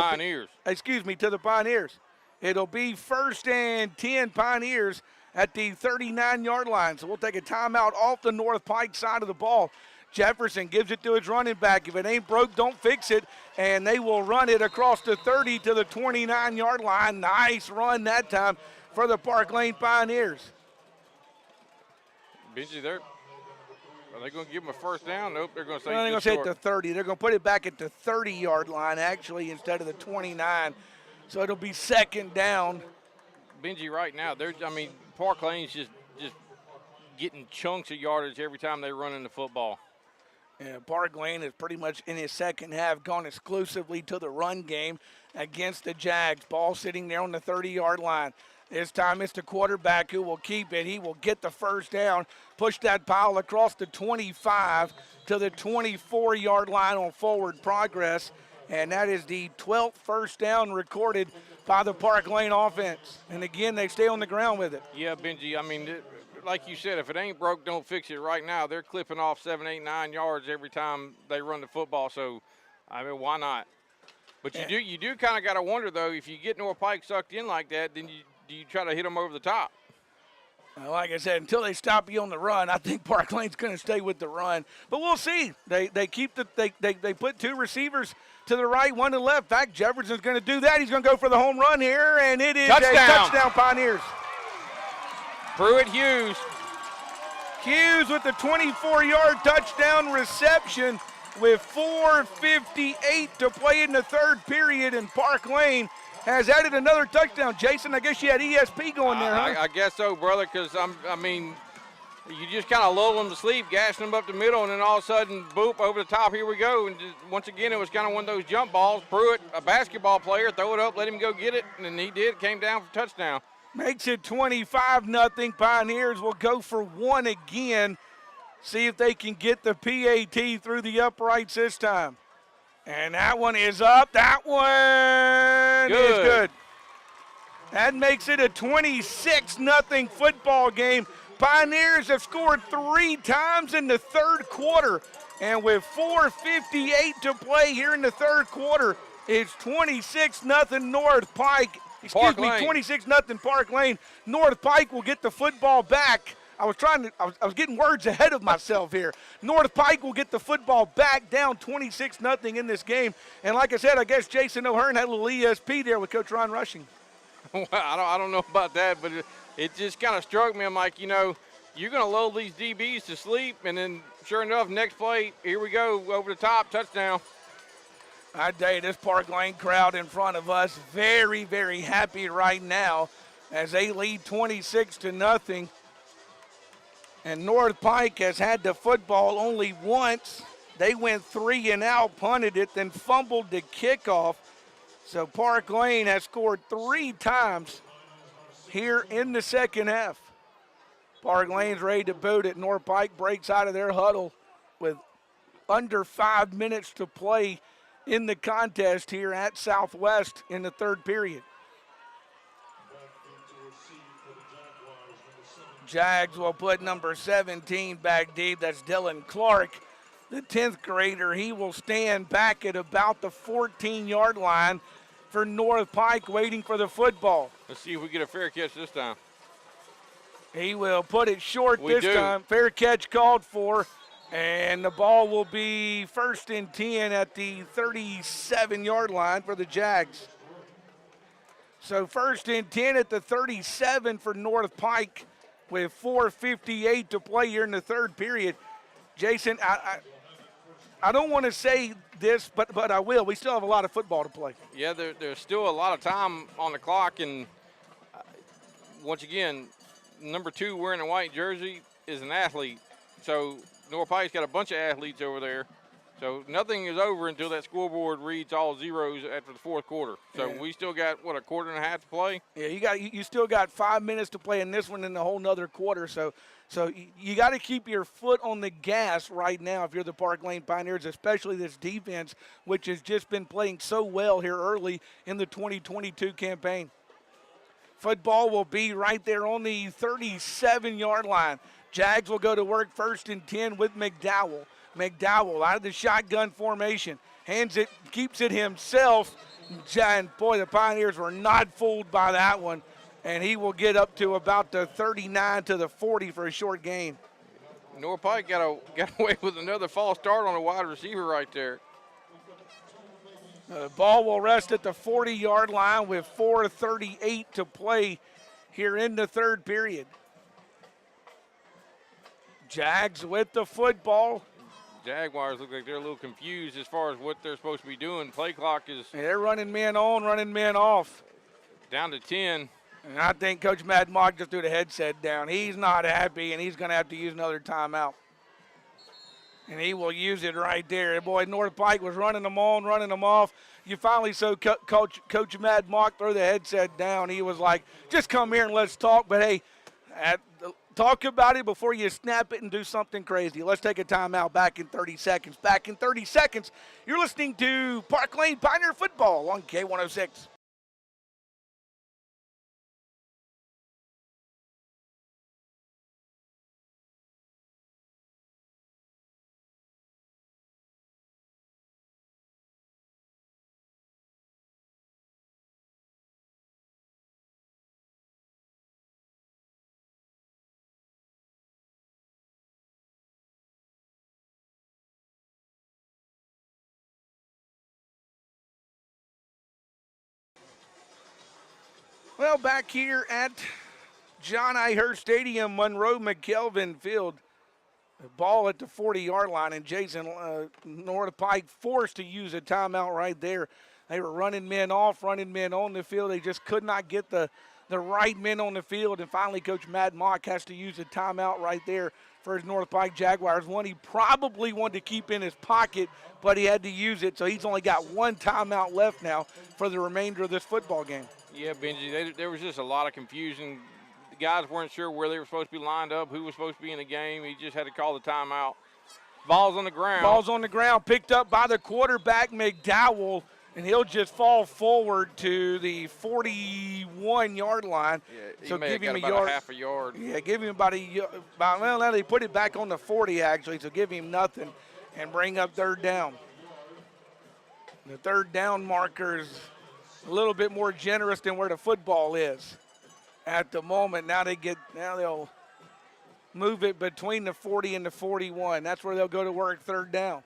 Pioneers. It'll be 1st and 10 Pioneers at the 39-yard line. So we'll take a timeout off the North Pike side of the ball. Jefferson gives it to his running back. If it ain't broke, don't fix it. And they will run it across the 30 to the 29-yard line. Nice run that time for the Park Lane Pioneers. Benji, are they going to give him a first down? Nope, they're going to say they're going to say at the 30. They're going to put it back at the 30-yard line, actually, instead of the 29. So it'll be 2nd down. Benji, right now, Park Lane's just getting chunks of yardage every time they run in the football. Yeah, Park Lane is pretty much in his second half gone exclusively to the run game against the Jags. Ball sitting there on the 30-yard line. This time it's the quarterback who will keep it. He will get the first down, push that pile across the 25 to the 24-yard line on forward progress. And that is the 12th first down recorded by the Park Lane offense. And again, they stay on the ground with it. Yeah, Benji, like you said, if it ain't broke, don't fix it. Right now, they're clipping off 7, 8, 9 yards every time they run the football. So, why not? But you do kind of got to wonder, though, if you get North Pike sucked in like that, then do you try to hit them over the top? Like I said, until they stop you on the run, I think Park Lane's going to stay with the run. But we'll see. They put 2 receivers to the right, 1 to the left. In fact, Jefferson's going to do that. He's going to go for the home run here, and it is a touchdown Pioneers. Pruitt Hughes. Hughes with the 24-yard touchdown reception with 4:58 to play in the third period, and Park Lane has added another touchdown. Jason, I guess you had ESP going there, huh? I guess so, brother, because, you just kind of lull them to sleep, gassing them up the middle, and then all of a sudden, boop, over the top, here we go. And once again, it was kind of one of those jump balls. Pruitt, a basketball player, throw it up, let him go get it, and he did, came down for touchdown. Makes it 25-0. Pioneers will go for 1 again. See if they can get the PAT through the uprights this time. And that one is up. That one is good. That makes it a 26-0 football game. Pioneers have scored 3 times in the third quarter. And with 4:58 to play here in the third quarter, it's 26-0 North Pike. Excuse me, 26-0 Park Lane. North Pike will get the football back. I was getting words ahead of myself here. North Pike will get the football back, down 26-0 in this game. And like I said, I guess Jason O'Hearn had a little ESP there with Coach Ron Rushing. Well, I don't know about that, but it just kind of struck me. I'm like, you know, you're going to lull these DBs to sleep, and then sure enough, next play, here we go, over the top, touchdown. I tell you, this Park Lane crowd in front of us, very, very happy right now as they lead 26-0. And North Pike has had the football only once. They went 3 and out, punted it, then fumbled the kickoff. So Park Lane has scored 3 times here in the second half. Park Lane's ready to boot it. North Pike breaks out of their huddle with under 5 minutes to play in the contest here at Southwest in the third period. Jags will put number 17 back deep. That's Dylan Clark, the 10th grader. He will stand back at about the 14-yard line for North Pike, waiting for the football. Let's see if we get a fair catch this time. He will put it short this time. Fair catch called for, and the ball will be 1st and 10 at the 37-yard line for the Jags. So 1st and 10 at the 37 for North Pike, with 4:58 to play here in the third period. Jason, I don't want to say this, but I will. We still have a lot of football to play. Yeah, there's still a lot of time on the clock, and once again, number 2 wearing a white jersey is an athlete. So North Pike's got a bunch of athletes over there. So nothing is over until that scoreboard reads all zeros after the fourth quarter. So we still got, what, a quarter and a half to play? Yeah, you still got 5 minutes to play in this one and a whole nother quarter. So you got to keep your foot on the gas right now if you're the Park Lane Pioneers, especially this defense, which has just been playing so well here early in the 2022 campaign. Football will be right there on the 37-yard line. Jags will go to work 1st and 10 with McDowell. McDowell out of the shotgun formation, hands it, keeps it himself. And boy, the Pioneers were not fooled by that one. And he will get up to about the 39 to the 40 for a short gain. North Pike got away with another false start on a wide receiver right there. The ball will rest at the 40-yard line with 4:38 to play here in the third period. Jags with the football. Jaguars look like they're a little confused as far as what they're supposed to be doing. Play clock is They're running men on, running men off. down to 10. And I think Coach Matt Mock just threw the headset down. He's not happy, and he's going to have to use another timeout. And he will use it right there. Boy, North Pike was running them on, running them off. You finally saw Coach Matt Mock throw the headset down. He was like, just come here and let's talk. But, hey, talk about it before you snap it and do something crazy. Let's take a timeout. Back in 30 seconds. Back in 30 seconds. You're listening to Park Lane Pioneer Football on K106. Well, back here at John I. Hurst Stadium, Monroe McKelvin Field, the ball at the 40-yard line, and Jason North Pike forced to use a timeout right there. They were running men off, running men on the field. They just could not get the right men on the field, and finally Coach Matt Mock has to use a timeout right there for his North Pike Jaguars. One he probably wanted to keep in his pocket, but he had to use it, so he's only got one timeout left now for the remainder of this football game. Yeah, Benji, there was just a lot of confusion. the guys weren't sure where they were supposed to be lined up, who was supposed to be in the game. He just had to call the timeout. Ball's on the ground. Ball's on the ground, picked up by the quarterback, McDowell, and he'll just fall forward to the 41-yard line. Yeah, so may give have him got a about yard. a half a yard. Yeah, give him well, now they put it back on the 40, actually, so give him nothing and bring up third down. The third down marker is a little bit more generous than where the football is at the moment. Now they'll move it between the 40 and the 41. That's where they'll go to work third down.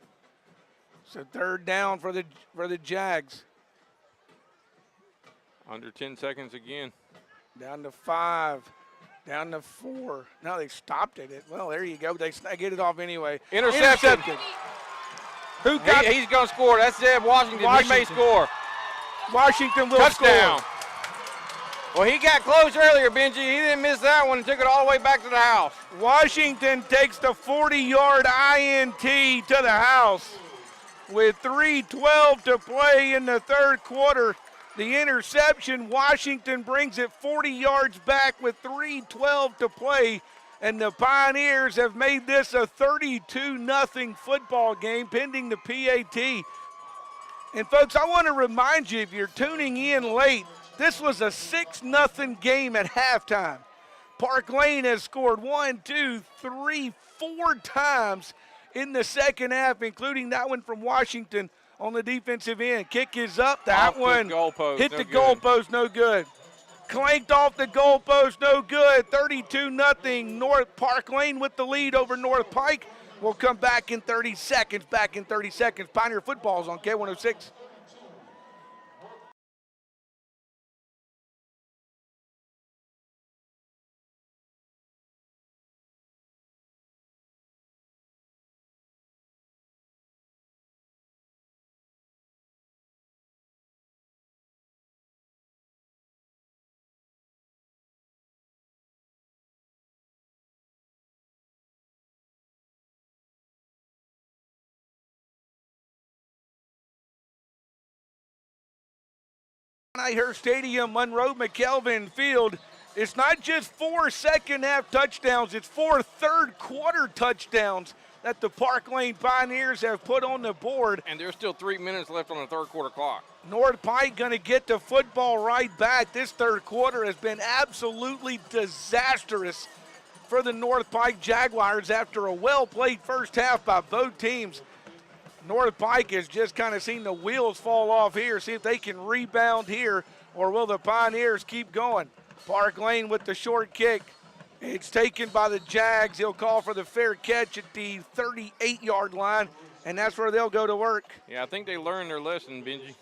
So third down for the Jags. Under 10 seconds again. Down to 5, down to 4. Now they stopped it. Well, there you go. They get it off anyway. Intercepted. Who got He's going to score. That's Zeb Washington. He may score. Washington will Touchdown. score. Well, he got close earlier, Benji. He didn't miss that one and took it all the way back to the house. Washington takes the 40-yard INT to the house with 3:12 to play in the third quarter. The interception, Washington brings it 40 yards back with 3:12 to play, and the Pioneers have made this a 32-0 football game pending the PAT. And folks, I want to remind you, if you're tuning in late, this was a 6-0 game at halftime. Park Lane has scored 1, 2, 3, 4 times in the second half, including that one from Washington on the defensive end. Kick is up. That one hit the goalpost, no good. Clanked off the goalpost, no good. 32-0. North Park Lane with the lead over North Pike. We'll come back in 30 seconds. Pioneer football's on K106. Her Stadium, Monroe McKelvin Field. It's not just 4 second-half touchdowns, it's 4 third-quarter touchdowns that the Park Lane Pioneers have put on the board. And there's still 3 minutes left on the third quarter clock. North Pike going to get the football right back. This third quarter has been absolutely disastrous for the North Pike Jaguars after a well-played first half by both teams. North Pike has just kind of seen the wheels fall off here, see if they can rebound here, or will the Pioneers keep going? Park Lane with the short kick. It's taken by the Jags. He'll call for the fair catch at the 38-yard line, and that's where they'll go to work. Yeah, I think they learned their lesson, Benji.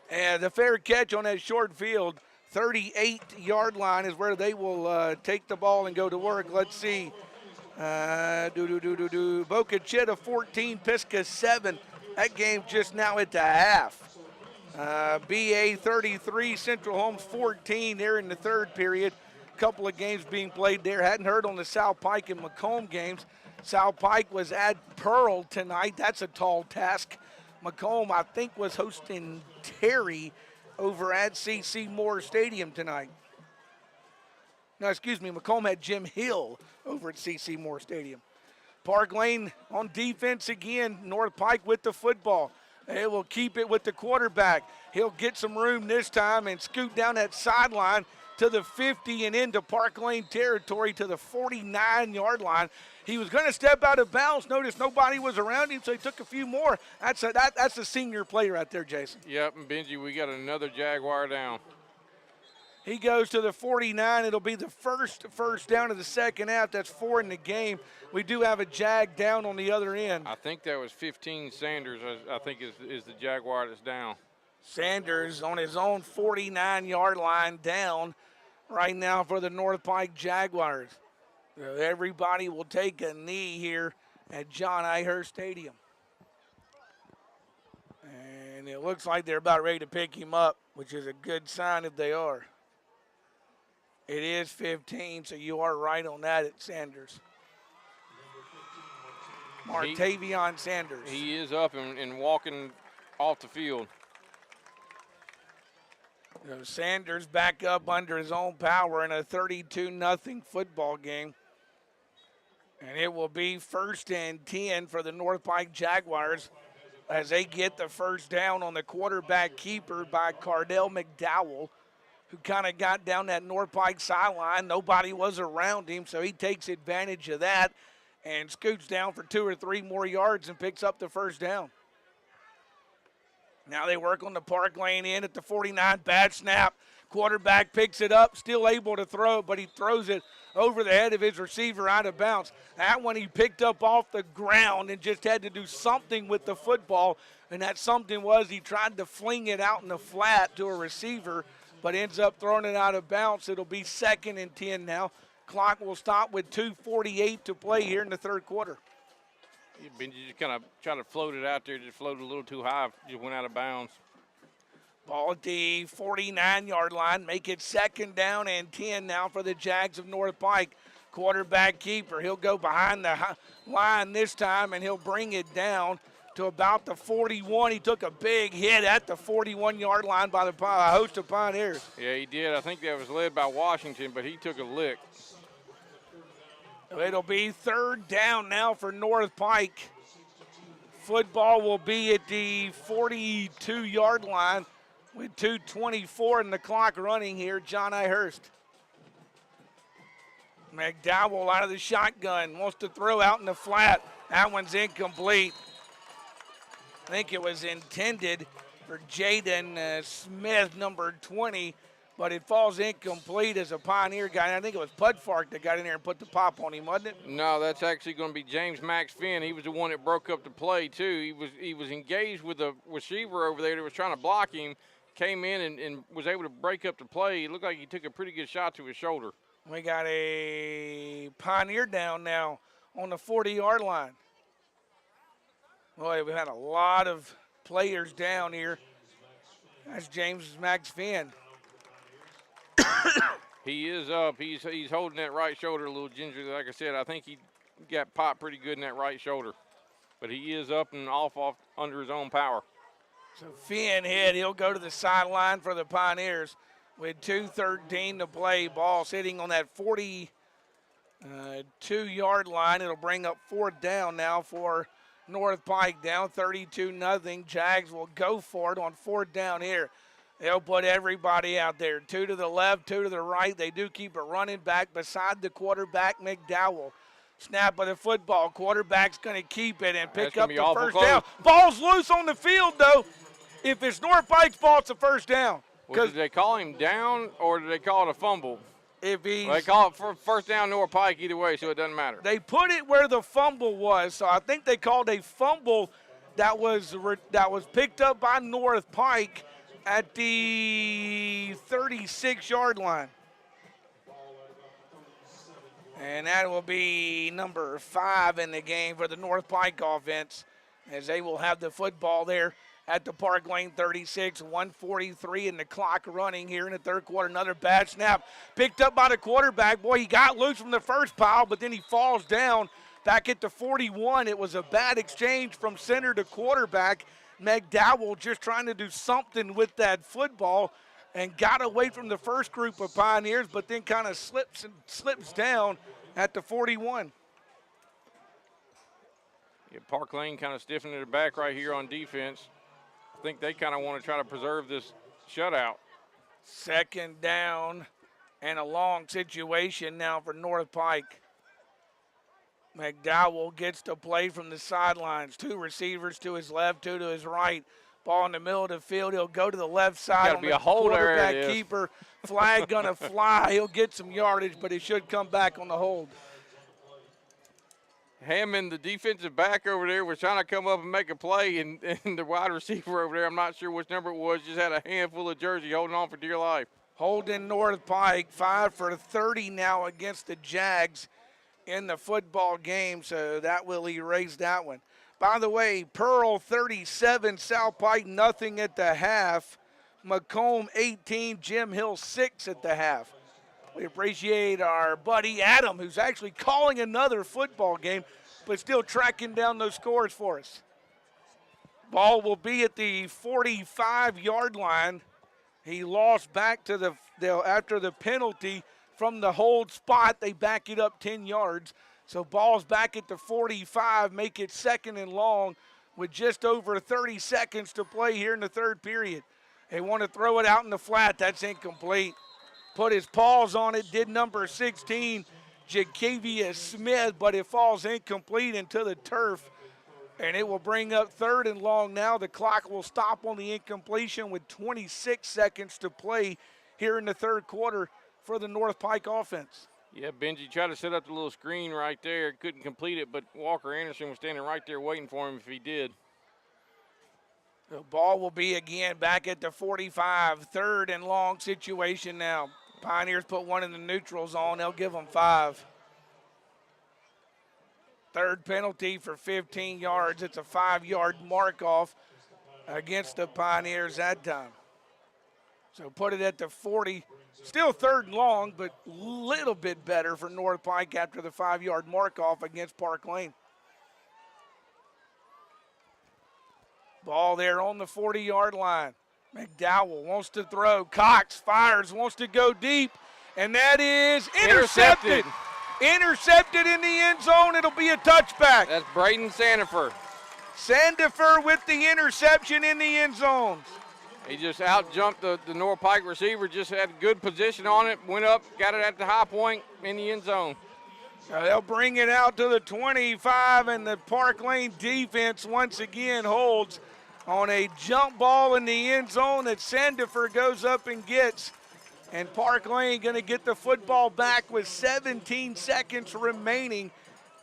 And the fair catch on that short field, 38-yard line is where they will take the ball and go to work. Let's see. Boca Chica 14, Pisgah 7. That game just now at the half. BA 33, Central Holmes 14 there in the third period. Couple of games being played there. Hadn't heard on the South Pike and Macomb games. South Pike was at Pearl tonight. That's a tall task. Macomb, I think, was hosting Terry over at C.C. Moore Stadium tonight. No, excuse me, Macomb had Jim Hill over at C.C. Moore Stadium. Park Lane on defense again. North Pike with the football. They will keep it with the quarterback. He'll get some room this time and scoot down that sideline to the 50 and into Park Lane territory to the 49-yard line. He was going to step out of bounds. Notice nobody was around him, so he took a few more. That's a senior play right there, Jason. Yep, and Benji, we got another Jaguar down. He goes to the 49. It'll be the first down of the second half. That's 4 in the game. We do have a Jag down on the other end. I think that was 15 Sanders, I think is the Jaguar that's down. Sanders on his own 49-yard line down right now for the North Pike Jaguars. So everybody will take a knee here at John Ihurst Stadium. And it looks like they're about ready to pick him up, which is a good sign if they are. It is 15, so you are right on that at Sanders. Martavion Sanders. He is up and walking off the field. So Sanders back up under his own power in a 32-0 football game. And it will be 1st and 10 for the North Pike Jaguars as they get the first down on the quarterback keeper by Cardell McDowell, who kind of got down that North Pike sideline. Nobody was around him, so he takes advantage of that and scoots down for 2 or 3 more yards and picks up the first down. Now they work on the Park Lane end at the 49. Bad snap. Quarterback picks it up, still able to throw, but he throws it over the head of his receiver out of bounds. That one he picked up off the ground and just had to do something with the football, and that something was he tried to fling it out in the flat to a receiver, but ends up throwing it out of bounds. It'll be 2nd and 10 now. Clock will stop with 2:48 to play here in the third quarter. Benji just kind of tried to float it out there, just floated a little too high, just went out of bounds. Ball at the 49-yard line. Make it 2nd down and 10 now for the Jags of North Pike. Quarterback keeper. He'll go behind the line this time, and he'll bring it down to about the 41. He took a big hit at the 41-yard line by the host of Pioneers. Yeah, he did. I think that was led by Washington, but he took a lick. It'll be 3rd down now for North Pike. Football will be at the 42-yard line with 2:24 in the clock running here. John I. Hurst. McDowell out of the shotgun, wants to throw out in the flat. That one's incomplete. I think it was intended for Jaden Smith, number 20, but it falls incomplete as a Pioneer guy. I think it was Pudfark that got in there and put the pop on him, wasn't it? No, that's actually going to be James Max Finn. He was the one that broke up the play, too. He was engaged with a receiver over there that was trying to block him, came in and was able to break up the play. It looked like he took a pretty good shot to his shoulder. We got a Pioneer down now on the 40-yard line. Boy, we've had a lot of players down here. That's James Max Finn. He is up. He's holding that right shoulder a little gingerly. Like I said, I think he got popped pretty good in that right shoulder. But he is up and off under his own power. So Finn hit. He'll go to the sideline for the Pioneers with 2:13 to play. Ball sitting on that 42-yard line. It'll bring up 4th down now for North Pike, down 32-0. Jags will go for it on 4th down here. They'll put everybody out there. 2 to the left, 2 to the right. They do keep it running back beside the quarterback, McDowell. Snap of the football. Quarterback's going to keep it and pick up the first down. Ball's loose on the field, though. If it's North Pike's ball, it's a first down. Well, did they call him down or did they call it a fumble? If he's, well, they call it for first down North Pike either way, so it doesn't matter. They put it where the fumble was, so I think they called a fumble that was picked up by North Pike at the 36-yard line. And that will be number 5 in the game for the North Pike offense, as they will have the football there at the Park Lane 36, 1:43 in the clock running here in the third quarter. Another bad snap picked up by the quarterback. Boy, he got loose from the first pile, but then he falls down back at the 41. It was a bad exchange from center to quarterback. McDowell just trying to do something with that football and got away from the first group of Pioneers, but then kind of slips down at the 41. Yeah, Park Lane kind of stiffening their back right here on defense. I think they kind of want to try to preserve this shutout. 2nd down and a long situation now for North Pike. McDowell gets to play from the sidelines. 2 receivers to his left, 2 to his right. Ball in the middle of the field. He'll go to the left side on the quarterback keeper. Flag gonna fly. He'll get some yardage, but he should come back on the hold. Hammond, the defensive back over there, was trying to come up and make a play, and the wide receiver over there, I'm not sure which number it was, just had a handful of jersey holding on for dear life. Holding North Pike 5 for 30 now against the Jags in the football game, so that will erase that one. By the way, Pearl 37, South Pike nothing at the half. Macomb 18, Jim Hill 6 at the half. We appreciate our buddy Adam, who's actually calling another football game, but still tracking down those scores for us. Ball will be at the 45-yard line He lost back to after the penalty from the hold spot. They back it up 10 yards. So ball's back at the 45, make it 2nd and long with just over 30 seconds to play here in the third period. They want to throw it out in the flat. That's incomplete. Put his paws on it, did number 16, Jacavius Smith, but it falls incomplete into the turf. And it will bring up 3rd and long now. The clock will stop on the incompletion with 26 seconds to play here in the third quarter for the North Pike offense. Yeah, Benji tried to set up the little screen right there. Couldn't complete it, but Walker Anderson was standing right there waiting for him if he did. The ball will be again back at the 45. 3rd and long situation now. Pioneers put one in the neutral zone. They'll give them 5. 3rd penalty for 15 yards. It's a 5-yard mark off against the Pioneers that time. So put it at the 40. Still 3rd and long, but a little bit better for North Pike after the 5-yard mark off against Park Lane. Ball there on the 40-yard line. McDowell wants to throw. Cox fires, wants to go deep, and that is intercepted. Intercepted in the end zone. It'll be a touchback. That's Braden Sandifer. Sandifer with the interception in the end zone. He just out-jumped the North Pike receiver, just had good position on it, went up, got it at the high point in the end zone. They'll bring it out to the 25, and the Park Lane defense once again holds on a jump ball in the end zone that Sandifer goes up and gets. And Park Lane going to get the football back with 17 seconds remaining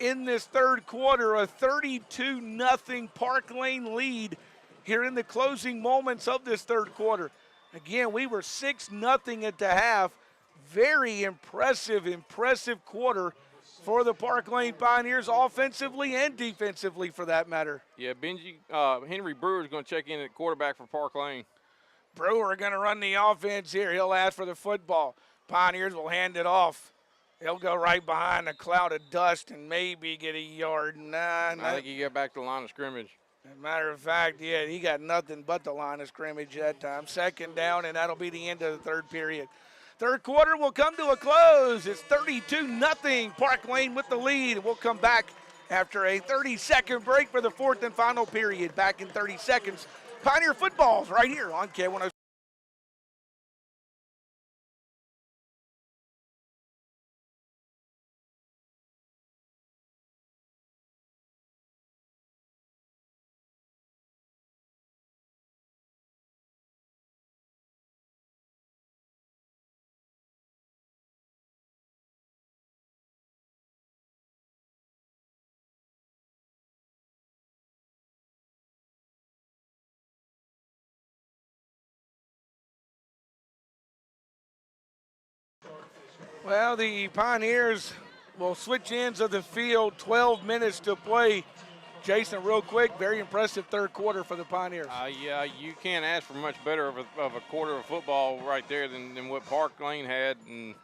in this third quarter. A 32-0 Park Lane lead here in the closing moments of this third quarter. Again, we were 6-0 at the half. Very impressive quarter for the Park Lane Pioneers, offensively and defensively for that matter. Yeah, Benji, Henry Brewer is going to check in at quarterback for Park Lane. Brewer going to run the offense here. He'll ask for the football. Pioneers will hand it off. He'll go right behind a cloud of dust and maybe get a yard. I think he got back to the line of scrimmage. As a matter of fact, yeah, he got nothing but the line of scrimmage that time. 2nd down, and that'll be the end of the third period. Third quarter will come to a close. It's 32-0. Park Lane with the lead. We'll come back after a 30-second break for the 4th and final period. Back in 30 seconds. Pioneer football's right here on K106. Well, the Pioneers will switch ends of the field, 12 minutes to play. Jason, real quick, very impressive third quarter for the Pioneers. Yeah, you can't ask for much better of a quarter of football right there than what Park Lane had, and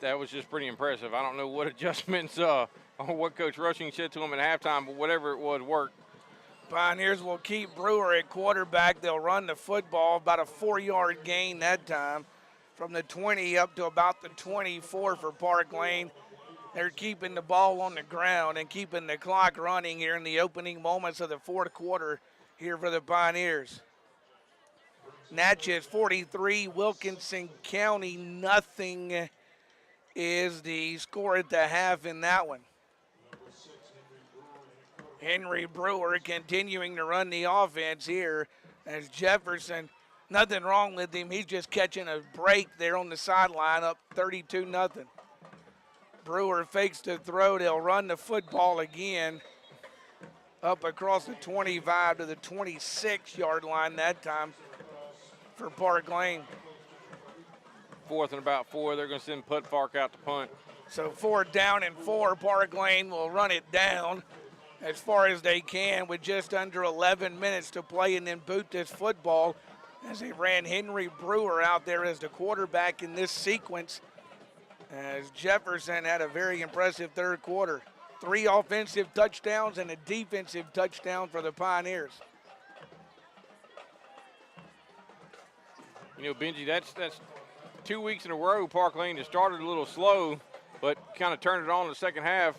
that was just pretty impressive. I don't know what adjustments or what Coach Rushing said to him at halftime, but whatever it was, worked. Pioneers will keep Brewer at quarterback. They'll run the football, about a 4-yard gain that time, from the 20 up to about the 24 for Park Lane. They're keeping the ball on the ground and keeping the clock running here in the opening moments of the fourth quarter here for the Pioneers. Natchez 43, Wilkinson County nothing is the score at the half in that one. Henry Brewer continuing to run the offense here as Jefferson. Nothing wrong with him. He's just catching a break there on the sideline, up 32-0. Brewer fakes the throw. They'll run the football again up across the 25 to the 26-yard line that time for Park Lane. 4th and about 4. They're going to send Putt Fark out to punt. So 4th down and 4. Park Lane will run it down as far as they can with just under 11 minutes to play and then boot this football as they ran Henry Brewer out there as the quarterback in this sequence, as Jefferson had a very impressive third quarter. 3 offensive touchdowns and a defensive touchdown for the Pioneers. You know, Benji, that's 2 weeks in a row. Park Lane has started a little slow, but kind of turned it on in the second half.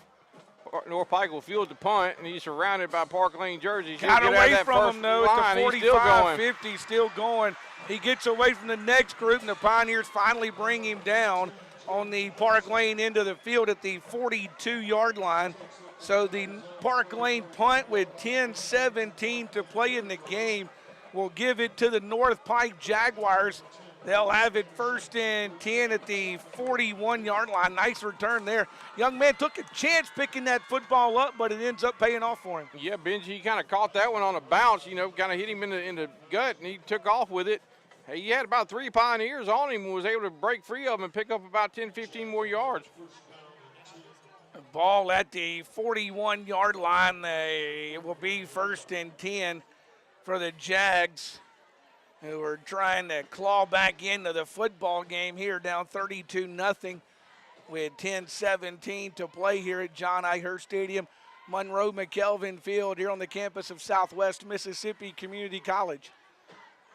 North Pike will field the punt, and he's surrounded by Park Lane jerseys. Got away from him, though, at the 45-50, still going. He gets away from the next group, and the Pioneers finally bring him down on the Park Lane end of the field at the 42-yard line. So the Park Lane punt with 10-17 to play in the game will give it to the North Pike Jaguars. They'll have it 1st and 10 at the 41-yard line. Nice return there. Young man took a chance picking that football up, but it ends up paying off for him. Yeah, Benji kind of caught that one on a bounce, you know, kind of hit him in the gut, and he took off with it. He had about 3 Pioneers on him and was able to break free of them and pick up about 10, 15 more yards. The ball at the 41-yard line. It will be 1st and 10 for the Jags, who are trying to claw back into the football game here, down 32-0 with 10-17 to play here at John I. Hurst Stadium, Monroe McKelvin Field here on the campus of Southwest Mississippi Community College.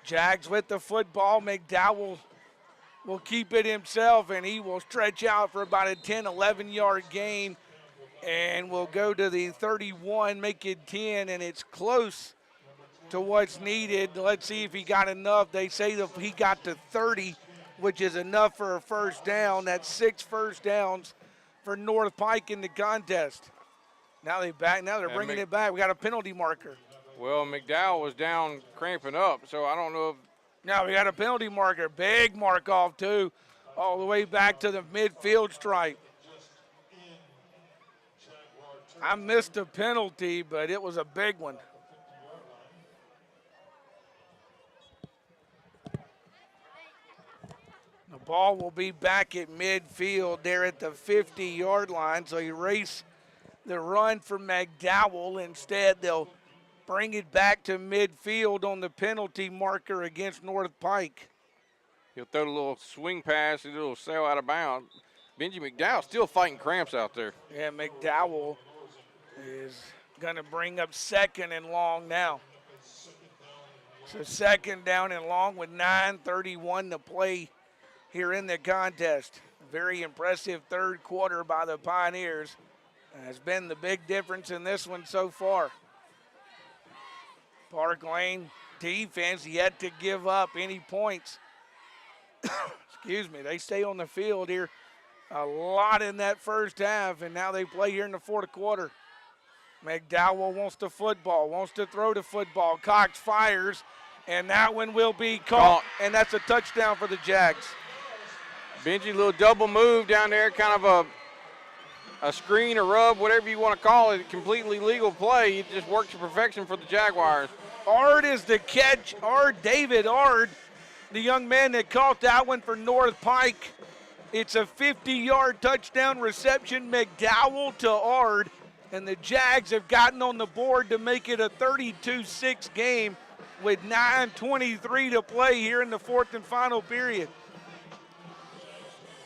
Jags with the football. McDowell will keep it himself, and he will stretch out for about a 10, 11-yard gain, and will go to the 31, make it 10, and it's close to what's needed. Let's see if he got enough. They say that he got to 30, which is enough for a first down. That's 6 first downs for North Pike in the contest. Now they're bringing it back. We got a penalty marker. Well, McDowell was down cramping up, so I don't know if. Now we got a penalty marker. Big mark off, too, all the way back to the midfield stripe. I missed a penalty, but it was a big one. The ball will be back at midfield there at the 50-yard line, so you erase the run for McDowell. Instead, they'll bring it back to midfield on the penalty marker against North Pike. He'll throw a little swing pass, a little sail out of bounds. Benji McDowell still fighting cramps out there. Yeah, McDowell is going to bring up 2nd and long now. So 2nd down and long with 9:31 to play here in the contest. Very impressive 3rd quarter by the Pioneers. Has been the big difference in this one so far. Park Lane defense yet to give up any points. Excuse me, they stay on the field here a lot in that first half, and now they play here in the 4th quarter. McDowell wants the football, wants to throw the football. Cox fires, and that one will be caught, and that's a touchdown for the Jags. Benji, little double move down there, kind of a screen, a rub, whatever you want to call it, completely legal play. It just worked to perfection for the Jaguars. Ard is the catch. David Ard, the young man that caught that one for North Pike. It's a 50-yard touchdown reception, McDowell to Ard, and the Jags have gotten on the board to make it a 32-6 game with 9:23 to play here in the 4th and final period.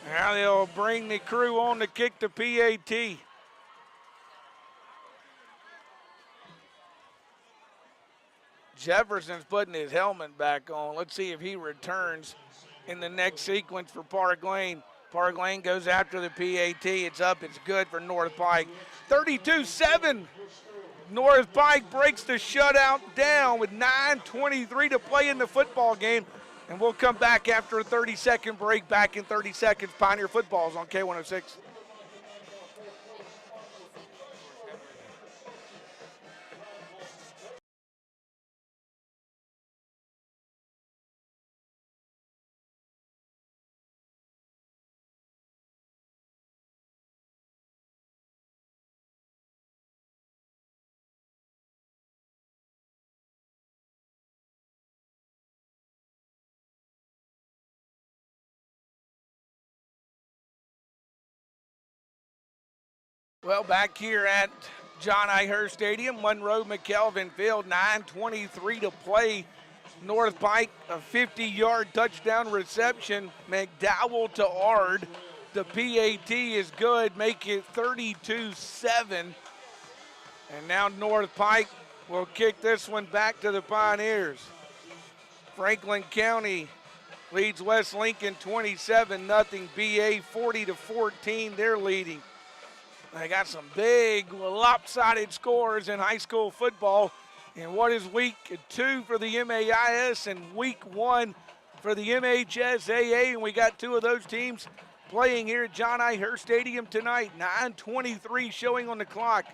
Now they'll bring the crew on to kick the PAT. Jefferson's putting his helmet back on. Let's see if he returns in the next sequence for Park Lane. Park Lane goes after the PAT. It's up. It's good for North Pike. 32-7. North Pike breaks the shutout down with 9:23 to play in the football game. And we'll come back after a 30-second break. Back in 30 seconds. Pioneer Football's on K106. Well, back here at John I. Hurst Stadium, Monroe McKelvin Field, 9:23 to play. North Pike, a 50-yard touchdown reception. McDowell to Ard. The PAT is good, make it 32-7. And now North Pike will kick this one back to the Pioneers. Franklin County leads West Lincoln 27-0. BA 40-14, they're leading. They got some big lopsided scores in high school football in what is week 2 for the MAIS and week 1 for the MHSAA, and we got 2 of those teams playing here at John I. Hurst Stadium tonight. 9:23 showing on the clock.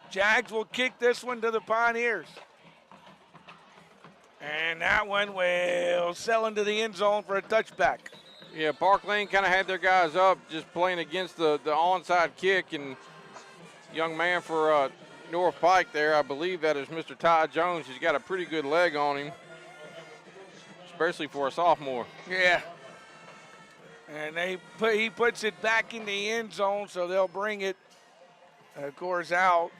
Jags will kick this one to the Pioneers. And that one will sell into the end zone for a touchback. Yeah, Park Lane kind of had their guys up just playing against the onside kick, and young man for North Pike there, I believe that is Mr. Ty Jones. He's got a pretty good leg on him, especially for a sophomore. Yeah. And he puts it back in the end zone, so they'll bring it, of course, out.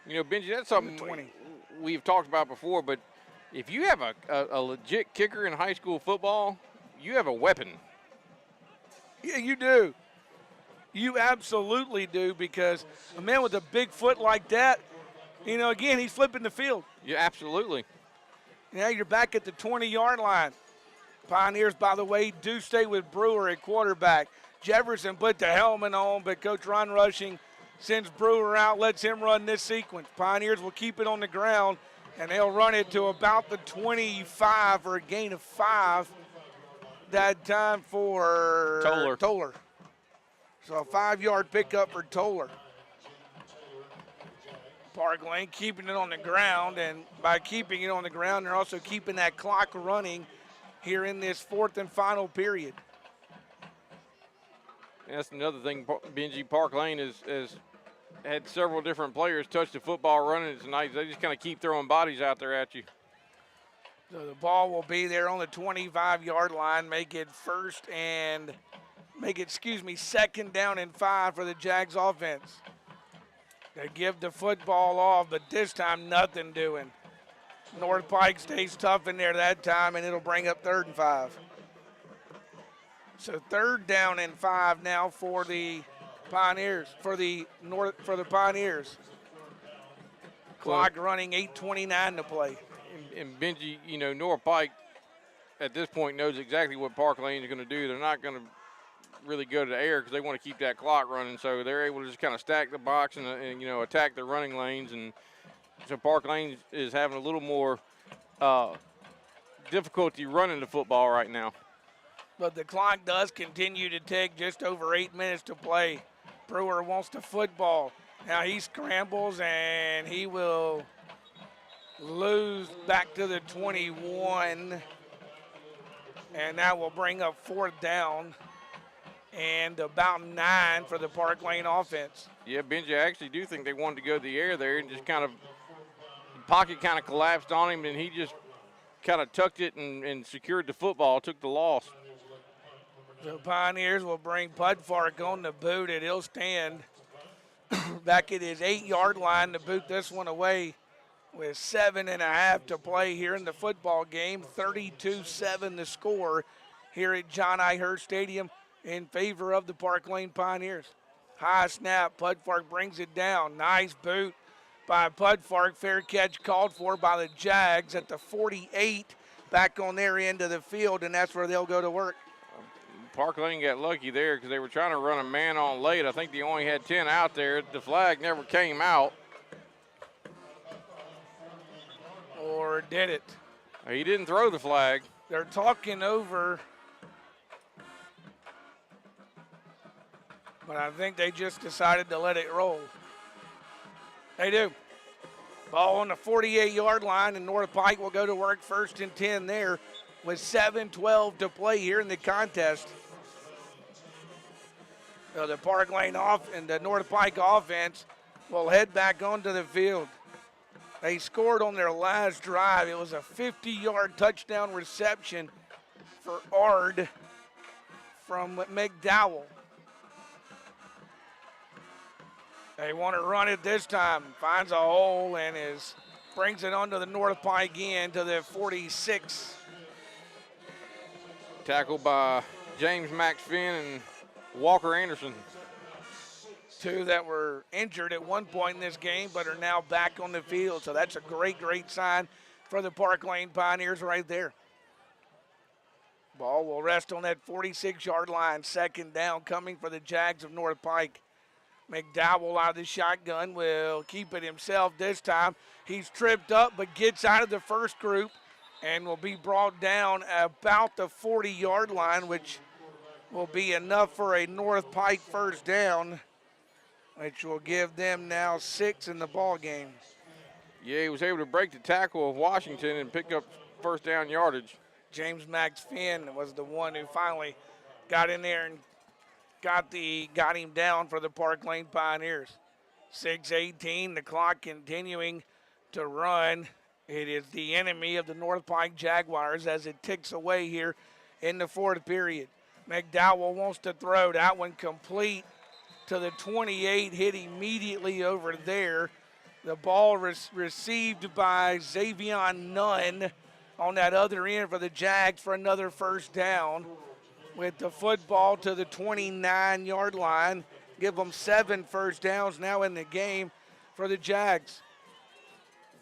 You know, Benji, that's something we've talked about before, but if you have a legit kicker in high school football, you have a weapon. Yeah, you do. You absolutely do, because a man with a big foot like that, you know, again, he's flipping the field. Yeah, absolutely. Now you're back at the 20-yard line. Pioneers, by the way, do stay with Brewer at quarterback. Jefferson put the helmet on, but Coach Ron Rushing sends Brewer out, lets him run this sequence. Pioneers will keep it on the ground, and they'll run it to about the 25 for a gain of 5. That time for Toller. So a 5-yard pickup for Toller. Park Lane keeping it on the ground, and by keeping it on the ground, they're also keeping that clock running here in this 4th and final period. That's another thing, Benji. Park Lane has had several different players touch the football running tonight. They just kind of keep throwing bodies out there at you. So the ball will be there on the 25-yard line. Make it 2nd down and 5 for the Jags offense. They give the football off, but this time nothing doing. North Pike stays tough in there that time, and it'll bring up 3rd and 5. So 3rd down and 5 now for the Pioneers, for the Pioneers. Clock running, 8:29 to play. And Benji, you know, North Pike at this point knows exactly what Park Lane is going to do. They're not going to really go to the air because they want to keep that clock running, so they're able to just kind of stack the box and you know, attack the running lanes. And so Park Lane is having a little more difficulty running the football right now. But the clock does continue to tick, just over 8 minutes to play. Brewer wants the football. Now he scrambles, and he will lose back to the 21. And that will bring up 4th down and about 9 for the Park Lane offense. Yeah, Benji, I actually do think they wanted to go to the air there and just kind of, the pocket kind of collapsed on him, and he just kind of tucked it and secured the football, took the loss. The Pioneers will bring Pudfark on the boot, and he'll stand back at his 8-yard line to boot this one away with 7.5 to play here in the football game. 32-7 the score here at John I. Hurst Stadium in favor of the Park Lane Pioneers. High snap, Pudfark brings it down. Nice boot by Pudfark. Fair catch called for by the Jags at the 48, back on their end of the field, and that's where they'll go to work. Park Lane got lucky there because they were trying to run a man on late. I think they only had 10 out there. The flag never came out. Or did it? He didn't throw the flag. They're talking over, but I think they just decided to let it roll. They do. Ball on the 48-yard line, and North Pike will go to work 1st and 10 there with 7:12 to play here in the contest. So the Park Lane and the North Pike offense will head back onto the field. They scored on their last drive. It was a 50-yard touchdown reception for Ard from McDowell. They want to run it this time. Finds a hole and brings it onto the North Pike end to the 46. Tackled by James Max Finn and Walker Anderson. 2 that were injured at one point in this game but are now back on the field. So that's a great, great sign for the Park Lane Pioneers right there. Ball will rest on that 46-yard line. Second down coming for the Jags of North Pike. McDowell out of the shotgun will keep it himself this time. He's tripped up but gets out of the first group and will be brought down about the 40-yard line, which will be enough for a North Pike first down, which will give them now 6 in the ball game. Yeah, he was able to break the tackle of Washington and pick up first down yardage. James Max Finn was the one who finally got in there and got him down for the Park Lane Pioneers. 6:18, the clock continuing to run. It is the enemy of the North Pike Jaguars as it ticks away here in the fourth period. McDowell wants to throw that one complete to the 28, hit immediately over there. The ball received by Xavion Nunn on that other end for the Jags for another first down. With the football to the 29-yard line. Give them 7 first downs now in the game for the Jags.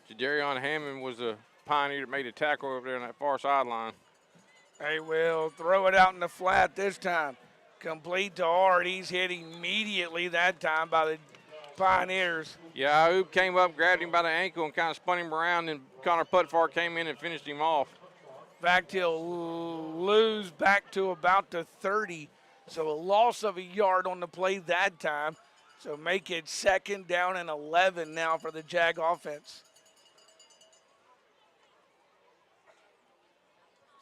Jadarion Hammond was a Pioneer that made a tackle over there on that far sideline. They will throw it out in the flat this time. Complete to Art. He's hit immediately that time by the Pioneers. Yeah, Ayoub came up, grabbed him by the ankle, and kind of spun him around, and Connor Putfar came in and finished him off. Fact, he'll lose back to about the 30. So a loss of a yard on the play that time. So make it second down and 11 now for the Jag offense.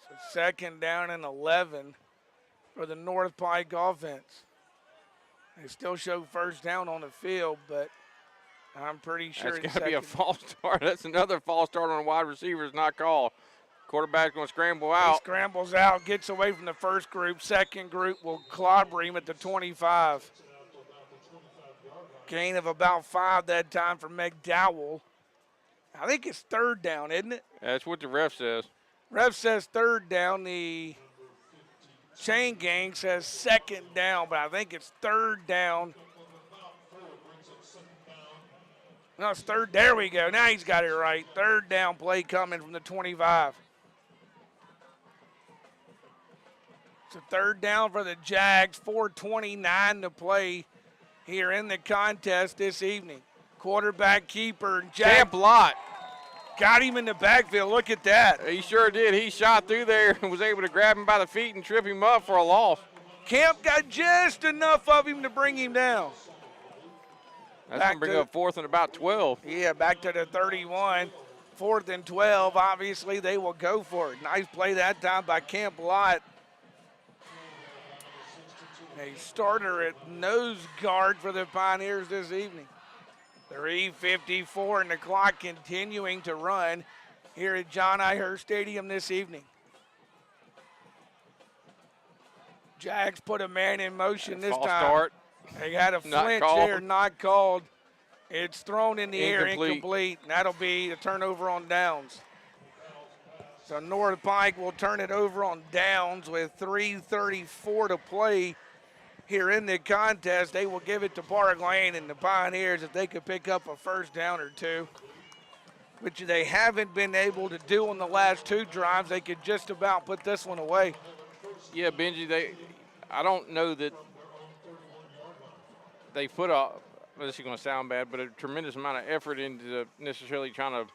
So second down and 11 for the North Pike offense. They still show first down on the field, but I'm pretty sure that's got to be a false start. That's another false start on a wide receiver. It's not called. Quarterback's going to scramble out. He scrambles out, gets away from the first group. Second group will clobber him at the 25. Gain of about 5 that time for McDowell. I think it's third down, isn't it? That's what the ref says. Ref says third down. The chain gang says second down, but I think it's third down. No, it's third. There we go. Now he's got it right. Third down play coming from the 25. It's a third down for the Jags. 4:29 to play here in the contest this evening. Quarterback keeper. Camp Lott got him in the backfield. Look at that. He sure did. He shot through there and was able to grab him by the feet and trip him up for a loss. Camp got just enough of him to bring him down. That's going to bring up 4th and about 12. Yeah, back to the 31. 4th and 12. Obviously, they will go for it. Nice play that time by Camp Lott. A starter at nose guard for the Pioneers this evening. 3:54 and the clock continuing to run here at John I. Hurst Stadium this evening. Jags put a man in motion this time. Start. They had a flinch there, not called. It's thrown in the air, incomplete, and that'll be a turnover on downs. So North Pike will turn it over on downs with 3:34 to play here in the contest. They will give it to Park Lane, and the Pioneers, if they could pick up a first down or two, which they haven't been able to do on the last 2 drives, they could just about put this one away. Yeah, Benji, I don't know that they put this is going to sound bad, but a tremendous amount of effort into necessarily trying to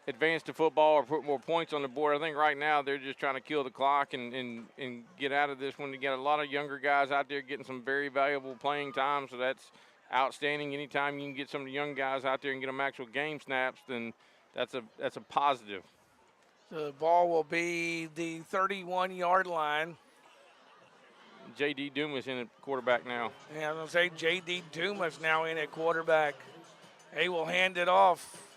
advance the football or put more points on the board. I think right now they're just trying to kill the clock and get out of this one. You got a lot of younger guys out there getting some very valuable playing time, so that's outstanding. Anytime you can get some of the young guys out there and get them actual game snaps, then that's a positive. So the ball will be the 31-yard line. J.D. Dumas in at quarterback now. Yeah, I'm going to say J.D. Dumas now in at quarterback. They will hand it off.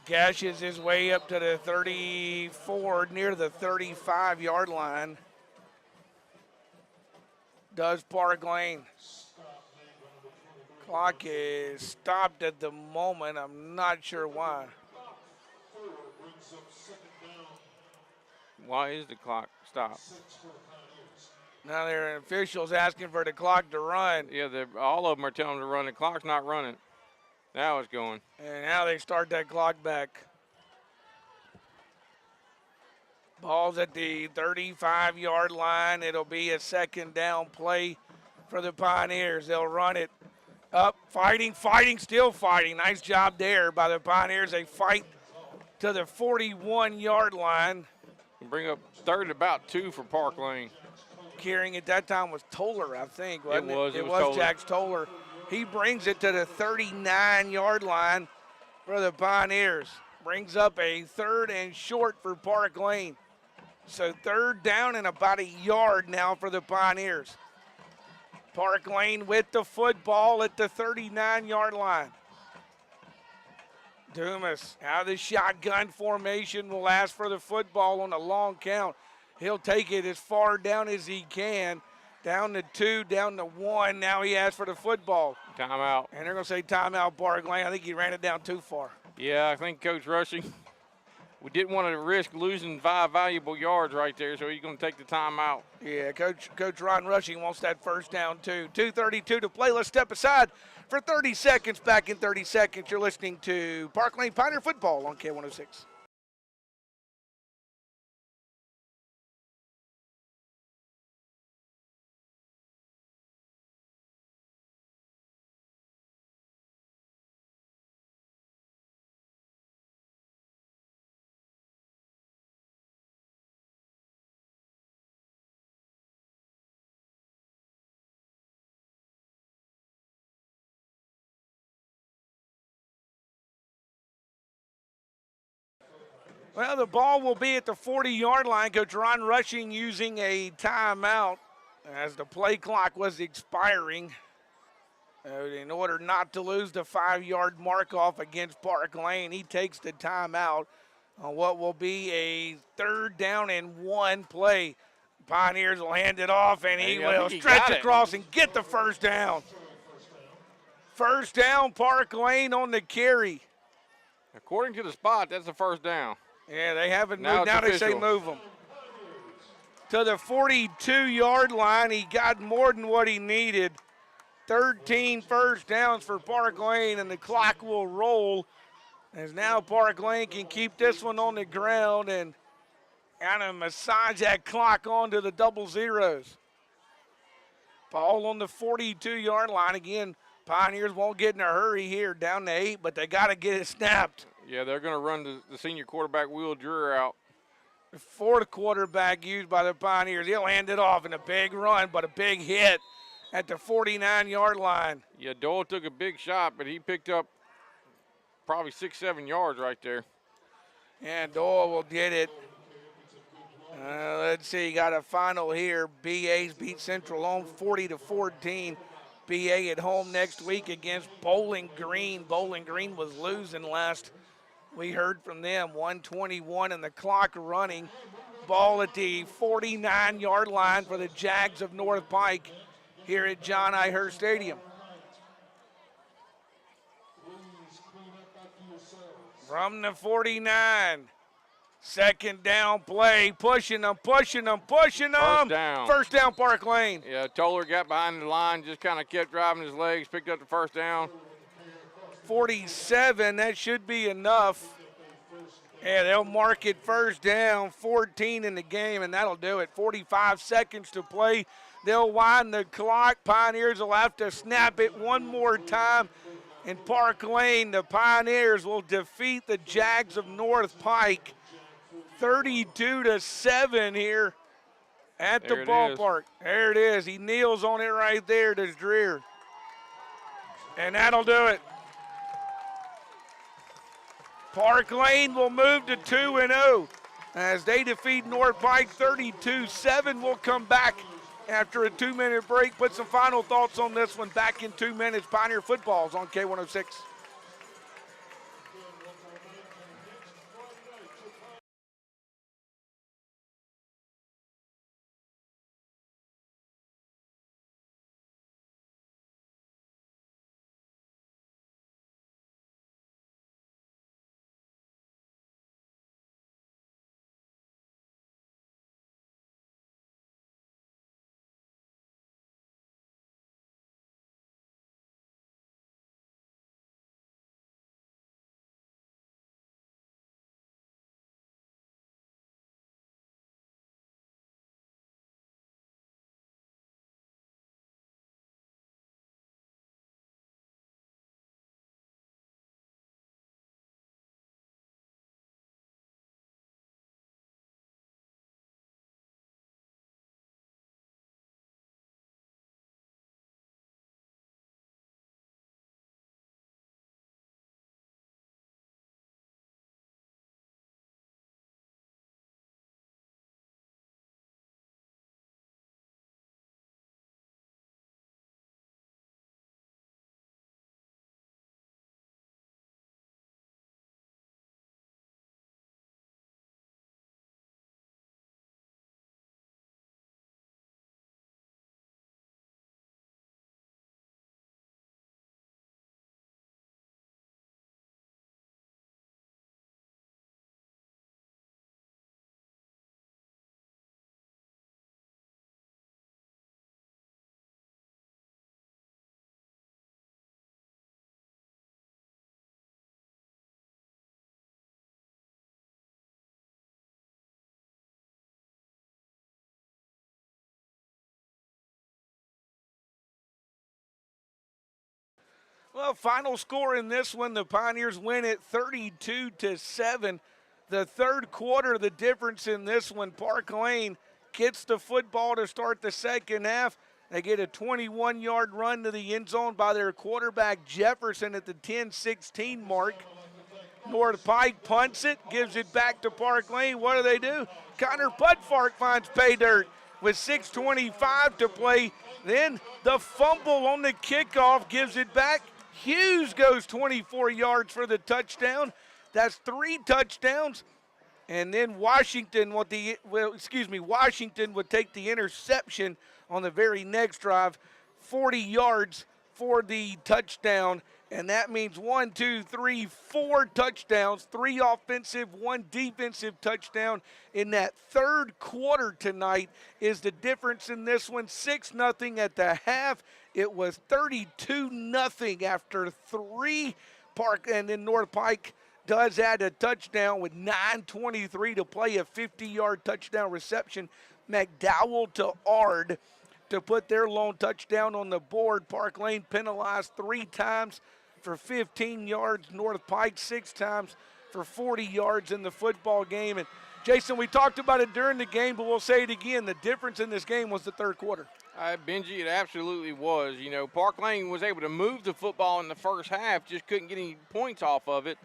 Gashes his way up to the 34, near the 35-yard line. Does Park Lane. Clock is stopped at the moment. I'm not sure why. Why is the clock stopped? Now there are officials asking for the clock to run. Yeah, all of them are telling them to run. The clock's not running. Now it's going. And now they start that clock back. Ball's at the 35-yard line. It'll be a second down play for the Pioneers. They'll run it up, fighting, still fighting. Nice job there by the Pioneers. They fight to the 41-yard line. Bring up third and about 2 for Park Lane. Carrying at that time was Toller, I think, wasn't it? It was Toller. Jax Toller. He brings it to the 39-yard line for the Pioneers. Brings up a third and short for Park Lane. So third down and about a yard now for the Pioneers. Park Lane with the football at the 39-yard line. Dumas out of the shotgun formation will ask for the football on a long count. He'll take it as far down as he can. Down to 2, down to 1. Now he asks for the football. Timeout. And they're going to say timeout, Park Lane. I think he ran it down too far. Yeah, I think Coach Rushing, we didn't want to risk losing 5 valuable yards right there, so he's going to take the timeout. Yeah, Coach Ron Rushing wants that first down too. 2:32 to play. Let's step aside for 30 seconds. Back in 30 seconds, you're listening to Park Lane Pioneer Football on K106. Well, the ball will be at the 40-yard line. Coach Ron Rushing using a timeout as the play clock was expiring in order not to lose the 5-yard mark off against Park Lane. He takes the timeout on what will be a third down and 1 play. Pioneers will hand it off, and he will stretch across and get the first down. First down, Park Lane on the carry. According to the spot, that's the first down. Yeah, they haven't Now moved. Now they say official. move them. To the 42-yard line, he got more than what he needed. 13 first downs for Park Lane, and the clock will roll as now Park Lane can keep this one on the ground and kind of massage that clock onto the double zeros. Ball on the 42-yard line. Again, Pioneers won't get in a hurry here, down to 8, but they got to get it snapped. Yeah, they're going to run the senior quarterback, Will Dreher, out. The fourth quarterback used by the Pioneers. He'll hand it off in a big run, but a big hit at the 49-yard line. Yeah, Doyle took a big shot, but he picked up probably 6-7 yards right there. And Doyle will get it. Let's see, got a final here. BA's beat Central home 40-14. BA at home next week against Bowling Green. Bowling Green was losing last. We heard from them, 1:21 and the clock running. Ball at the 49-yard line for the Jags of North Pike here at John I. Hurst Stadium. From the 49, second down play, pushing them. First down. First down, Park Lane. Yeah, Toller got behind the line, just kind of kept driving his legs, picked up the first down. 47, that should be enough. Yeah, they'll mark it first down, 14 in the game, and that'll do it. 45 seconds to play. They'll wind the clock. Pioneers will have to snap it one more time. In Park Lane, the Pioneers will defeat the Jags of North Pike 32-7 here at the ballpark. There it is. He kneels on it right there, does Dreher. And that'll do it. Park Lane will move to 2-0 as they defeat North Pike 32-7. We'll come back after a 2-minute break, put some final thoughts on this one. Back in 2 minutes. Pioneer Football's on K106. Well, final score in this one, the Pioneers win it 32-7. The third quarter, the difference in this one, Park Lane gets the football to start the second half. They get a 21-yard run to the end zone by their quarterback, Jefferson, at the 10-16 mark. North Pike punts it, gives it back to Park Lane. What do? Connor Pudfark finds pay dirt with 6:25 to play. Then the fumble on the kickoff gives it back. Hughes goes 24 yards for the touchdown. That's 3 touchdowns. And then Washington would take the interception on the very next drive, 40 yards for the touchdown. And that means 4 touchdowns, 3 offensive, 1 defensive touchdown in that third quarter tonight is the difference in this one. 6-0 at the half. It was 32-0 after 3. And then North Pike does add a touchdown with 9:23 to play, a 50-yard touchdown reception. McDowell to Ard to put their lone touchdown on the board. Park Lane penalized 3 times for 15 yards. North Pike 6 times for 40 yards in the football game. And Jason, we talked about it during the game, but we'll say it again. The difference in this game was the third quarter. Benji, it absolutely was. You know, Park Lane was able to move the football in the first half, just couldn't get any points off of it.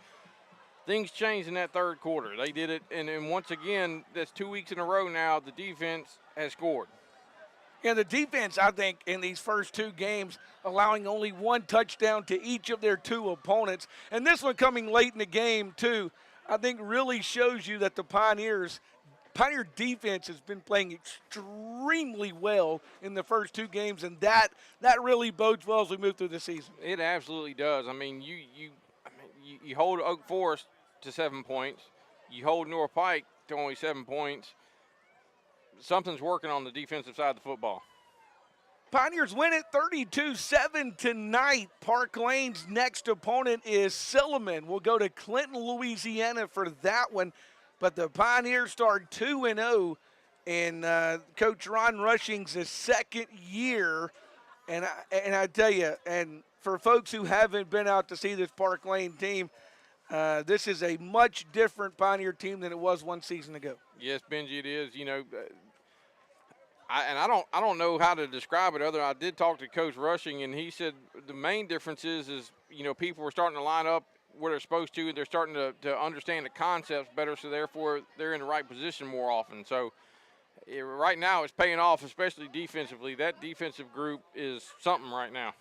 Things changed in that third quarter. They did it, and once again, that's 2 weeks in a row now, the defense has scored. And the defense, I think, in these first 2 games, allowing only 1 touchdown to each of their 2 opponents. And this one coming late in the game, too, I think really shows you that the Pioneer defense has been playing extremely well in the first 2 games, and that really bodes well as we move through the season. It absolutely does. I mean, you hold Oak Forest to 7 points. You hold North Pike to only 7 points. Something's working on the defensive side of the football. Pioneers win it 32-7 tonight. Park Lane's next opponent is Silliman. We'll go to Clinton, Louisiana for that one. But the Pioneers start 2-0, and Coach Ron Rushing's his second year. And I tell you, and for folks who haven't been out to see this Park Lane team, this is a much different Pioneer team than it was 1 season ago. Yes, Benji, it is. You know, I don't know how to describe it other than I did talk to Coach Rushing, and he said the main difference is you know, people are starting to line up where they're supposed to. They're starting to understand the concepts better, so therefore they're in the right position more often. So right now it's paying off, especially defensively. That defensive group is something right now.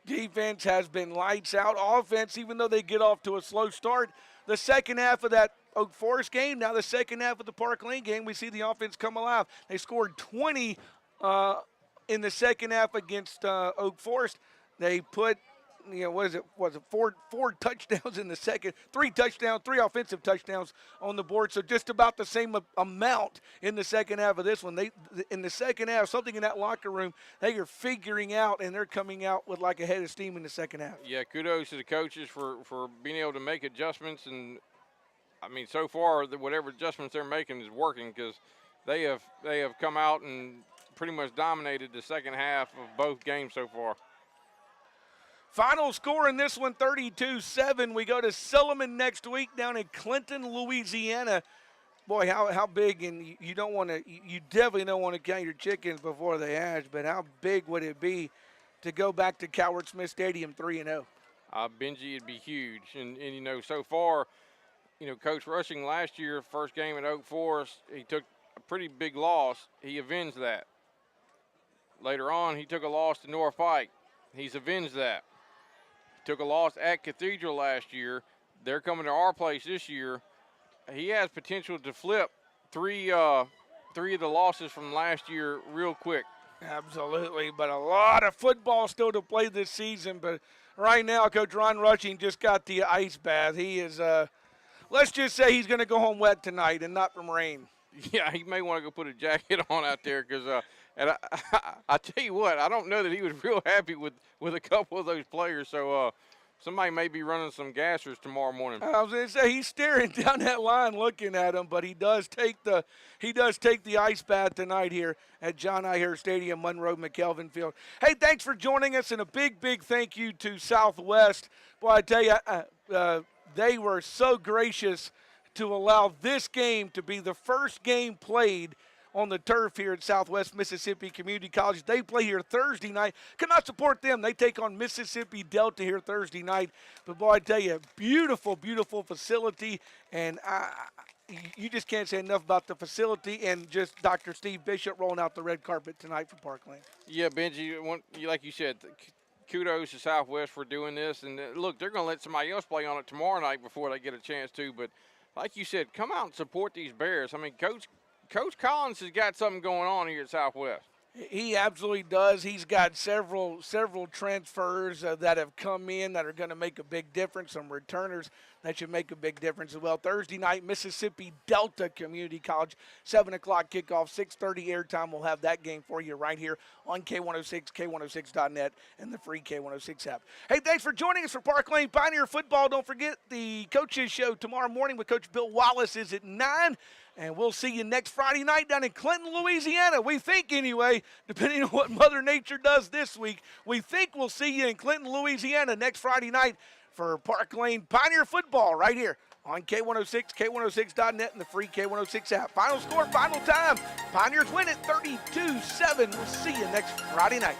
Defense has been lights out. Offense, even though they get off to a slow start, the second half of that Oak Forest game, now the second half of the Park Lane game, we see the offense come alive. They scored 20 in the second half against Oak Forest. They put, you know, was it four touchdowns in the second, 3 touchdowns, 3 offensive touchdowns on the board. So just about the same amount in the second half of this one. In the second half, something in that locker room, they are figuring out, and they're coming out with like a head of steam in the second half. Yeah, kudos to the coaches for being able to make adjustments. And I mean, so far, whatever adjustments they're making is working, because they have come out and pretty much dominated the second half of both games so far. Final score in this one, 32-7. We go to Silliman next week down in Clinton, Louisiana. Boy, how big, and you definitely don't want to count your chickens before they hatch, but how big would it be to go back to Coward Smith Stadium 3-0? Benji, it'd be huge. And you know, so far, you know, Coach Rushing last year, first game at Oak Forest, he took a pretty big loss. He avenged that. Later on, he took a loss to North Pike. He's avenged that. Took a loss at Cathedral last year. They're coming to our place this year. He has potential to flip three of the losses from last year real quick. Absolutely, but a lot of football still to play this season. But right now, Coach Ron Rushing just got the ice bath. He is, let's just say he's going to go home wet tonight and not from rain. Yeah, he may want to go put a jacket on out there, because and I tell you what, I don't know that he was real happy with a couple of those players. So somebody may be running some gassers tomorrow morning. I was going to say he's staring down that line, looking at him, but he does take the ice bath tonight here at John Iher Stadium, Monroe McKelvin Field. Hey, thanks for joining us, and a big thank you to Southwest. Boy, I tell you, they were so gracious to allow this game to be the first game played on the turf here at Southwest Mississippi Community College. They play here Thursday night. Cannot support them. They take on Mississippi Delta here Thursday night. But, boy, I tell you, beautiful facility. And you just can't say enough about the facility and just Dr. Steve Bishop rolling out the red carpet tonight for Parkland. Yeah, Benji, like you said, kudos to Southwest for doing this. And, look, they're going to let somebody else play on it tomorrow night before they get a chance to. But, like you said, come out and support these Bears. I mean, Coach Collins has got something going on here at Southwest. He absolutely does. He's got several transfers that have come in that are going to make a big difference, some returners that should make a big difference as well. Thursday night, Mississippi Delta Community College, 7 o'clock kickoff, 6:30 airtime. We'll have that game for you right here on K106, K106.net, and the free K106 app. Hey, thanks for joining us for Park Lane Pioneer Football. Don't forget the Coaches Show tomorrow morning with Coach Bill Wallace is at 9. And we'll see you next Friday night down in Clinton, Louisiana. We think, anyway, depending on what Mother Nature does this week, we think we'll see you in Clinton, Louisiana next Friday night for Park Lane Pioneer Football right here on K106, K106.net, and the free K106 app. Final score, final time. Pioneers win it 32-7. We'll see you next Friday night.